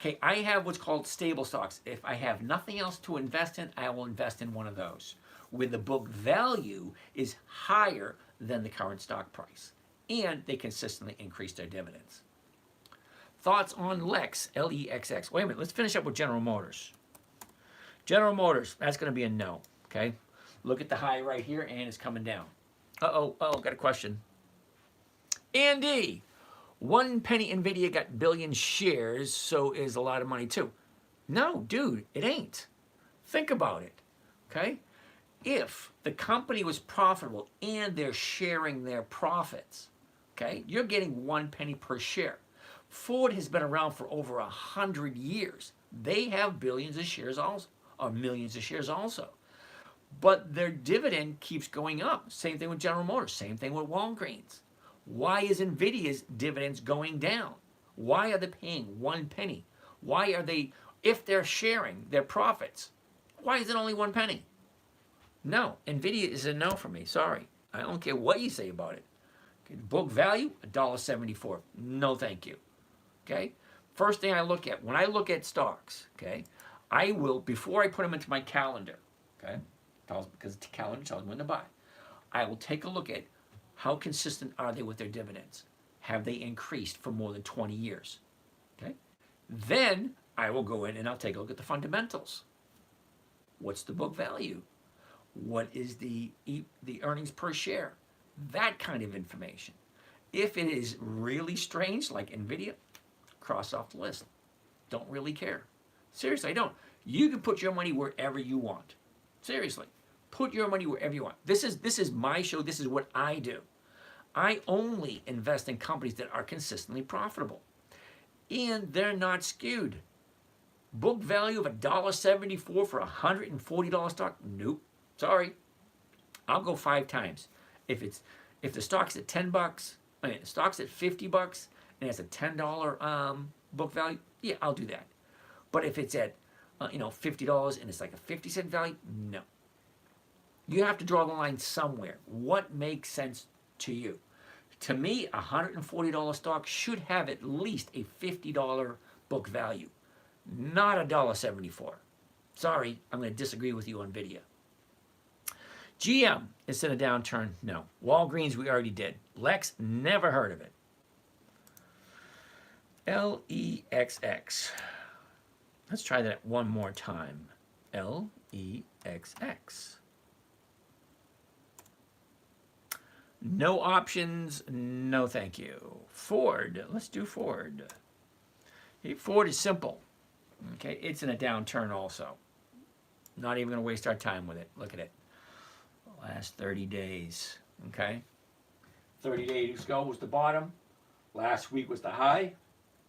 Okay, I have what's called stable stocks. If I have nothing else to invest in, I will invest in one of those, where the book value is higher than the current stock price, and they consistently increase their dividends. Thoughts on LEX, L-E-X-X. Wait a minute, let's finish up with General Motors. General Motors, that's going to be a no, okay? Look at the high right here, and it's coming down. Got a question. Andy, 1 penny NVIDIA got billion shares, so is a lot of money too. No, dude, it ain't. Think about it, okay? If the company was profitable and they're sharing their profits, okay, you're getting 1 penny per share. Ford has been around for over 100 years. They have billions of shares also, or millions of shares also. But their dividend keeps going up. Same thing with General Motors, same thing with Walgreens. Why is NVIDIA's dividends going down? Why are they paying 1 penny? Why are they, if they're sharing their profits, why is it only 1 penny? No, NVIDIA is a no for me, sorry. I don't care what you say about it. Okay, book value, $1.74. No thank you, okay? First thing I look at, when I look at stocks, okay, I will, before I put them into my calendar, okay, because the calendar tells me when to buy, I will take a look at how consistent are they with their dividends? Have they increased for more than 20 years? Okay. Then I will go in and I'll take a look at the fundamentals. What's the book value? What is the earnings per share? That kind of information. If it is really strange, like NVIDIA, cross off the list. Don't really care. Seriously, I don't. You can put your money wherever you want. Seriously. Put your money wherever you want. This is my show. This is what I do. I only invest in companies that are consistently profitable. And they're not skewed. Book value of $1.74 for a $140 stock? Nope. Sorry. I'll go 5 times. If the stock's at 10 bucks, I mean, the stock's at 50 bucks and it's a $10 book value, yeah, I'll do that. But if it's at $50 and it's like a 50-cent value, no. You have to draw the line somewhere. What makes sense to you? To me, a $140 stock should have at least a $50 book value, not $1.74. Sorry, I'm going to disagree with you on video. GM, is in a downturn? No. Walgreens, we already did. Lex, never heard of it. LEXX. Let's try that one more time. LEXX. No options, no thank you. Ford, let's do Ford. Hey, Ford is simple. Okay, it's in a downturn also. Not even going to waste our time with it. Look at it. Last 30 days. Okay, 30 days ago was the bottom. Last week was the high.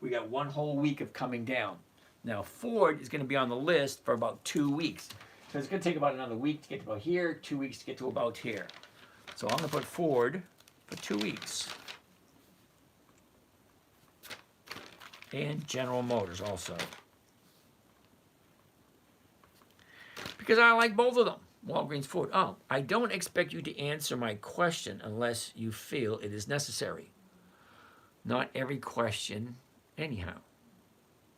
We got 1 whole week of coming down. Now Ford is going to be on the list for about 2 weeks. So it's going to take about another week to get to about here, 2 weeks to get to about here. So I'm going to put Ford for 2 weeks. And General Motors also. Because I like both of them. Walgreens, Ford. Oh, I don't expect you to answer my question unless you feel it is necessary. Not every question, anyhow.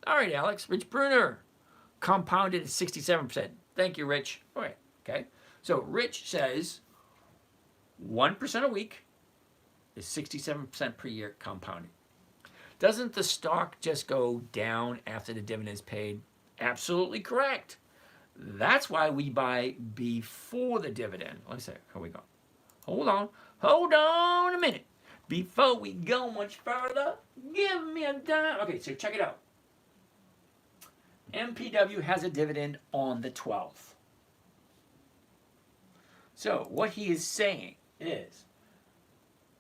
All right, Alex. Rich Bruner. Compounded at 67%. Thank you, Rich. All right, okay. So Rich says 1% a week is 67% per year compounded. Doesn't the stock just go down after the dividend is paid? Absolutely correct. That's why we buy before the dividend. Let's see. Here we go. Hold on a minute. Before we go much further, give me a dime. Okay, so check it out. MPW has a dividend on the 12th. So what he is saying is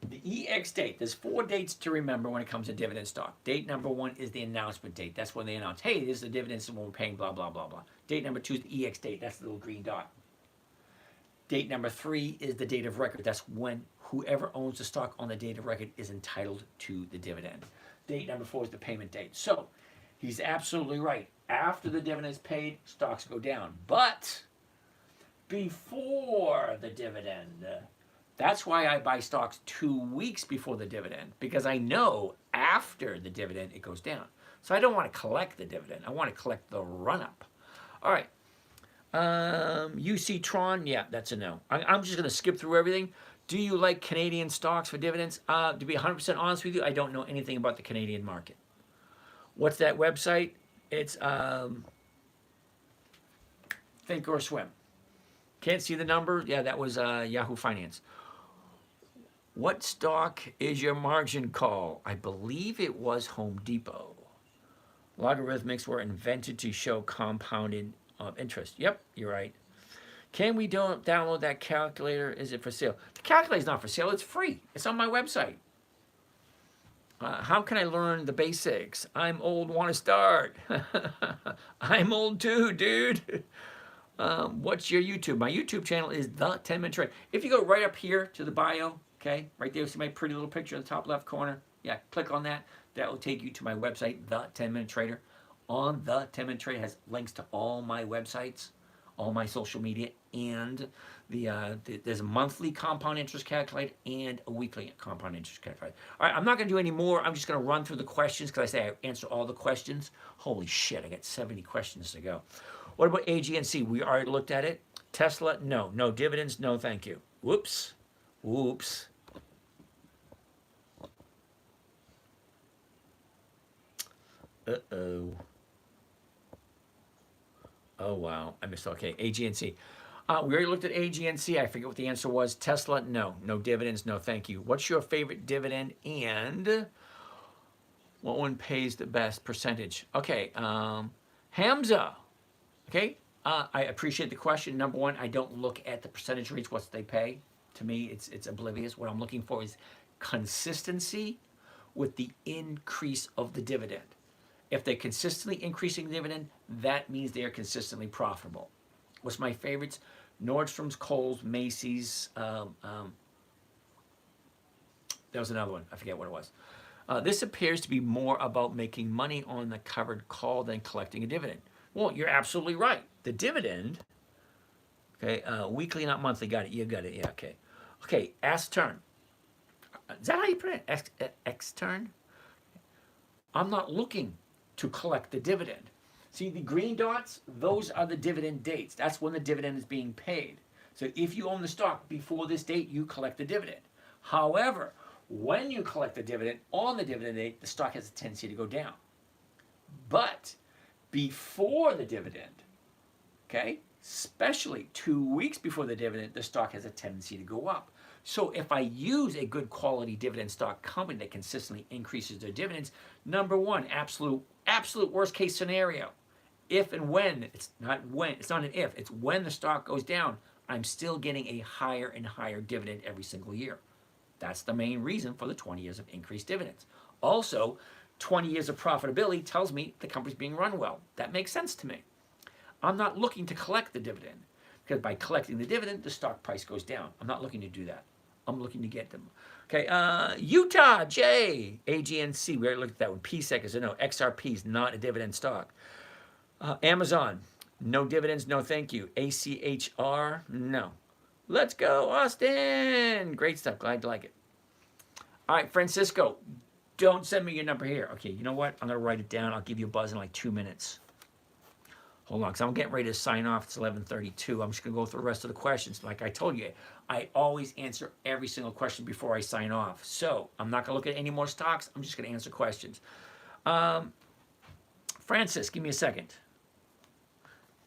The EX date, there's 4 dates to remember when it comes to dividend stock. Date number 1 is the announcement date. That's when they announce, hey, this is the dividends when we're paying blah, blah, blah, blah. Date number 2 is the EX date. That's the little green dot. Date number 3 is the date of record. That's when whoever owns the stock on the date of record is entitled to the dividend. Date number 4 is the payment date. So he's absolutely right. After the dividend is paid, stocks go down. But before the dividend, that's why I buy stocks 2 weeks before the dividend, because I know after the dividend it goes down. So I don't want to collect the dividend. I want to collect the run-up. All right. UC Tron, yeah, that's a no. I'm just going to skip through everything. Do you like Canadian stocks for dividends? To be 100% honest with you, I don't know anything about the Canadian market. What's that website? It's Think or Swim. Can't see the number? Yeah, that was Yahoo Finance. What stock is your margin call? I believe it was Home Depot. Logarithmics were invented to show compounded interest. Yep, you're right. Can we download that calculator? Is it for sale? The calculator is not for sale. It's free. It's on my website. How can I learn the basics? I'm old, want to start. I'm old too, dude. What's your YouTube? My YouTube channel is The 10-Minute Trade. If you go right up here to the bio, okay, right there, see my pretty little picture in the top left corner? Yeah, click on that. That will take you to my website, The 10-Minute Trader. On The 10-Minute Trader has links to all my websites, all my social media, and there's a monthly compound interest calculator and a weekly compound interest calculator. All right, I'm not going to do any more. I'm just going to run through the questions because I say I answer all the questions. Holy shit, I got 70 questions to go. What about AGNC? We already looked at it. Tesla, no. No dividends, no thank you. Whoops. Whoops. Uh-oh. Oh, wow. I missed, okay, AGNC. We already looked at AGNC. I forget what the answer was. Tesla, no. No dividends, no thank you. What's your favorite dividend and what one pays the best percentage? Okay, Hamza. Okay, I appreciate the question. Number 1, I don't look at the percentage rates, what they pay. To me, it's oblivious. What I'm looking for is consistency with the increase of the dividend. If they're consistently increasing the dividend, that means they are consistently profitable. What's my favorites? Nordstrom's, Kohl's, Macy's. There was another one. I forget what it was. This appears to be more about making money on the covered call than collecting a dividend. Well, you're absolutely right. The dividend, okay, weekly, not monthly. Got it. You got it. Yeah, okay. Okay, X-Turn. Is that how you put it? X-Turn? I'm not looking to collect the dividend. See the green dots? Those are the dividend dates. That's when the dividend is being paid. So if you own the stock before this date, you collect the dividend. However, when you collect the dividend on the dividend date, the stock has a tendency to go down. But before the dividend, okay, especially 2 weeks before the dividend, the stock has a tendency to go up. So if I use a good quality dividend stock company that consistently increases their dividends, number 1, absolute worst case scenario, if and when, it's not an if, it's when the stock goes down, I'm still getting a higher and higher dividend every single year. That's the main reason for the 20 years of increased dividends. Also, 20 years of profitability tells me the company's being run well. That makes sense to me. I'm not looking to collect the dividend because by collecting the dividend, the stock price goes down. I'm not looking to do that. I'm looking to get them. Okay, Utah, J, AGNC, we already looked at that one. PSEC is a no. XRP is not a dividend stock. Amazon, no dividends, no thank you. ACHR, no. Let's go, Austin. Great stuff, glad to like it. All right, Francisco, don't send me your number here. Okay, you know what? I'm going to write it down. I'll give you a buzz in like 2 minutes. Hold on, because I'm getting ready to sign off. It's 11:32. I'm just going to go through the rest of the questions. Like I told you, I always answer every single question before I sign off. So I'm not going to look at any more stocks. I'm just going to answer questions. Francis, give me a second.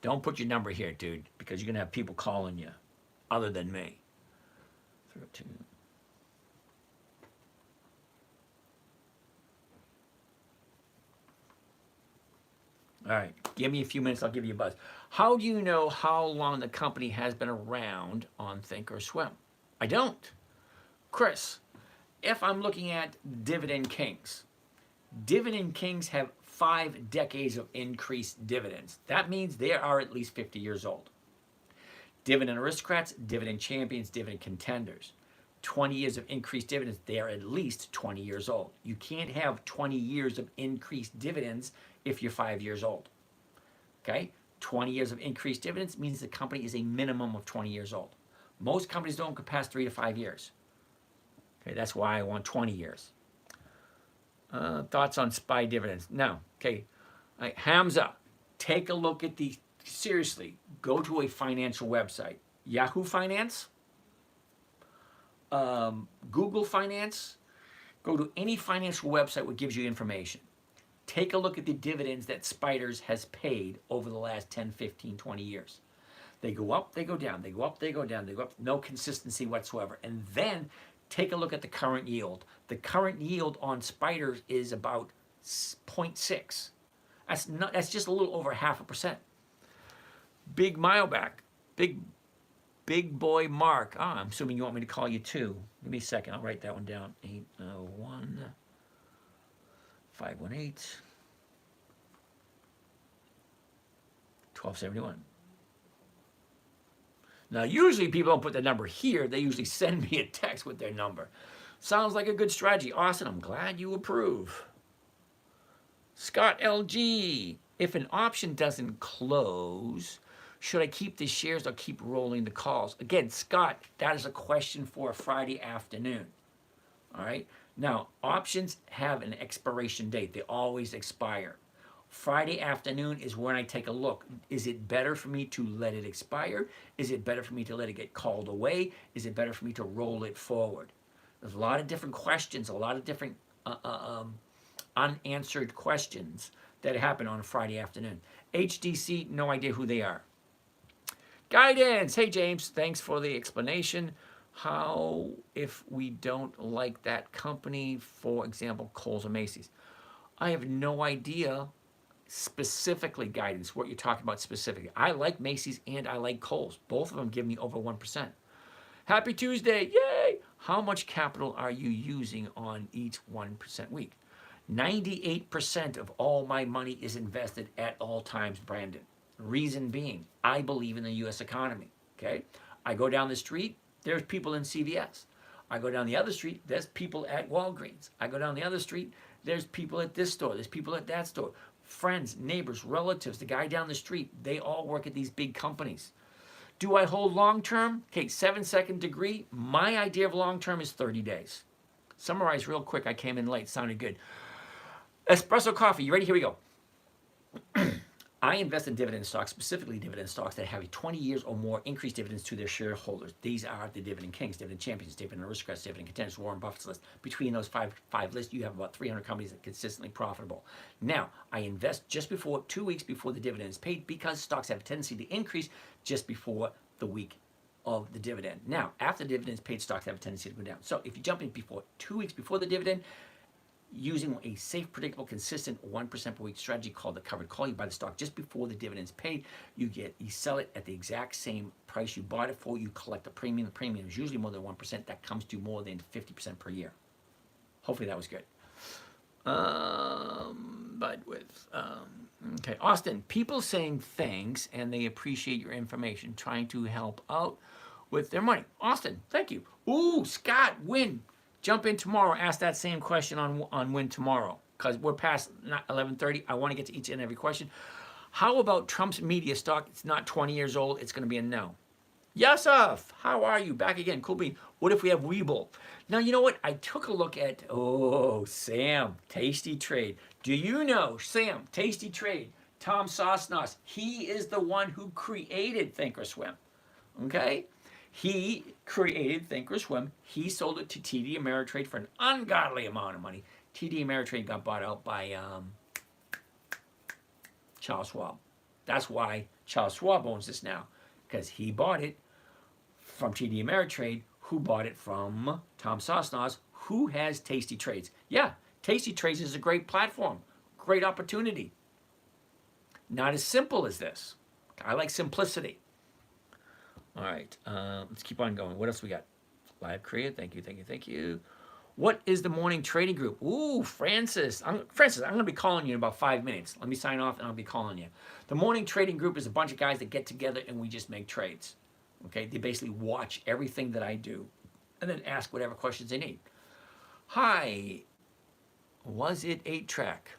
Don't put your number here, dude, because you're going to have people calling you other than me. 13. All right, give me a few minutes, I'll give you a buzz. How do you know how long the company has been around on Think or Swim? I don't. Chris, if I'm looking at Dividend Kings, Dividend Kings have 5 decades of increased dividends. That means they are at least 50 years old. Dividend Aristocrats, Dividend Champions, Dividend Contenders. 20 years of increased dividends, they are at least 20 years old. You can't have 20 years of increased dividends if you're 5 years old. Okay? 20 years of increased dividends means the company is a minimum of 20 years old. Most companies don't go past 3 to 5 years. Okay, that's why I want 20 years. Thoughts on SPY dividends? No. Okay. All right, Hamza, take a look at the, seriously, go to a financial website. Yahoo Finance, Google Finance, go to any financial website that gives you information. Take a look at the dividends that Spiders has paid over the last 10, 15, 20 years. They go up, they go down, they go up, they go down, they go up, no consistency whatsoever. And then take a look at the current yield. The current yield on Spiders is about 0.6. That's just a little over 0.5%. Big Mileback, big boy Mark. I'm assuming you want me to call you too. Give me a second. I'll write that one down. 801 518 1271. Now, usually people don't put the number here. They usually send me a text with their number. Sounds like a good strategy. Austin, I'm glad you approve. Scott LG, if an option doesn't close, should I keep the shares or keep rolling the calls? Again, Scott, that is a question for a Friday afternoon. All right? Now, options have an expiration date. They always expire. Friday afternoon is when I take a look. Is it better for me to let it expire? Is it better for me to let it get called away? Is it better for me to roll it forward? There's a lot of different questions, a lot of different unanswered questions that happen on a Friday afternoon. HDC, no idea who they are. Guidance, hey James, thanks for the explanation. How if we don't like that company, for example, Kohl's or Macy's? I have no idea specifically, Guidance, what you're talking about specifically. I like Macy's and I like Kohl's. Both of them give me over 1%. Happy Tuesday, yay! How much capital are you using on each 1% week? 98% of all my money is invested at all times, Brandon. Reason being, I believe in the U.S. economy, okay? I go down the street, there's people in CVS. I go down the other street, there's people at Walgreens. I go down the other street, there's people at this store, there's people at that store. Friends, neighbors, relatives, the guy down the street, they all work at these big companies. Do I hold long-term? Okay, 7-second degree. My idea of long-term is 30 days. Summarize real quick. I came in late. Sounded good. Espresso coffee. You ready? Here we go. I invest in dividend stocks, specifically dividend stocks that have 20 years or more increased dividends to their shareholders. These are the Dividend Kings, Dividend Champions, Dividend Aristocrats, Dividend Contenders, Warren Buffett's list. Between those five lists, you have about 300 companies that are consistently profitable. Now, I invest just before 2 weeks before the dividend is paid because stocks have a tendency to increase just before the week of the dividend. Now, after the dividend is paid, stocks have a tendency to go down. So if you jump in before 2 weeks before the dividend, using a safe, predictable, consistent 1% per week strategy called the covered call, you buy the stock just before the dividend is paid. You sell it at the exact same price you bought it for. You collect a premium. The premium is usually more than 1%. That comes to more than 50% per year. Hopefully that was good. Okay, Austin, people saying thanks and they appreciate your information, trying to help out with their money. Austin, thank you. Ooh, Scott, Win. Jump in tomorrow, ask that same question on Win tomorrow, because we're past 11:30. I want to get to each and every question. How about Trump's media stock? It's not 20 years old. It's going to be a no. Yusuf, how are you? Back again. Cool bean. What if we have Webull? Now, you know what? I took a look at, Sam, Tasty Trade. Do you know, Sam, Tasty Trade, Tom Sosnos, he is the one who created Thinkorswim, okay? He created Thinkorswim. He sold it to TD Ameritrade for an ungodly amount of money. TD Ameritrade got bought out by Charles Schwab. That's why Charles Schwab owns this now, because he bought it from TD Ameritrade, who bought it from Tom Sosnos, who has Tasty Trades. Yeah, Tasty Trades is a great platform, great opportunity. Not as simple as this. I like simplicity. All right, let's keep on going. What else we got? Live Korea, thank you. What is the morning trading group? Ooh, Francis. Francis, I'm going to be calling you in about 5 minutes. Let me sign off and I'll be calling you. The morning trading group is a bunch of guys that get together and we just make trades. Okay, they basically watch everything that I do and then ask whatever questions they need. Hi, was it 8-track?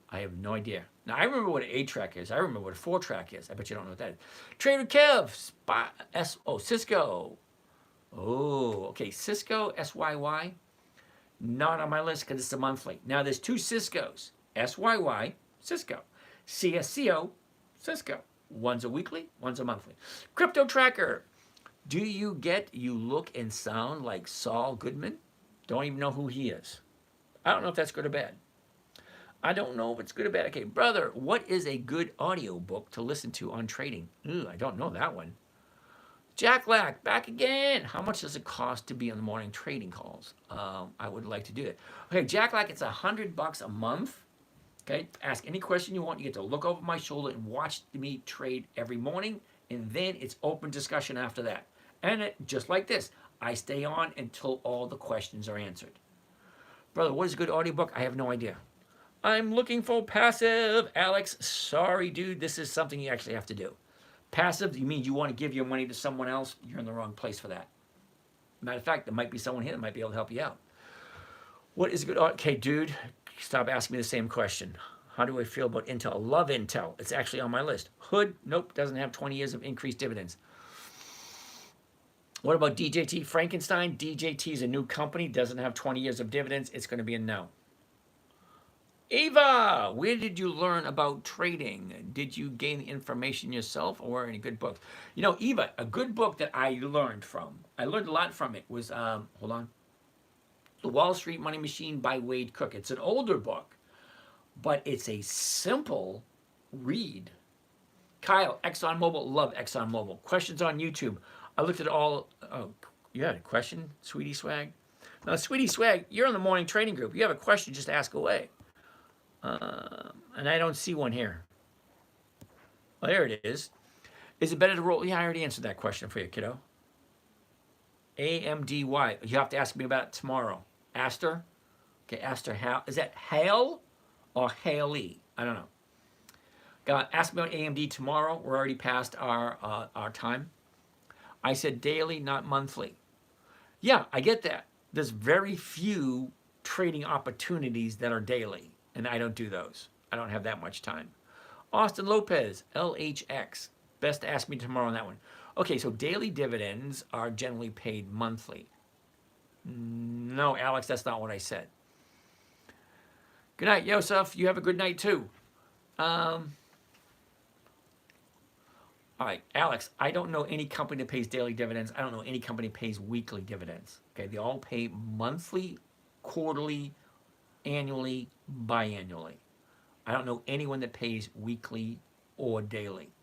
I have no idea. Now, I remember what an 8-track is. I remember what a 4-track is. I bet you don't know what that is. Trader Kev, Cisco. Oh, okay, Cisco, SYY. Not on my list because it's a monthly. Now, there's 2 Ciscos. SYY, Cisco. CSCO, Cisco. One's a weekly, one's a monthly. Crypto Tracker. Do you look and sound like Saul Goodman? Don't even know who he is. I don't know if that's good or bad. I don't know if it's good or bad. Okay, brother, what is a good audio book to listen to on trading? Ooh, I don't know that one. Jack Lack, back again. How much does it cost to be on the morning trading calls? I would like to do it. Okay, Jack Lack, it's $100 a month. Okay, ask any question you want. You get to look over my shoulder and watch me trade every morning, and then it's open discussion after that. And just like this, I stay on until all the questions are answered. Brother, what is a good audiobook? I have no idea. I'm looking for passive. Alex, sorry, dude. This is something you actually have to do. Passive, you mean you want to give your money to someone else? You're in the wrong place for that. Matter of fact, there might be someone here that might be able to help you out. What is a good... Okay, dude, stop asking me the same question. How do I feel about Intel? Love Intel. It's actually on my list. Hood, nope, doesn't have 20 years of increased dividends. What about DJT? Frankenstein, DJT is a new company, doesn't have 20 years of dividends. It's going to be a no. Ava, where did you learn about trading? Did you gain the information yourself or any good books? You know, Eva, a good book that I learned a lot from it was, hold on, The Wall Street Money Machine by Wade Cook. It's an older book, but it's a simple read. Kyle, ExxonMobil, love ExxonMobil. Questions on YouTube. I looked at all, oh, you had a question, Sweetie Swag? Now, Sweetie Swag, you're in the morning trading group. You have a question, just ask away. And I don't see one here. Oh, there it is. Is it better to roll? Yeah, I already answered that question for you, kiddo. AMDY. You have to ask me about it tomorrow. Aster? Okay, Aster, is that Hale or Haley? I don't know. Ask me about AMD tomorrow. We're already past our time. I said daily, not monthly. Yeah, I get that. There's very few trading opportunities that are daily, and I don't do those. I don't have that much time. Austin Lopez, LHX. Best to ask me tomorrow on that one. Okay, so daily dividends are generally paid monthly. No, Alex, that's not what I said. Good night, Yosef. You have a good night, too. All right, Alex, I don't know any company that pays daily dividends. I don't know any company that pays weekly dividends. Okay, they all pay monthly, quarterly, annually, biannually. I don't know anyone that pays weekly or daily.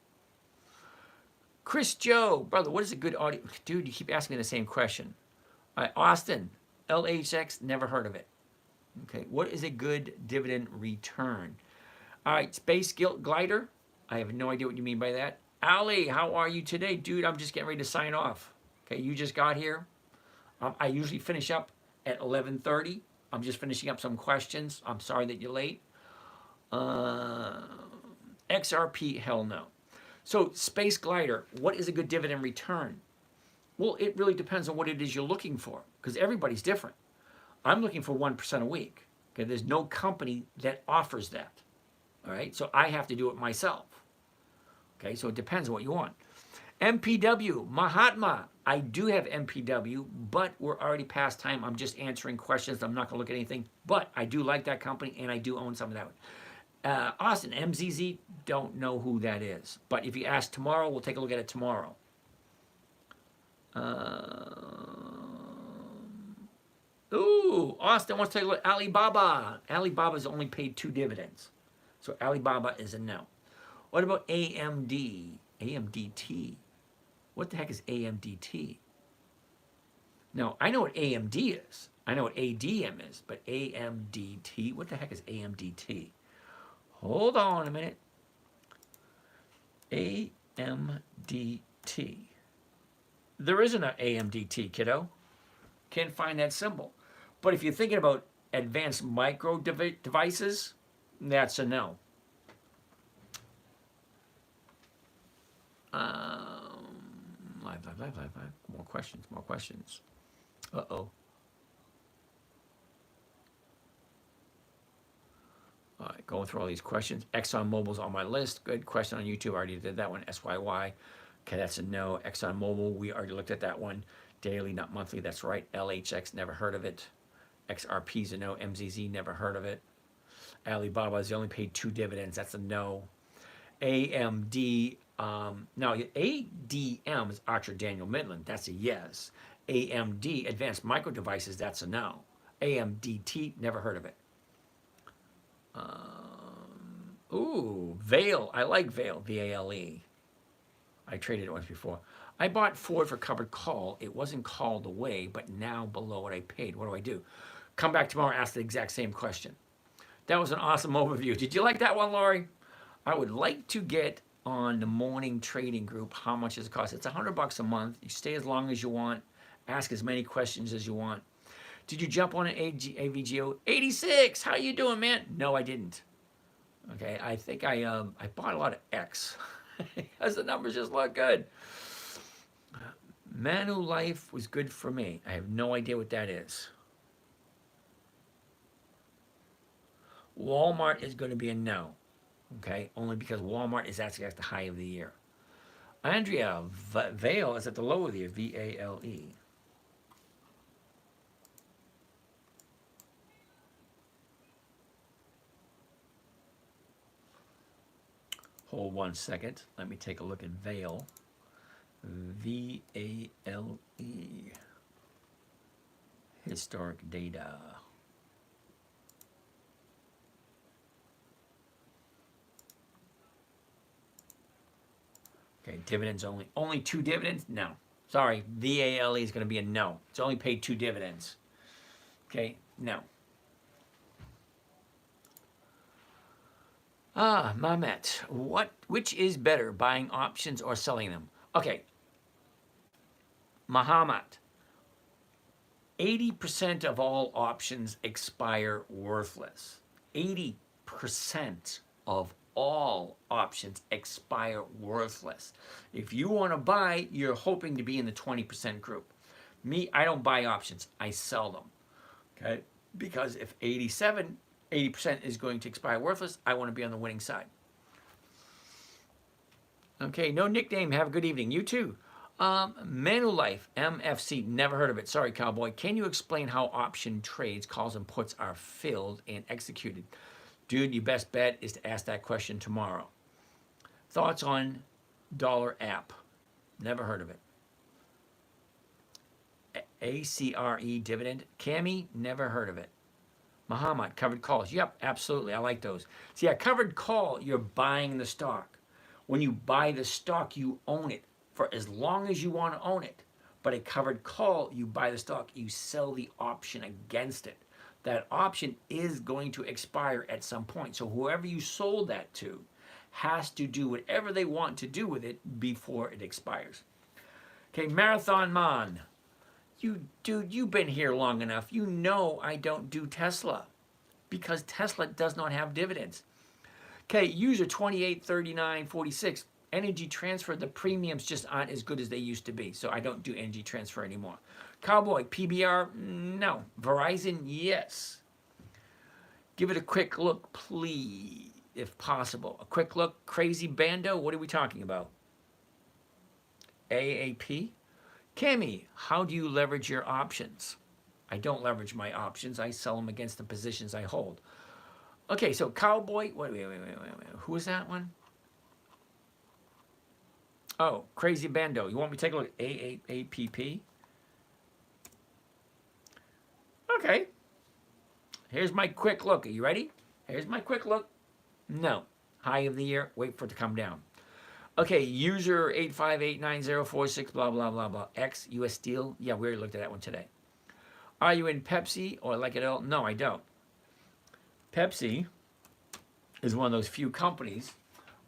Chris Joe, brother, what is a good audio? Dude, you keep asking me the same question. All right, Austin, LHX, never heard of it. Okay, what is a good dividend return? All right, Space Glider, I have no idea what you mean by that. Ali, how are you today? Dude, I'm just getting ready to sign off. Okay, you just got here. I usually finish up at 11:30. I'm just finishing up some questions. I'm sorry that you're late. XRP, hell no. So, Space Glider, what is a good dividend return? Well, it really depends on what it is you're looking for, because everybody's different. I'm looking for 1% a week. Okay, there's no company that offers that. All right, so I have to do it myself. Okay, so it depends on what you want. MPW, Mahatma. I do have MPW, but we're already past time. I'm just answering questions. I'm not going to look at anything, but I do like that company, and I do own some of that one. Austin, MZZ, don't know who that is. But if you ask tomorrow, we'll take a look at it tomorrow. Ooh, Austin wants to take a look at Alibaba. Alibaba's only paid 2 dividends. So Alibaba is a no. What about AMD? AMDT. What the heck is AMDT? Now, I know what AMD is. I know what ADM is, but AMDT, what the heck is AMDT? Hold on a minute. AMDT. There isn't an AMDT, kiddo. Can't find that symbol. But if you're thinking about advanced micro devices, that's a no. Live. More questions. Uh-oh. All right, going through all these questions. ExxonMobil's on my list. Good question on YouTube. I already did that one. SYY. Okay, that's a no. ExxonMobil, we already looked at that one. Daily, not monthly. That's right. LHX, never heard of it. XRP's a no. MZZ, never heard of it. Alibaba's, they only paid 2 dividends. That's a no. AMD, now ADM is Archer Daniel Midland. That's a yes. AMD, Advanced Micro Devices, that's a no. AMDT, never heard of it. Ooh, Vale. I like Vale, VALE. I traded it once before. I bought Ford for covered call. It wasn't called away, but now below what I paid. What do I do? Come back tomorrow, ask the exact same question. That was an awesome overview. Did you like that one, Laurie? I would like to get on the morning trading group. How much does it cost? It's $100 a month. You stay as long as you want. Ask as many questions as you want. Did you jump on an AVGO? 86. How you doing, man? No, I didn't. Okay, I think I bought a lot of X because the numbers just look good. Manulife was good for me. I have no idea what that is. Walmart is going to be a no. Okay, only because Walmart is actually at the high of the year. Andrea, Vale is at the low of the year, VALE. Hold 1 second. Let me take a look at Vale. VALE. Historic data. Okay, dividends only. Only 2 dividends? No. Sorry, VALE is going to be a no. It's only paid 2 dividends. Okay, no. Mamet, which is better, buying options or selling them? Okay, Muhammad, 80% of all options expire worthless. 80% of all options expire worthless. If you want to buy, you're hoping to be in the 20% group. Me, I don't buy options. I sell them. Okay? Because if 80% is going to expire worthless, I want to be on the winning side. Okay, no nickname. Have a good evening. You too. Manulife, MFC, never heard of it. Sorry, cowboy. Can you explain how option trades, calls, and puts are filled and executed? Dude, your best bet is to ask that question tomorrow. Thoughts on dollar app? Never heard of it. ACRE dividend? Cami? Never heard of it. Muhammad, covered calls. Yep, absolutely. I like those. See, a covered call, you're buying the stock. When you buy the stock, you own it for as long as you want to own it. But a covered call, you buy the stock, you sell the option against it. That option is going to expire at some point. So whoever you sold that to has to do whatever they want to do with it before it expires. Okay, Marathon Man. Dude, you've been here long enough. You know I don't do Tesla because Tesla does not have dividends. Okay, user 283946. Energy transfer, the premiums just aren't as good as they used to be. So I don't do energy transfer anymore. Cowboy, PBR, no. Verizon, yes. Give it a quick look, please, if possible. A quick look. Crazy Bando, what are we talking about? AAP? Cami, how do you leverage your options? I don't leverage my options. I sell them against the positions I hold. Okay, so Cowboy, wait. Who is that one? Oh, Crazy Bando. You want me to take a look at AAPP? Okay. Here's my quick look. Are you ready? Here's my quick look. No. High of the year. Wait for it to come down. Okay, user 8589046, blah, blah, blah, blah. X, US Steel. Yeah, we already looked at that one today. Are you in Pepsi or like it all? No, I don't. Pepsi is one of those few companies.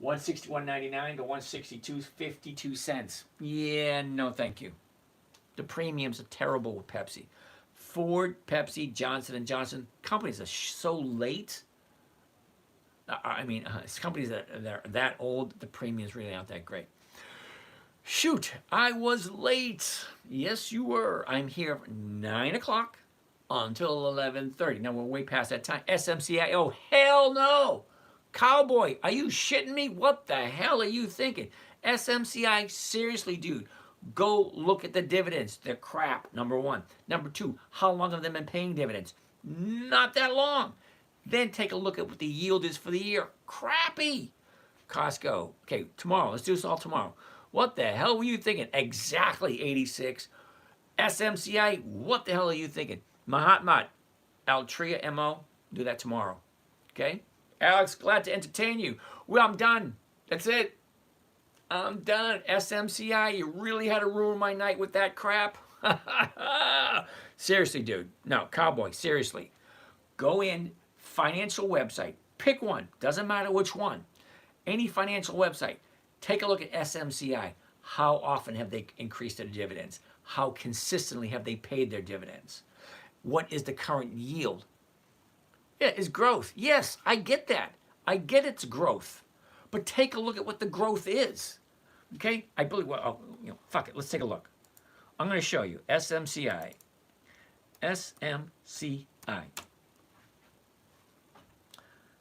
161.99 to 162.52 cents. Yeah, no, thank you. The premiums are terrible with Pepsi. Ford, Pepsi, Johnson & Johnson. Companies are so late. I mean, companies that are that old, the premiums really aren't that great. Shoot, I was late. Yes, you were. I'm here from 9 o'clock until 11:30. Now, we're way past that time. SMCI, oh, hell no. Cowboy, are you shitting me? What the hell are you thinking? SMCI, seriously, dude. Go look at the dividends. They're crap, number one. Number two, how long have they been paying dividends? Not that long. Then take a look at what the yield is for the year. Crappy. Costco. Okay, tomorrow. Let's do this all tomorrow. What the hell were you thinking? Exactly 86. SMCI, what the hell are you thinking? Mahatma, Altria MO, do that tomorrow. Okay? Alex, glad to entertain you. Well, I'm done. That's it. I'm done. SMCI, you really had to ruin my night with that crap. Seriously, dude. No, Cowboy, seriously. Go in, financial website. Pick one. Doesn't matter which one. Any financial website. Take a look at SMCI. How often have they increased their dividends? How consistently have they paid their dividends? What is the current yield? Yeah, it's growth. Yes, I get that. I get it's growth. But take a look at what the growth is. Okay? I believe, well, fuck it. Let's take a look. I'm going to show you. SMCI. SMCI.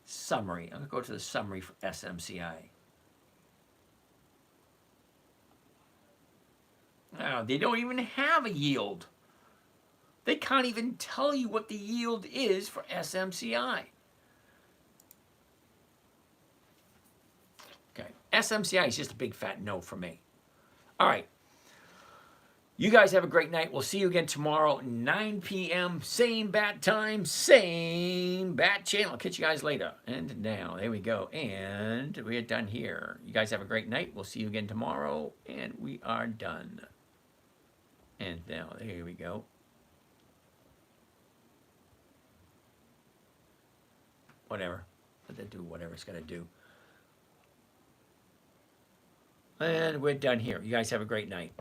Summary. I'm going to go to the summary for SMCI. Now, they don't even have a yield. They can't even tell you what the yield is for SMCI. Okay, SMCI is just a big fat no for me. All right. You guys have a great night. We'll see you again tomorrow, 9 p.m. Same bat time, same bat channel. I'll catch you guys later. And now, there we go. And we are done here. You guys have a great night. We'll see you again tomorrow. And we are done. And now, there we go. Whatever. Let that do whatever it's got to do. And we're done here. You guys have a great night.